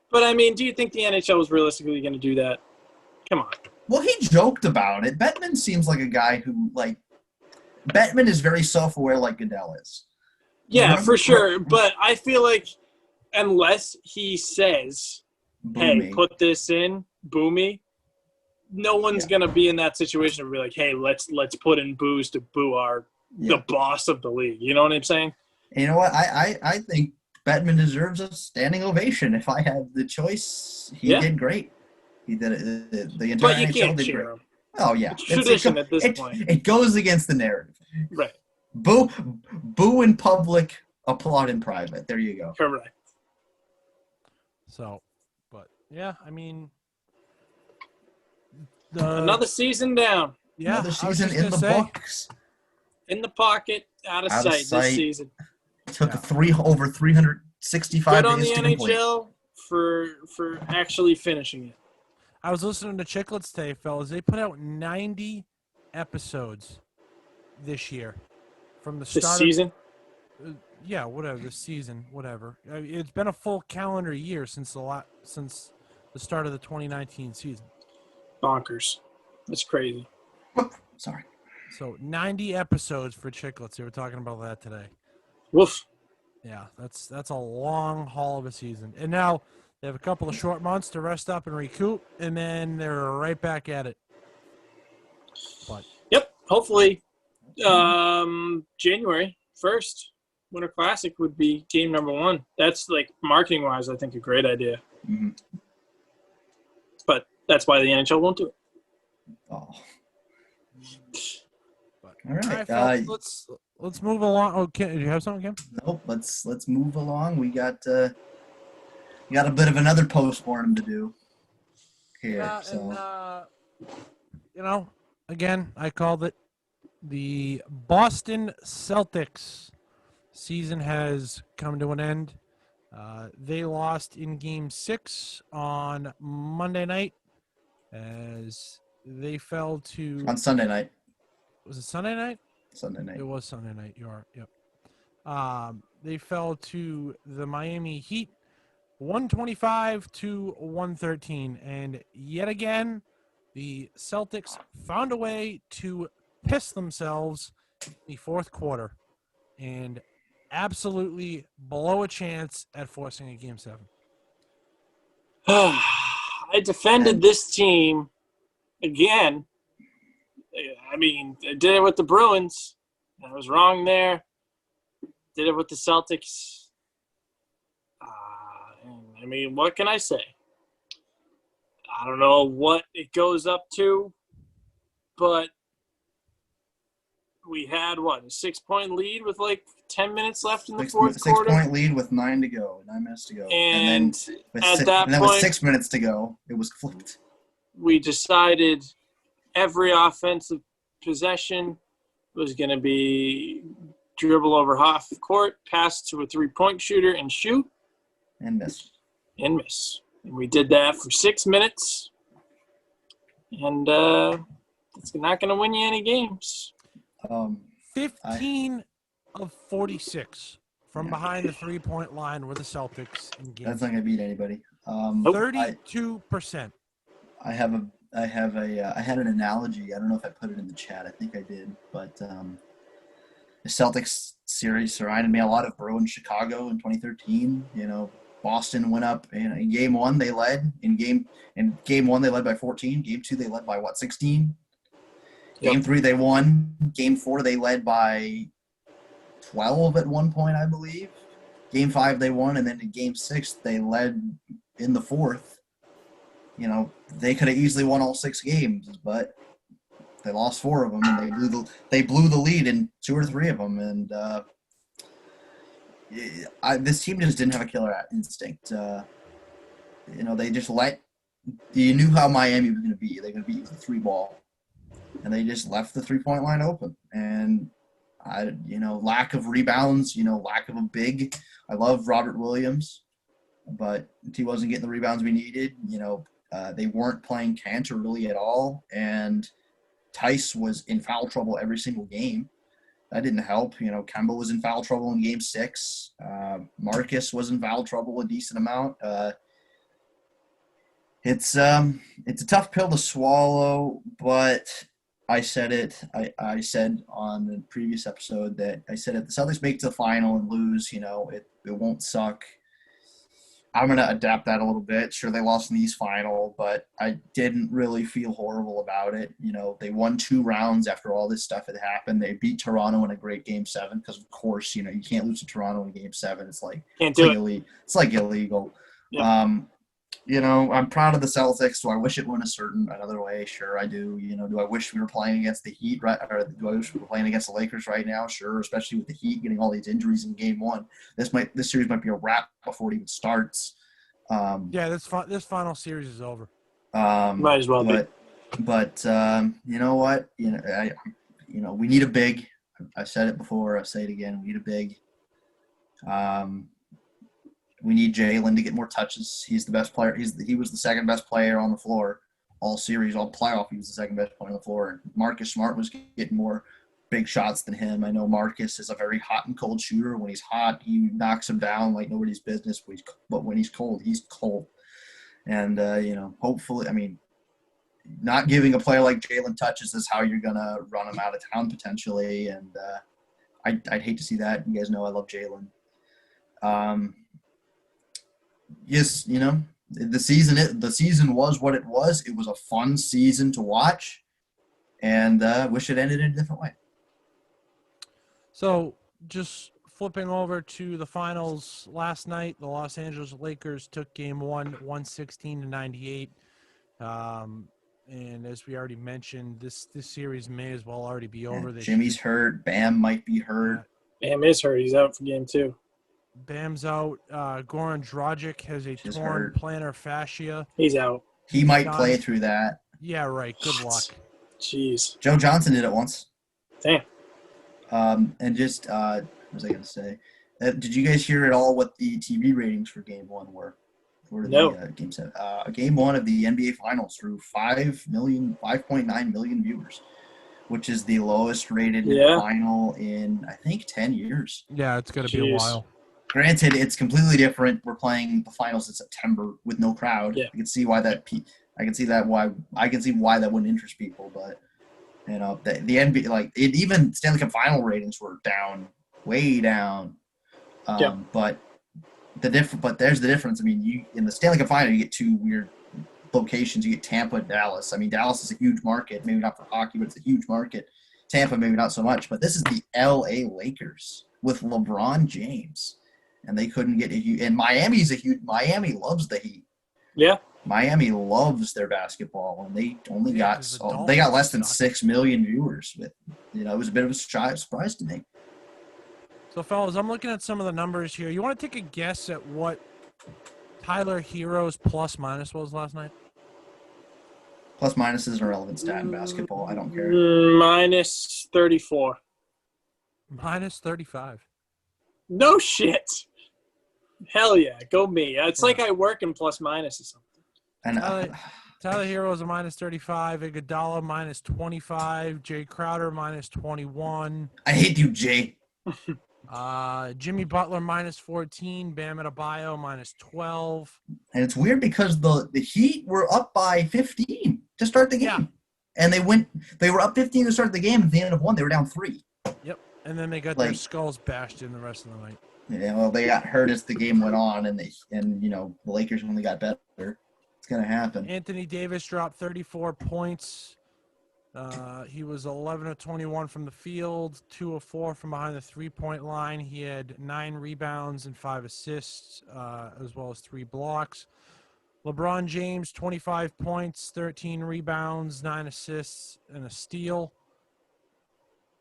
But I mean, do you think the NHL was realistically going to do that? Come on. Well, he joked about it. Bettman seems like a guy who Bettman is very self-aware, like Goodell is. Yeah, for sure. But I feel like unless he says, "Hey, put this in, boo me," no one's gonna be in that situation to be like, "Hey, let's put in booze to boo the boss of the league." You know what I'm saying? And you know what? I think Bettman deserves a standing ovation. If I had the choice, he did great. He did it. The entire But you NHL can't did cheer great. him. Oh yeah, It's tradition at this point. It goes against the narrative. Right. Boo in public, applaud in private. There you go. Correct. So, but yeah, I mean, Another season down. Yeah, another season in the books. In the pocket, out of sight this season. Took over 365 Good on days the to complete. NHL for actually finishing it. I was listening to Chicklets today, fellas. They put out 90 episodes this year from the start This season? Yeah, whatever, this season, whatever. It's been a full calendar year since the start of the 2019 season. Bonkers. That's crazy. Sorry. So 90 episodes for Chicklets. They were talking about that today. Woof. Yeah, that's a long haul of a season. And now they have a couple of short months to rest up and recoup, and then they're right back at it. But yep, hopefully January 1st, Winter Classic would be game number 1. That's, marketing-wise, I think a great idea. Mm-hmm. But that's why the NHL won't do it. Oh. But, all right. Folks, let's move along. Oh, do you have something, Kim? Nope. Let's move along. We got a bit of another postmortem to do here. Yeah, so. And again, I called it. The Boston Celtics season has come to an end. They lost in Game 6 on Monday night as they fell to... On Sunday night. Was it Sunday night? Sunday night. It was Sunday night. You are, yep. They fell to the Miami Heat, 125 to 113. And yet again, the Celtics found a way to piss themselves in the fourth quarter and absolutely blow a chance at forcing a Game 7. I defended this team again, I mean, I did it with the Bruins. I was wrong there. Did it with the Celtics. I mean, what can I say? I don't know what it goes up to, but we had, a 6-point lead with like 10 minutes left in the fourth quarter? 6-point lead with 9 minutes to go. And with at that point, with 6 minutes to go, it was flipped. We decided every offensive possession was going to be dribble over half court, pass to a 3-point shooter, and shoot. And miss. And miss. And we did that for 6 minutes. And it's not going to win you any games. 15 of 46 from behind the 3-point line were the Celtics in game. That's not going to beat anybody. 32%. I had an analogy. I don't know if I put it in the chat. I think I did. But the Celtics series reminded me a lot of Bruins Chicago in 2013. Boston went up in game one. They led in game one. They led by 14. Game two, they led by 16. Game three, they won. Game four, they led by 12 at one point, I believe. Game five, they won, and then in game six, they led in the fourth. They could have easily won all 6 games, but they lost 4 of them, and they blew the lead in 2 or 3 of them. And this team just didn't have a killer instinct. They just you knew how Miami was going to be. They're going to beat you with a 3-ball. And they just left the 3-point line open. And, lack of rebounds, lack of a big. I love Robert Williams, but he wasn't getting the rebounds we needed. They weren't playing Cantor really at all. And Tice was in foul trouble every single game. That didn't help. Kemba was in foul trouble in game 6. Marcus was in foul trouble a decent amount. It's a tough pill to swallow, but I said it. I said on the previous episode that I said if the Celtics make it to the final and lose, it won't suck. I'm going to adapt that a little bit. Sure, they lost in the East Final, but I didn't really feel horrible about it. They won 2 rounds after all this stuff had happened. They beat Toronto in a great Game 7 because, of course, you can't lose to Toronto in Game 7. It's like illegal. Yep. I'm proud of the Celtics. Do I wish it went another way? Sure, I do. Do I wish we were playing against the Heat, right? Or do I wish we were playing against the Lakers right now? Sure, especially with the Heat getting all these injuries in Game 1. This series might be a wrap before it even starts. This final series is over. Might as well be. But you know what? We need a big. I said it before. I'll say it again. We need a big. We need Jalen to get more touches. He's the best player. He was the second best player on the floor all series, all playoff. He was the second best player on the floor. Marcus Smart was getting more big shots than him. I know Marcus is a very hot and cold shooter. When he's hot, he knocks him down like nobody's business. But when he's cold, he's cold. And hopefully, not giving a player like Jalen touches is how you're gonna run him out of town potentially. And I'd hate to see that. You guys know I love Jalen. Yes, the season was what it was. It was a fun season to watch, and wish it ended in a different way. So, just flipping over to the finals last night, the Los Angeles Lakers took Game 1, 116-98. And as we already mentioned, this series may as well already be over. Jimmy's hurt. Bam might be hurt. Bam is hurt. He's out for Game 2. Bam's out. Goran Dragic has a torn plantar fascia. He's out. He might play through that. Yeah, right. Good luck. Jeez. Joe Johnson did it once. Damn. And just what was I going to say? Did you guys hear at all what the TV ratings for Game 1 were? No. Game 7. Game 1 of the NBA Finals drew 5.9 million viewers, which is the lowest rated final in, I think, 10 years. Yeah, it's going to be a while. Granted, it's completely different. We're playing the finals in September with no crowd. Yeah. I can see why that wouldn't interest people. But the NBA, even Stanley Cup Final ratings were down, way down. But there's the difference. In the Stanley Cup Final, you get 2 weird locations. You get Tampa, Dallas. I mean, Dallas is a huge market. Maybe not for hockey, but it's a huge market. Tampa, maybe not so much. But this is the L.A. Lakers with LeBron James, and they couldn't get a – and Miami's a huge – Miami loves the Heat. Yeah. Miami loves their basketball, and they only got – they got less than 6 million viewers. With, it was a bit of a surprise to me. So, fellas, I'm looking at some of the numbers here. You want to take a guess at what Tyler Hero's plus-minus was last night? Plus-minus is an irrelevant stat in basketball. I don't care. Minus 34. Minus 35. No shit. Hell yeah. Go me. It's like I work in plus-minus or something. And Tyler Hero's a minus 35. Iguodala minus 25. Jay Crowder minus 21. I hate you, Jay. Jimmy Butler minus 14, Bam Adebayo minus 12. And it's weird because the Heat were up by 15 to start the game. Yeah. And they were up 15 to start the game. At the end of one, they were down 3. Yep. And then they got their skulls bashed in the rest of the night. Yeah, well, they got hurt as the game went on, and the Lakers only got better. It's gonna happen. Anthony Davis dropped 34 points. He was 11 of 21 from the field, 2 of 4 from behind the three-point line. He had 9 rebounds and 5 assists, as well as 3 blocks. LeBron James, 25 points, 13 rebounds, 9 assists, and a steal.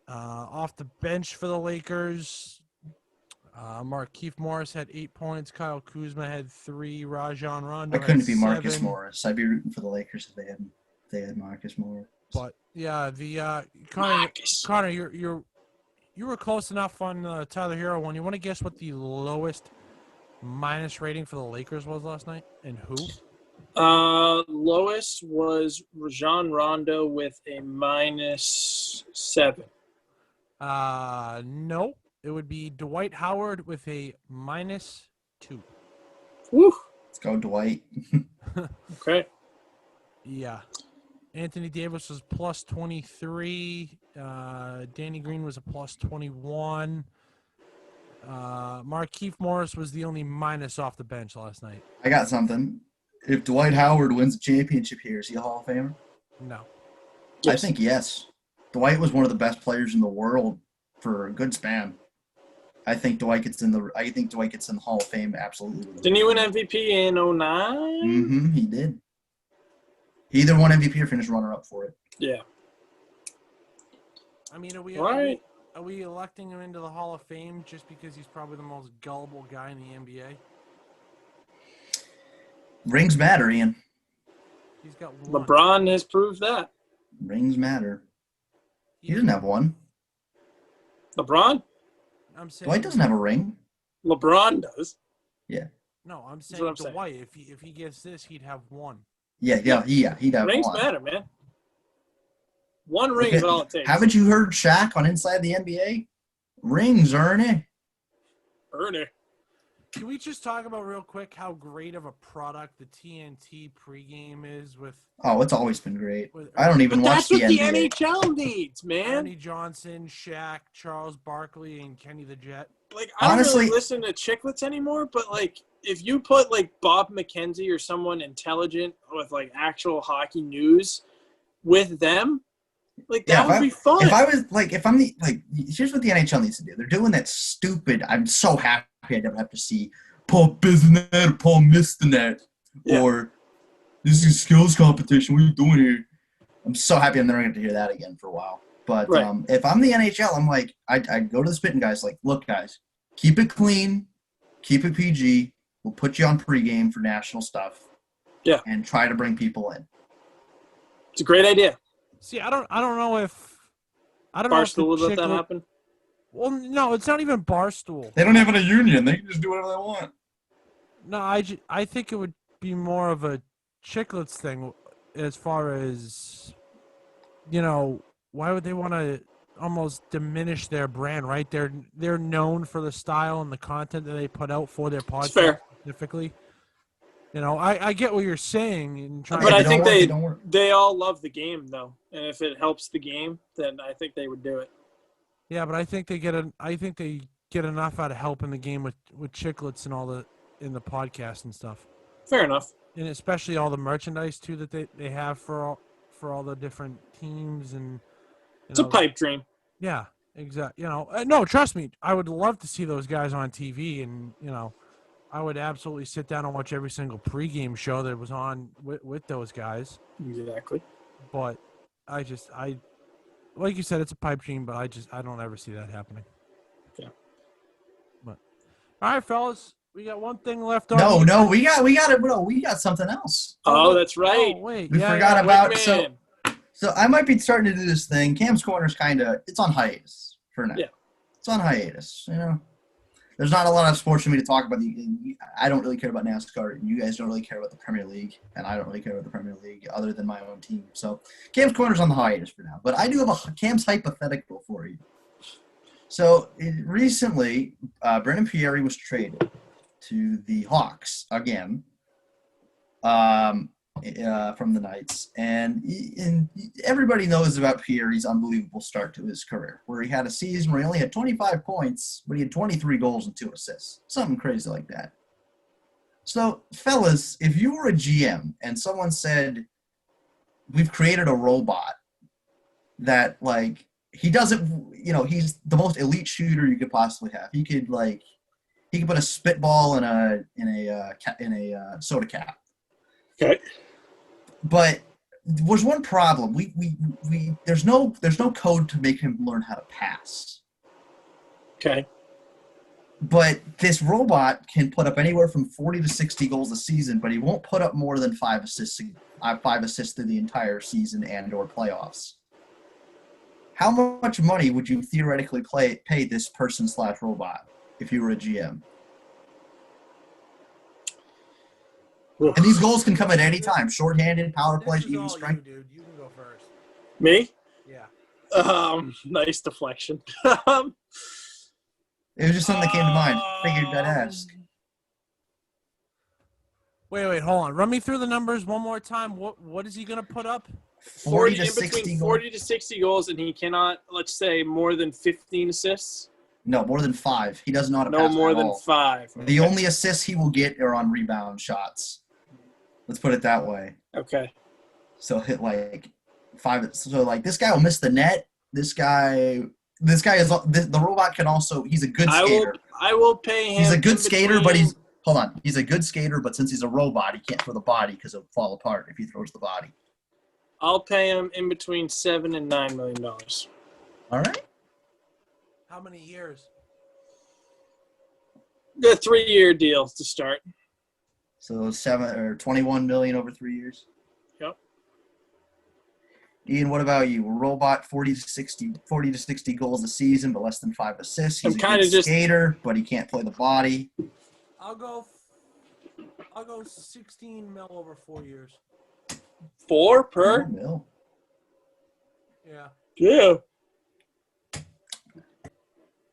Off the bench for the Lakers, Markieff Morris had 8 points. Kyle Kuzma had 3. Rajon Rondo I couldn't had be 7. Marcus Morris. I'd be rooting for the Lakers if they had Marcus Morris. But yeah, the Connor, you were close enough on Tyler Hero one. You want to guess what the lowest minus rating for the Lakers was last night, and who? Lowest was Rajon Rondo with a minus 7. No, it would be Dwight Howard with a minus 2. Woo. Let's go, Dwight. Okay. Yeah. Anthony Davis was plus 23. Danny Green was a plus 21. Markieff Morris was the only minus off the bench last night. I got something. If Dwight Howard wins a championship here, is he a Hall of Famer? No. Yes. I think yes. Dwight was one of the best players in the world for a good span. I think Dwight gets in the Hall of Fame absolutely. Didn't he win MVP in 09? Mm-hmm, he did. He either won MVP or finished runner-up for it. Yeah. I mean, are we electing him into the Hall of Fame just because he's probably the most gullible guy in the NBA? Rings matter, Ian. He's got one. LeBron has proved that. Rings matter. He doesn't have one. LeBron? I'm saying Dwight doesn't have a ring. LeBron does. Yeah. No, I'm saying Dwight. If he gets this, he'd have one. Yeah, he'd have Rings one. matter, man. One ring is all it takes. Haven't you heard Shaq on Inside the NBA? Rings, Ernie. Ernie. Can we just talk about real quick how great of a product the TNT pregame is with? Oh, it's always been great. I don't even watch the NBA. That's what the NHL needs, man. Ernie Johnson, Shaq, Charles Barkley, and Kenny the Jet. Like, I don't really listen to Chicklets anymore, but, like, if you put, like, Bob McKenzie or someone intelligent with, like, actual hockey news with them, like, that would be fun. Here's what the NHL needs to do. They're doing that stupid, I'm so happy I never have to see Paul Bizanet or Paul Mistanet or this is a skills competition. What are you doing here? I'm so happy I'm never going to hear that again for a while. But if I'm the NHL, I'm like, I'd go to the spitting guys like, look, guys, keep it clean, keep it PG. We'll put you on pregame for national stuff. Yeah. And try to bring people in. It's a great idea. See, I don't know if Barstool would let that happen. Well, no, it's not even Barstool. They don't have a union. They can just do whatever they want. No, I think it would be more of a Chicklets thing as far as, why would they want to almost diminish their brand, right? They're known for the style and the content that they put out for their podcast specifically. I get what you're saying. But I think they all love the game, though. And if it helps the game, then I think they would do it. Yeah, but I think they get enough out of helping the game with Chicklets and all in the podcast and stuff. Fair enough. and especially all the merchandise too that they have for all the different teams and It's a pipe dream. Yeah, exactly. No, trust me, I would love to see those guys on TV, and I would absolutely sit down and watch every single pregame show that was on with those guys. Exactly. But I like you said, it's a pipe dream, but I don't ever see that happening. Yeah. But all right, fellas, we got one thing left on. No, we got something else. Oh, that's right. Oh, wait, We forgot about Wait, man. So I might be starting to do this thing. Cam's Corner's it's on hiatus for now. Yeah. It's on hiatus. There's not a lot of sports for me to talk about. I don't really care about NASCAR, and you guys don't really care about the Premier League, and I don't really care about the Premier League other than my own team. So Cam's Corner's on the hiatus for now. But I do have a Cam's hypothetical for you. So recently, Brendan Pieri was traded to the Hawks again. From the Knights, and everybody knows about Pieri's unbelievable start to his career, where he had a season where he only had 25 points, but he had 23 goals and 2 assists, something crazy like that. So, fellas, if you were a GM and someone said, "We've created a robot that he doesn't, he's the most elite shooter you could possibly have. He could put a spitball in a soda cap." Okay. But there's one problem. There's no code to make him learn how to pass. Okay. But this robot can put up anywhere from 40 to 60 goals a season, but he won't put up more than 5 assists through the entire season and/or playoffs. How much money would you theoretically pay this person/robot if you were a GM? And these goals can come at any time. Shorthanded, power play, even strength. Dude, you can go first. Me? Yeah. Nice deflection. It was just something that came to mind. Figured I'd ask. Wait, hold on. Run me through the numbers one more time. What is he going to put up? 40 to in 60 between goals. 40 to 60 goals, and he cannot, let's say, more than 15 assists. No, more than 5. He doesn't know how to No pass more at than all. 5. The only assists he will get are on rebound shots. Let's put it that way. Okay. So hit 5. So this guy will miss the net. This guy is the robot can also. He's a good skater. I will pay him. He's a good skater, but he's a good skater, but since he's a robot, he can't throw the body because it'll fall apart if he throws the body. I'll pay him in between $7 and $9 million. All right. How many years? A 3-year deal to start. So 21 million over 3 years. Yep. Ian, what about you? A robot, 40 to 60 goals a season, but less than 5 assists. He's I'm a good skater, but he can't play the body. I'll go 16 mil over 4 years. 4 per? 4 mil. Yeah. Yeah.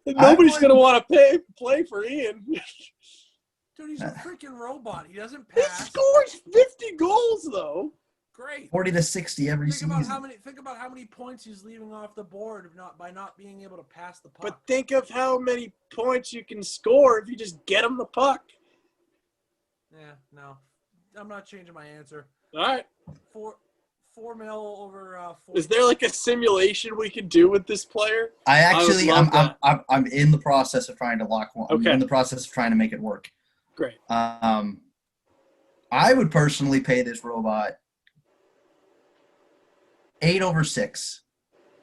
Nobody's going to want to play for Ian. Dude, he's a freaking robot. He doesn't He pass. scores 50 goals, though. Great. 40 to 60 every season. Think about how many points he's leaving off the board by not being able to pass the puck. But think of how many points you can score if you just get him the puck. Yeah, no. I'm not changing my answer. All right. 4 mil over 4. Is there a simulation we can do with this player? I'm in the process of trying to lock one. Okay. I'm in the process of trying to make it work. Great. I would personally pay this robot 8 over 6.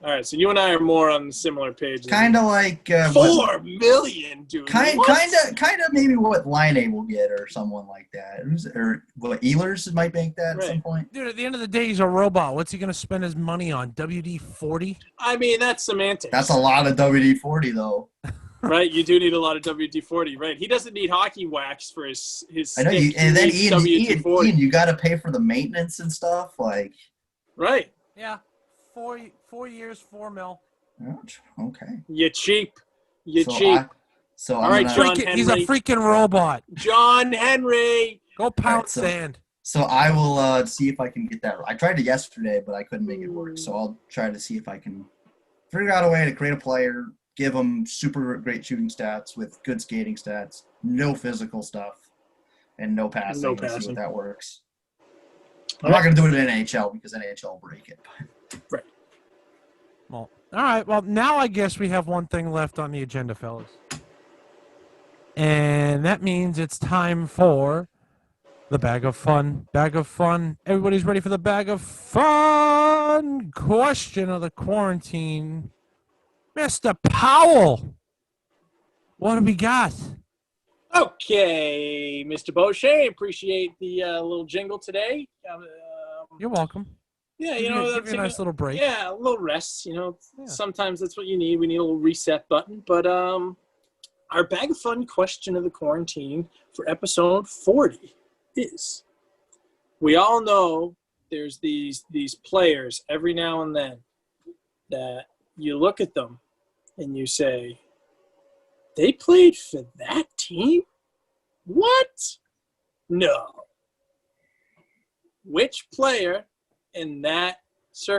All right, so you and I are more on the similar page. Kind of like $4 million, dude. Kind of maybe what Line will get or someone like that, or what Ehlers might make that at some point. Dude, at the end of the day, he's a robot. What's he gonna spend his money on? WD-40? I mean, that's semantics. That's a lot of WD-40 though. Right, you do need a lot of WD-40. Right, he doesn't need hockey wax for his. I know stick. and then He needs Ian, WD-40. you got to pay for the maintenance and stuff. Right. Yeah. 4 years, 4 mil. Okay. You cheap. All right, John He's Henry. a freaking robot. John Henry. Go pound sand. So I will see if I can get that. I tried it yesterday, but I couldn't make it work. So I'll try to see if I can figure out a way to create a player, give him super great shooting stats with good skating stats, no physical stuff, and no passing. No And see passing. what that works. I'm not going to do it in NHL because NHL will break it. Well, all right. Well, now I guess we have one thing left on the agenda, fellas. And that means it's time for the Bag of Fun. Bag of Fun. Everybody's ready for the Bag of Fun question of the quarantine. Mr. Powell, what do we got? Okay, Mr. Beauchesne, appreciate the little jingle today. You're welcome. Yeah, Give you a nice little break. Yeah, a little rest. Yeah. Sometimes that's what you need. We need a little reset button. But our Bag of Fun question of the quarantine for episode 40 is: we all know there's these players every now and then that you look at them and you say, they played for that team? What? No. Which player in that